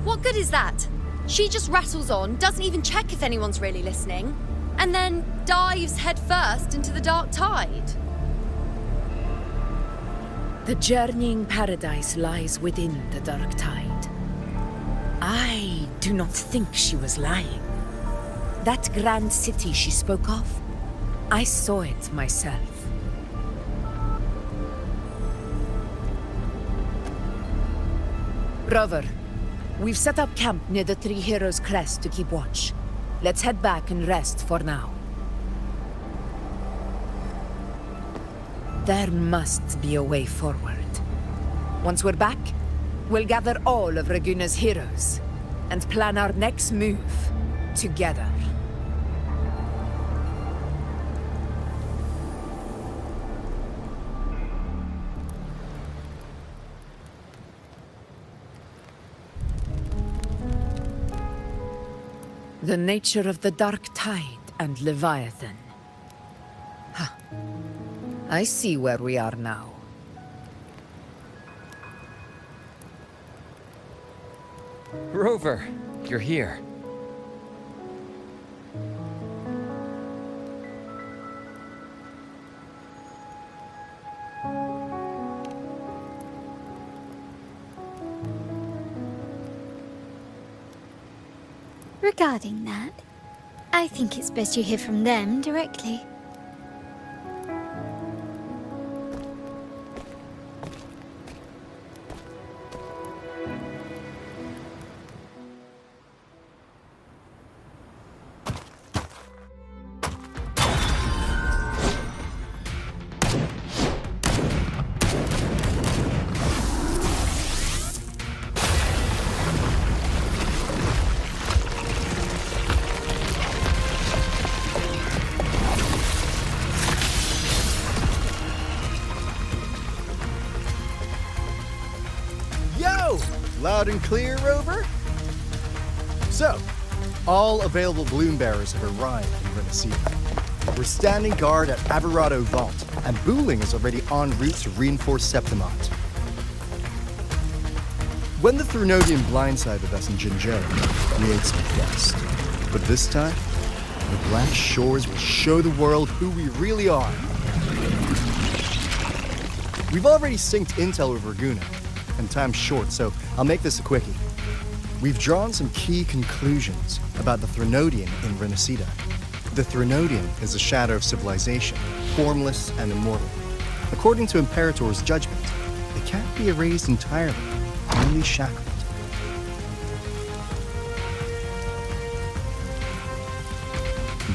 what good is that? She just rattles on, doesn't even check if anyone's really listening, and then dives headfirst into the dark tide. The journeying paradise lies within the dark tide. I do not think she was lying. That grand city she spoke of, I saw it myself. Rover, we've set up camp near the Three Heroes Crest to keep watch. Let's head back and rest for now. There must be a way forward. Once we're back, we'll gather all of Raguna's heroes and plan our next move together. The nature of the dark tide and Leviathan. Huh. I see where we are now. Rover, you're here. Regarding that, I think it's best you hear from them directly. Loud and clear, Rover? So, all available balloon bearers have arrived in Renacida. We're standing guard at Averado Vault, and Booling is already en route to reinforce Septimont. When the Threnodian blindsided us in Jinzhou, we ate some dust. But this time, the Black Shores will show the world who we really are. We've already synced intel with Raguna, and time's short, so I'll make this a quickie. We've drawn some key conclusions about the Threnodian in Renacida. The Threnodian is a shadow of civilization, formless and immortal. According to Imperator's judgment, it can't be erased entirely, only shackled.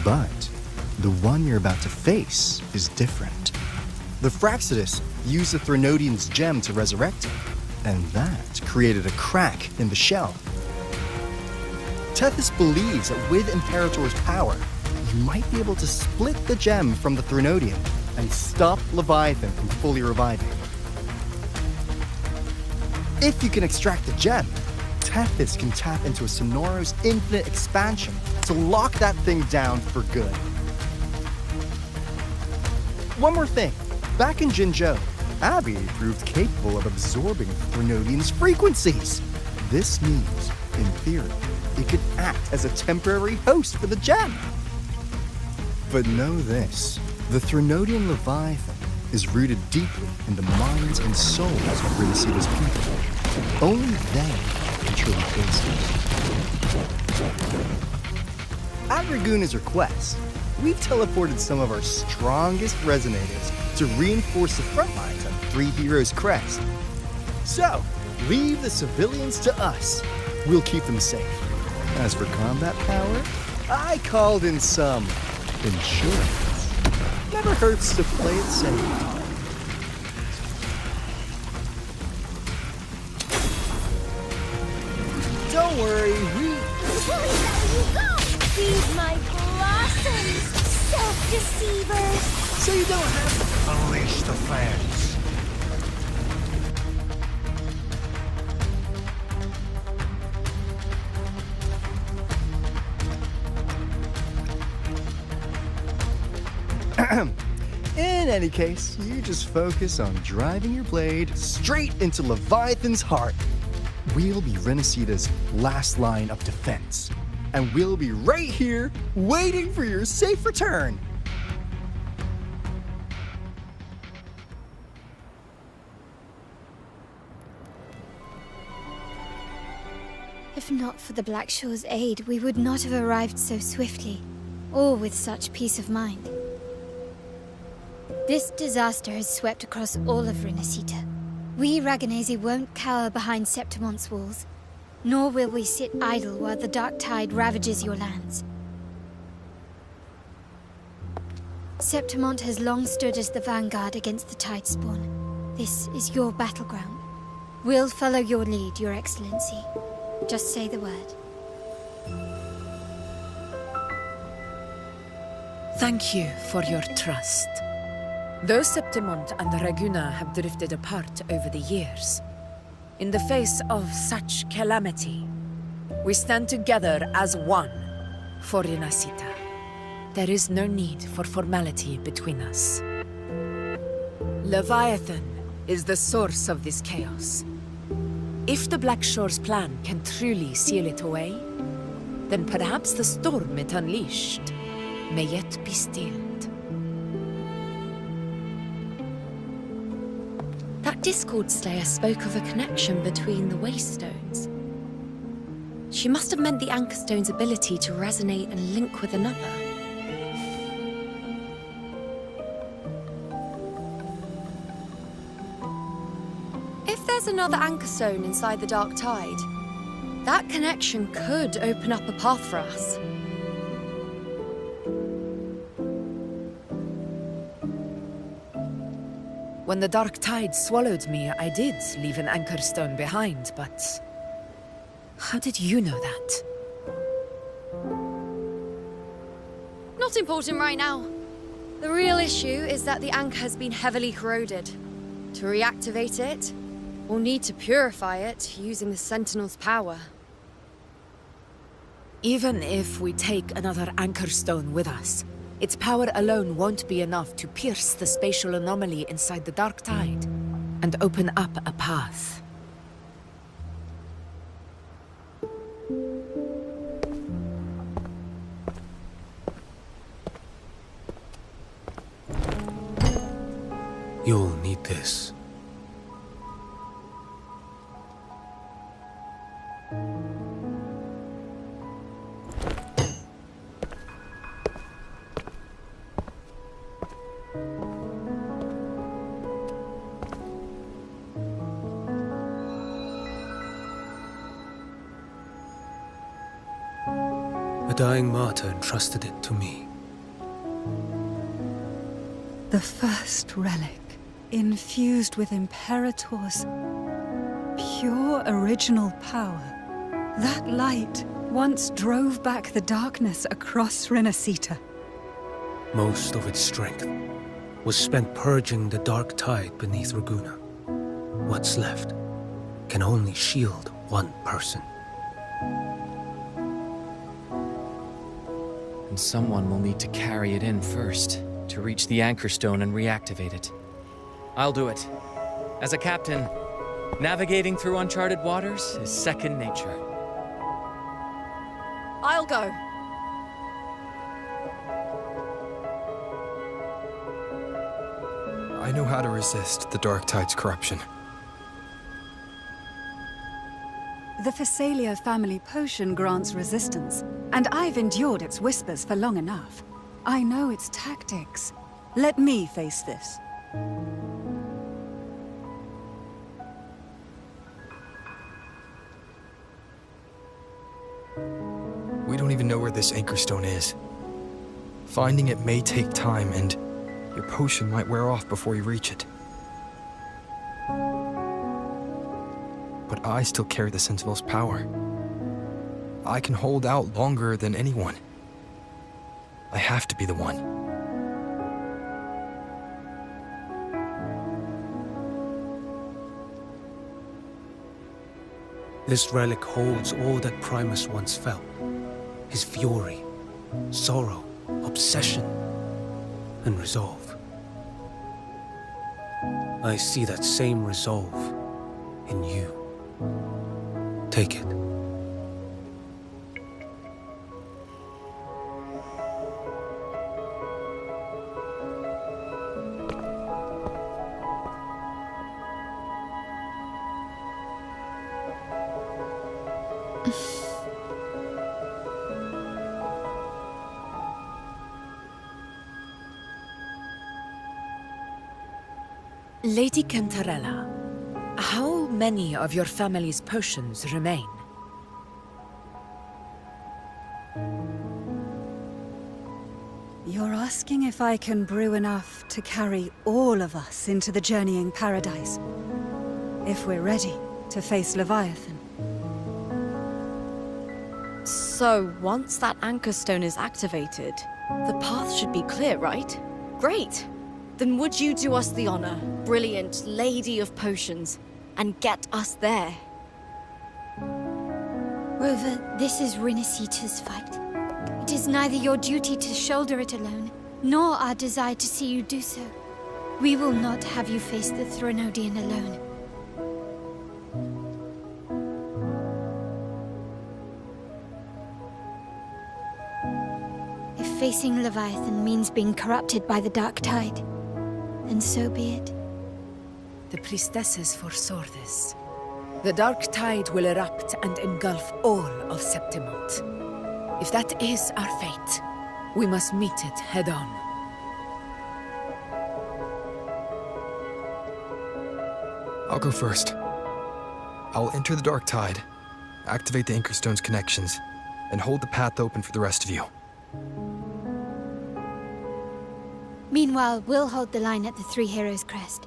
But the one you're about to face is different. The Fraxidus used the Threnodian's gem to resurrect him, and that created a crack in the shell. Tethys believes that with Imperator's power, you might be able to split the gem from the Threnodian and stop Leviathan from fully reviving. If you can extract the gem, Tethys can tap into a Sonoros infinite expansion to lock that thing down for good. One more thing. Back in Jinzhou, Abby proved capable of absorbing Threnodian's frequencies. This means, in theory, it could act as a temporary host for the gem. But know this, the Threnodian Leviathan is rooted deeply in the minds and souls of Renacida's people. Only they can truly face it. At Raguna's request, we've teleported some of our strongest resonators to reinforce the front lines on Three Heroes Crest. So, leave the civilians to us. We'll keep them safe. As for combat power, I called in some insurance. Never hurts to play it safe. Don't worry, Please let you go! Feed my blossoms, self-deceivers! So you don't have to unleash the flames. In any case, you just focus on driving your blade straight into Leviathan's heart. We'll be Renacita's last line of defense, and we'll be right here waiting for your safe return. If not for the Black Shore's aid, we would not have arrived so swiftly, or with such peace of mind. This disaster has swept across all of Renacita. We Raganazi won't cower behind Septimon's walls, nor will we sit idle while the dark tide ravages your lands. Septimont has long stood as the vanguard against the Tidespawn. This is your battleground. We'll follow your lead, Your Excellency. Just say the word. Thank you for your trust. Though Septimont and Raguna have drifted apart over the years, in the face of such calamity, we stand together as one for Renacita. There is no need for formality between us. Leviathan is the source of this chaos. If the Black Shore's plan can truly seal it away, then perhaps the storm it unleashed may yet be stilled. That Discord Slayer spoke of a connection between the Waystones. She must have meant the Anchorstone's ability to resonate and link with another. If there's another Anchorstone inside the Dark Tide, that connection could open up a path for us. When the dark tide swallowed me, I did leave an Anchorstone behind, but... how did you know that? Not important right now. The real issue is that the anchor has been heavily corroded. To reactivate it, we'll need to purify it using the Sentinel's power. Even if we take another Anchorstone with us, its power alone won't be enough to pierce the spatial anomaly inside the Dark Tide and open up a path. You'll need this. A dying martyr entrusted it to me. The first relic, infused with Imperator's pure original power. That light once drove back the darkness across Renacita. Most of its strength was spent purging the dark tide beneath Raguna. What's left can only shield one person. And someone will need to carry it in first, to reach the Anchorstone and reactivate it. I'll do it. As a captain, navigating through uncharted waters is second nature. I'll go. I know how to resist the Dark Tide's corruption. The Phasalia family potion grants resistance, and I've endured its whispers for long enough. I know its tactics. Let me face this. don't even know where this anchor stone is. Finding it may take time, and your potion might wear off before you reach it. But I still carry the Sentinel's power. I can hold out longer than anyone. I have to be the one. This relic holds all that Primus once felt. His fury, sorrow, obsession, and resolve. I see that same resolve in you. Take it. Lady Cantarella, how many of your family's potions remain? You're asking if I can brew enough to carry all of us into the journeying paradise. If we're ready to face Leviathan. So, once that anchor stone is activated, the path should be clear, right? Great! Then would you do us the honor, brilliant Lady of Potions, and get us there? Rover, this is Rinasita's fight. It is neither your duty to shoulder it alone, nor our desire to see you do so. We will not have you face the Threnodian alone. If facing Leviathan means being corrupted by the Dark Tide, then so be it. The priestesses foresaw this. The Dark Tide will erupt and engulf all of Septimont. If that is our fate, we must meet it head-on. I'll go first. I'll enter the Dark Tide, activate the Anchor Stone's connections, and hold the path open for the rest of you. Meanwhile, we'll hold the line at the Three Heroes Crest.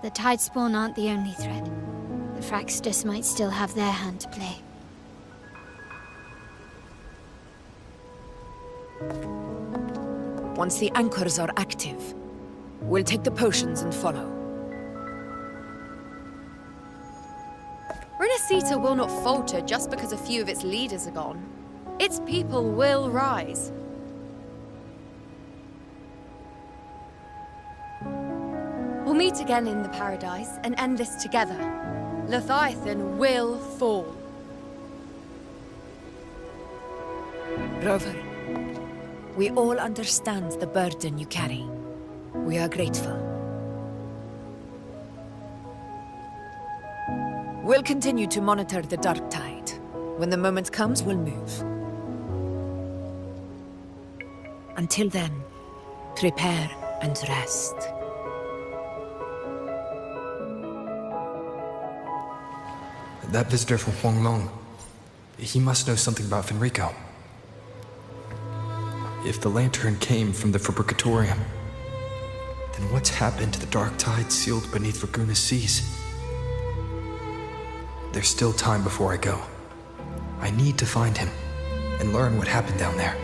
The Tidespawn aren't the only threat. The Fraxtus might still have their hand to play. Once the anchors are active, we'll take the potions and follow. Rinasita will not falter just because a few of its leaders are gone. Its people will rise. We'll meet again in the paradise and end this together. Leviathan will fall. Rover, we all understand the burden you carry. We are grateful. We'll continue to monitor the Dark Tide. When the moment comes, we'll move. Until then, prepare and rest. That visitor from Huanglong, he must know something about Fenrico. If the lantern came from the Fabricatorium, then what's happened to the Dark Tide sealed beneath Raguna's seas? There's still time before I go. I need to find him and learn what happened down there.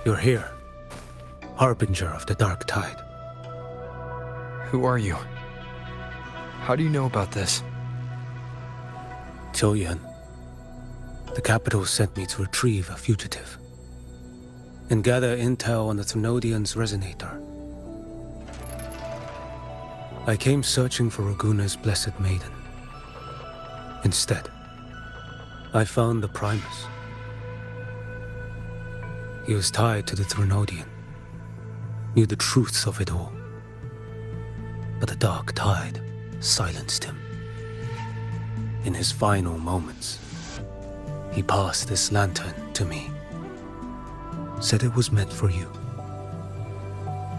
You're here. Harbinger of the Dark Tide. Who are you? How do you know about this? Chillin. The capital sent me to retrieve a fugitive and gather intel on the Thrunodian's resonator. I came searching for Raguna's blessed maiden. Instead, I found the Primus. He was tied to the Thrunodian, knew the truths of it all. But the Dark Tide silenced him. In his final moments, he passed this lantern to me. Said it was meant for you.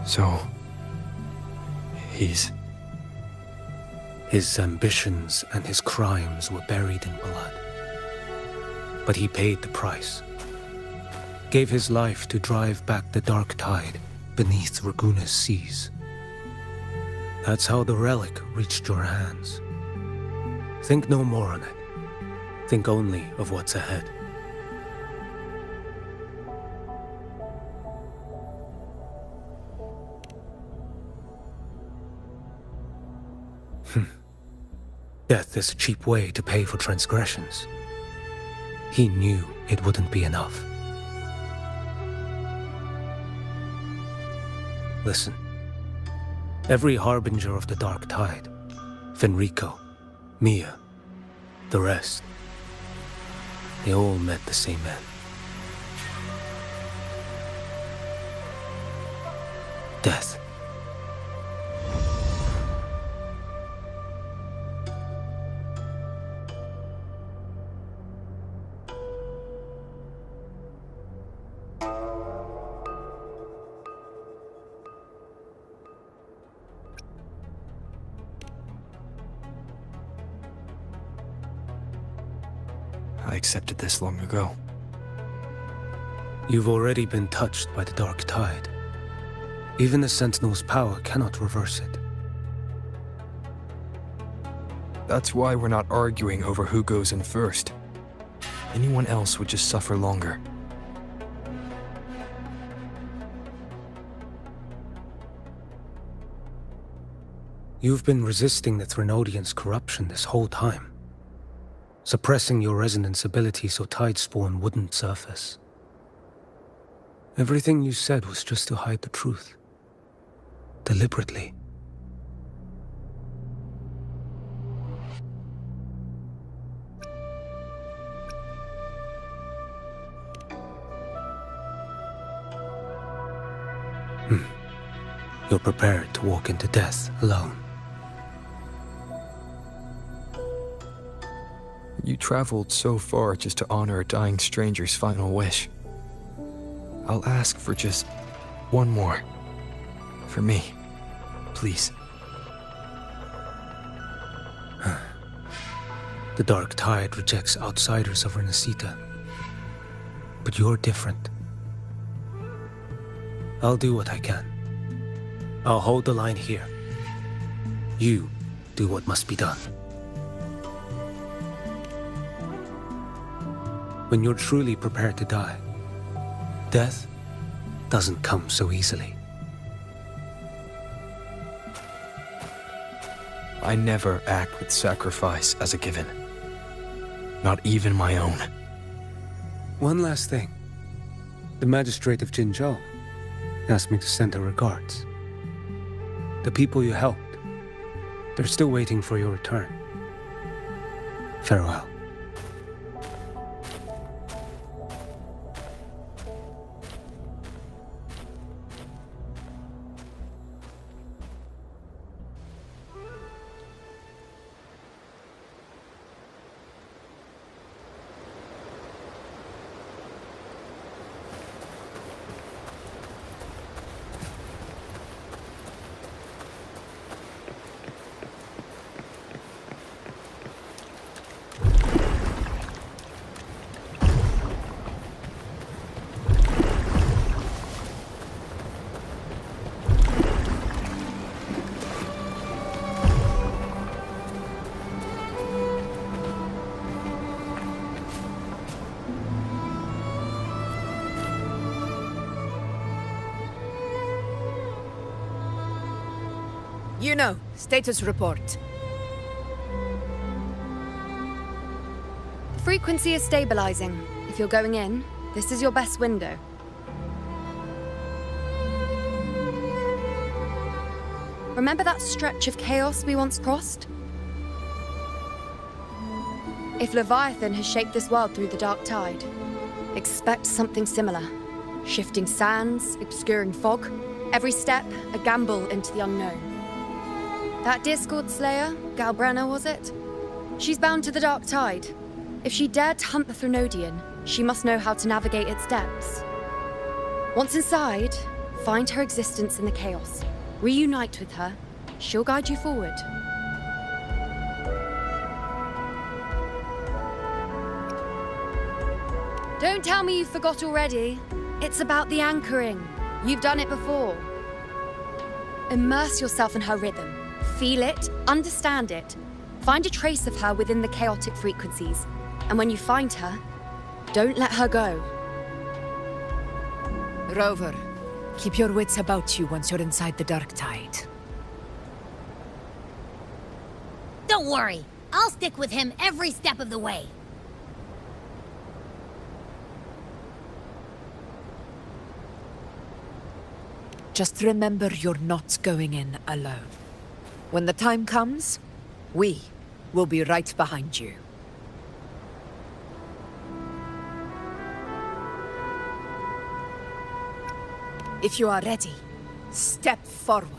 So, he's... His ambitions and his crimes were buried in blood. But he paid the price. Gave his life to drive back the Dark Tide beneath Raguna's seas. That's how the relic reached your hands. Think no more on it. Think only of what's ahead. Death is a cheap way to pay for transgressions. He knew it wouldn't be enough. Listen. Every harbinger of the Dark Tide, Fenrico, Mia, the rest, they all met the same end. Death. I accepted this long ago. You've already been touched by the Dark Tide. Even the Sentinel's power cannot reverse it. That's why we're not arguing over who goes in first. Anyone else would just suffer longer. You've been resisting the Thrunodian's corruption this whole time. Suppressing your resonance ability so Tidespawn wouldn't surface. Everything you said was just to hide the truth. Deliberately. You're prepared to walk into death alone. You traveled so far just to honor a dying stranger's final wish. I'll ask for just one more. For me. Please. The Dark Tide rejects outsiders of Renacita. But you're different. I'll do what I can. I'll hold the line here. You do what must be done. When you're truly prepared to die, death doesn't come so easily. I never act with sacrifice as a given. Not even my own. One last thing. The magistrate of Jinzhou asked me to send her regards. The people you helped, they're still waiting for your return. Farewell. You know, status report. The frequency is stabilizing. If you're going in, this is your best window. Remember that stretch of chaos we once crossed? If Leviathan has shaped this world through the dark tide, expect something similar. Shifting sands, obscuring fog, every step a gamble into the unknown. That Discord Slayer, Galbrenna was it? She's bound to the dark tide. If she dared to hunt the Threnodian, she must know how to navigate its depths. Once inside, find her existence in the chaos. Reunite with her. She'll guide you forward. Don't tell me you forgot already. It's about the anchoring. You've done it before. Immerse yourself in her rhythm. Feel it, understand it. Find a trace of her within the chaotic frequencies. And when you find her, don't let her go. Rover, keep your wits about you once you're inside the dark tide. Don't worry. I'll stick with him every step of the way. Just remember you're not going in alone. When the time comes, we will be right behind you. If you are ready, step forward.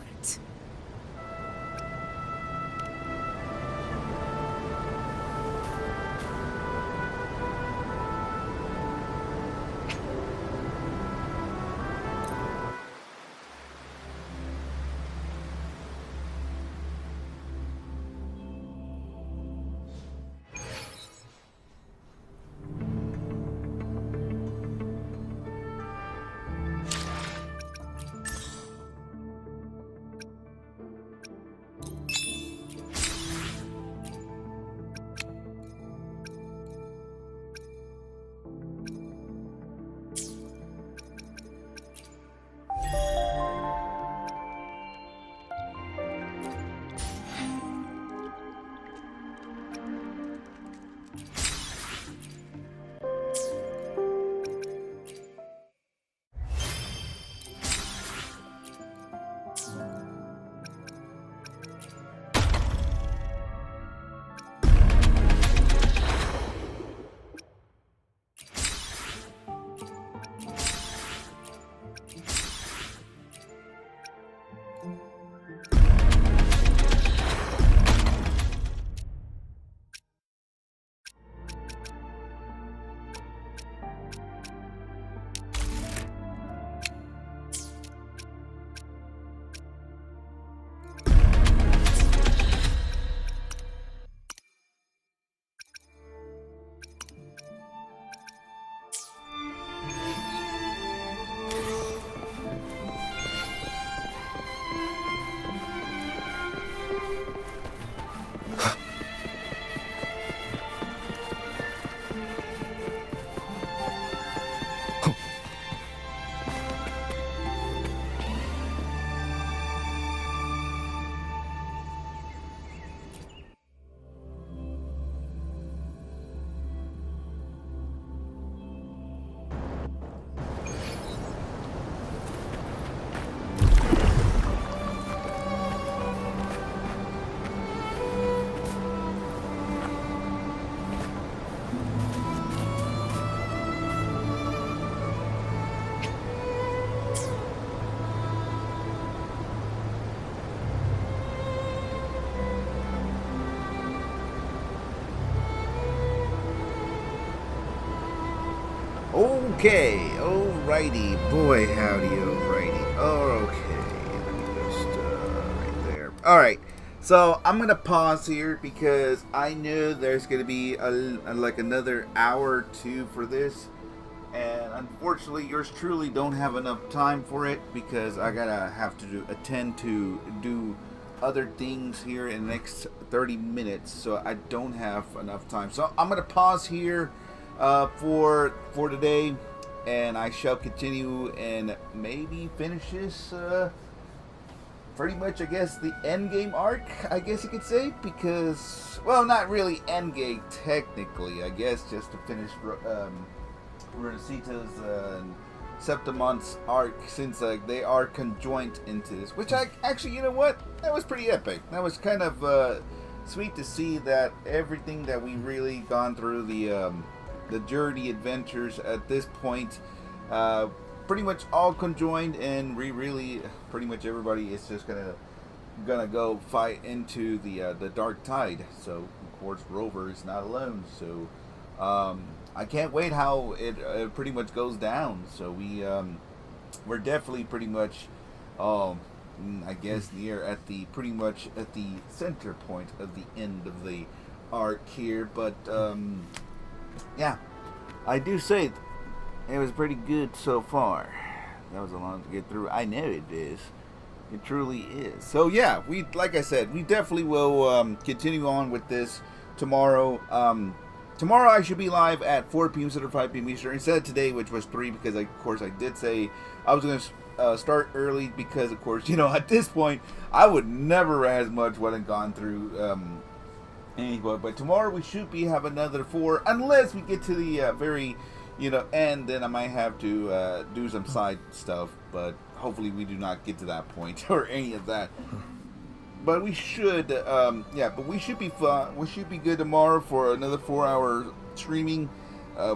Okay, alrighty, boy howdy, alrighty, okay, let me just, right there. Alright, so I'm gonna pause here because I know there's gonna be like another hour or two for this, and unfortunately yours truly don't have enough time for it because I have to attend to do other things here in the next 30 minutes, so I don't have enough time. So I'm gonna pause here for today, and I shall continue and maybe finish this pretty much, I guess, the endgame arc, I guess you could say, because, well, not really endgame technically, I guess, just to finish Renacita's and Septimon's arc, since they are conjoined into this, which actually, you know what, that was pretty epic. That was kind of sweet to see that everything that we really gone through, the journey adventures at this point, pretty much all conjoined, and we really, pretty much everybody is just gonna go fight into the dark tide. So of course Rover is not alone. So I can't wait how it pretty much goes down. So we're definitely pretty much, I guess, pretty much at the center point of the end of the arc here. But yeah, I do say it was pretty good so far. That was a lot to get through. I know it is. It truly is. So yeah, like I said, we definitely will continue on with this tomorrow. Tomorrow I should be live at 4 p.m. Central, 5 p.m. Eastern, instead of today, which was 3, because of course I did say I was going to start early, because of course, you know, at this point I would never as much what I've gone through anyway. But tomorrow we should have another 4, unless we get to the very, you know, and then I might have to do some side stuff, but hopefully we do not get to that point or any of that. But we should, yeah, but we should be fun. We should be good tomorrow for another 4-hour streaming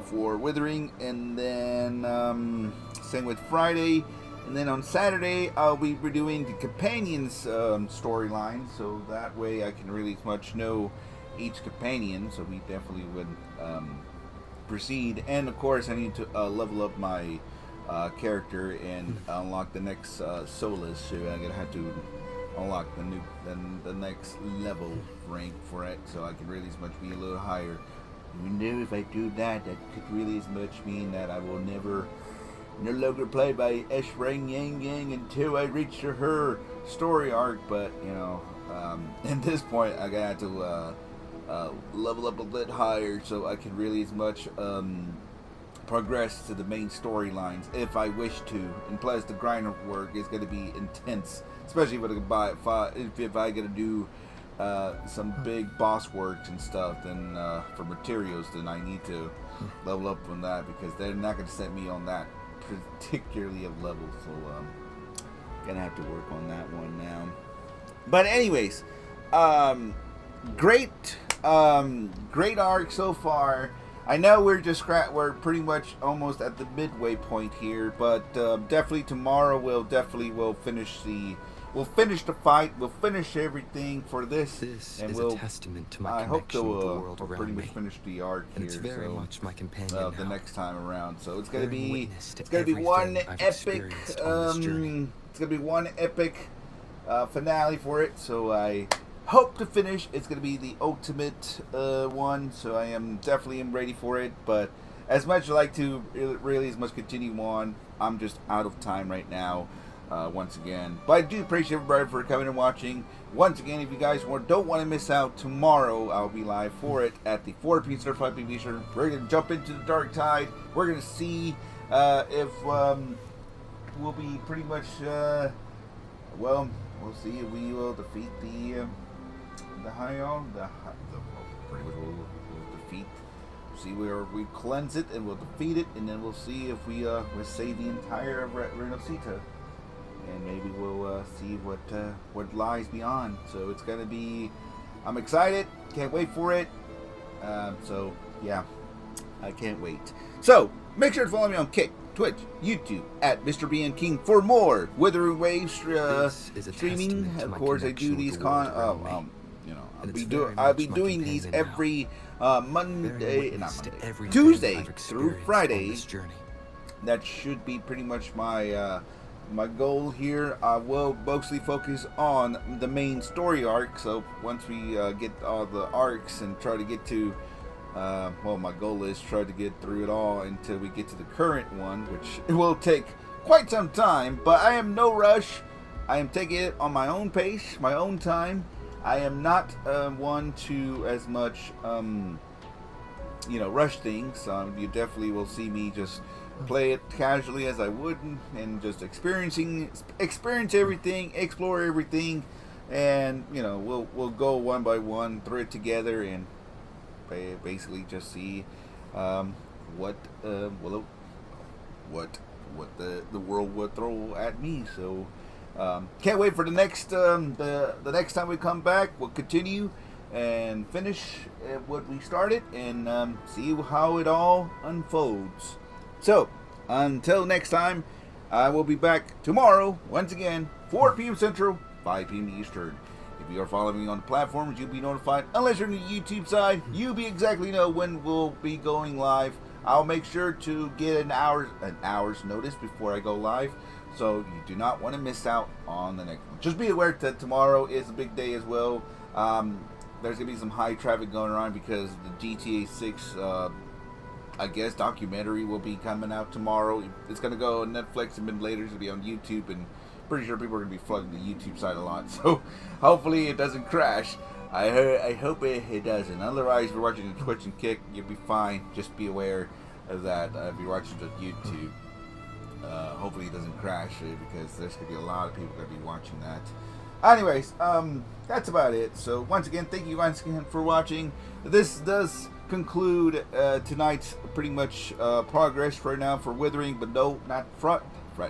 for Wuthering, and then same with Friday, and then on Saturday I'll be doing the companions storyline, so that way I can really much know each companion. So we definitely would proceed, and of course I need to level up my character and unlock the next Solus, so I'm gonna have to unlock the next level rank for it, so I can really as much be a little higher. You know, if I do that, that could really as much mean that I will no longer play by Eshrang Yang Yang until I reach her story arc. But you know, at this point I got to level up a bit higher, so I can really as much progress to the main storylines if I wish to. And plus the grind work is going to be intense, especially if I get to do some big boss works and stuff. Then for materials, then I need to level up on that, because they're not going to set me on that particularly of level. So gonna have to work on that one now. But anyways, great arc so far. I know we're pretty much almost at the midway point here, but definitely tomorrow we'll finish the fight. We'll finish everything for this. This and is we'll, a testament to my I hope connection with the we'll world pretty around much me. finish the arc And here. it's very so, much my companion the now. next time around. So it's gonna Bearing be witness to it's gonna be one everything I've epic experienced on this journey. it's gonna be one epic finale for it. So I hope to finish. It's gonna be the ultimate one. So I am definitely ready for it. But as much as I like to really as much continue on, I'm just out of time right now. Once again, but I do appreciate everybody for coming and watching. Once again, if you guys don't want to miss out, tomorrow I'll be live for it at the 4 p.m. Central, 5 p.m. Eastern. We're going to jump into the dark tide. We're going to see if we'll be pretty much well, we'll see if we will defeat the Hyon. Pretty much we'll defeat. See where we cleanse it, and we'll defeat it, and then we'll see if we save the entire Renacita. And maybe we'll see what lies beyond. So it's gonna be, I'm excited, can't wait for it. So yeah, I can't wait. So make sure to follow me on Kick, Twitch, YouTube at Mr. B and King for more Wuthering Waves streaming. Of course, I do these I'll be doing these every Tuesday through Friday. That should be pretty much my goal here. I will mostly focus on the main story arc. So once we get all the arcs and try to get to well, my goal is try to get through it all until we get to the current one, which it will take quite some time, but I am no rush. I am taking it on my own pace, my own time. I am not one to as much rush things. You definitely will see me just play it casually as I would, and just experience everything, explore everything, and you know, we'll go one by one through it together and basically just see what the world would throw at me. So can't wait for the next next time we come back. We'll continue and finish what we started and see how it all unfolds. So until next time, I will be back tomorrow once again, 4 p.m. Central, 5 p.m. Eastern. If you are following me on the platforms, you'll be notified. Unless you're on the YouTube side, you'll be exactly know when we'll be going live. I'll make sure to get an hour's notice before I go live, so you do not want to miss out on the next one. Just be aware that tomorrow is a big day as well. There's going to be some high traffic going around because the GTA 6, I guess, documentary will be coming out tomorrow. It's going to go on Netflix, and then later it's going to be on YouTube, and pretty sure people are going to be flooding the YouTube side a lot. So hopefully it doesn't crash. I hope it doesn't. Otherwise, if you're watching the Twitch and Kick, you'll be fine. Just be aware of that. If you're watching the YouTube, hopefully it doesn't crash because there's going to be a lot of people going to be watching that. Anyways, that's about it. So once again, thank you guys again for watching. This does conclude tonight's pretty much progress right now for Wuthering, but no, not fret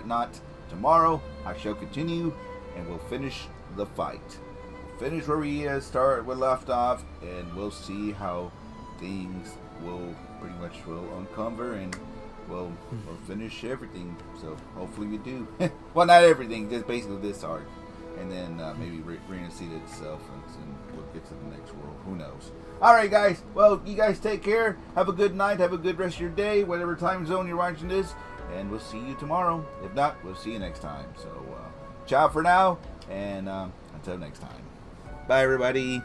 not. Tomorrow I shall continue and we'll finish the fight. Finish where we left off, and we'll see how things will pretty much uncover, and we'll finish everything. So hopefully we do. Well, not everything, just basically this arc, and then maybe Renaissance itself, and we'll get to the next world. Who knows? All right, guys. Well, you guys take care. Have a good night. Have a good rest of your day, whatever time zone you're watching this, and we'll see you tomorrow. If not, we'll see you next time. So ciao for now, and until next time. Bye, everybody.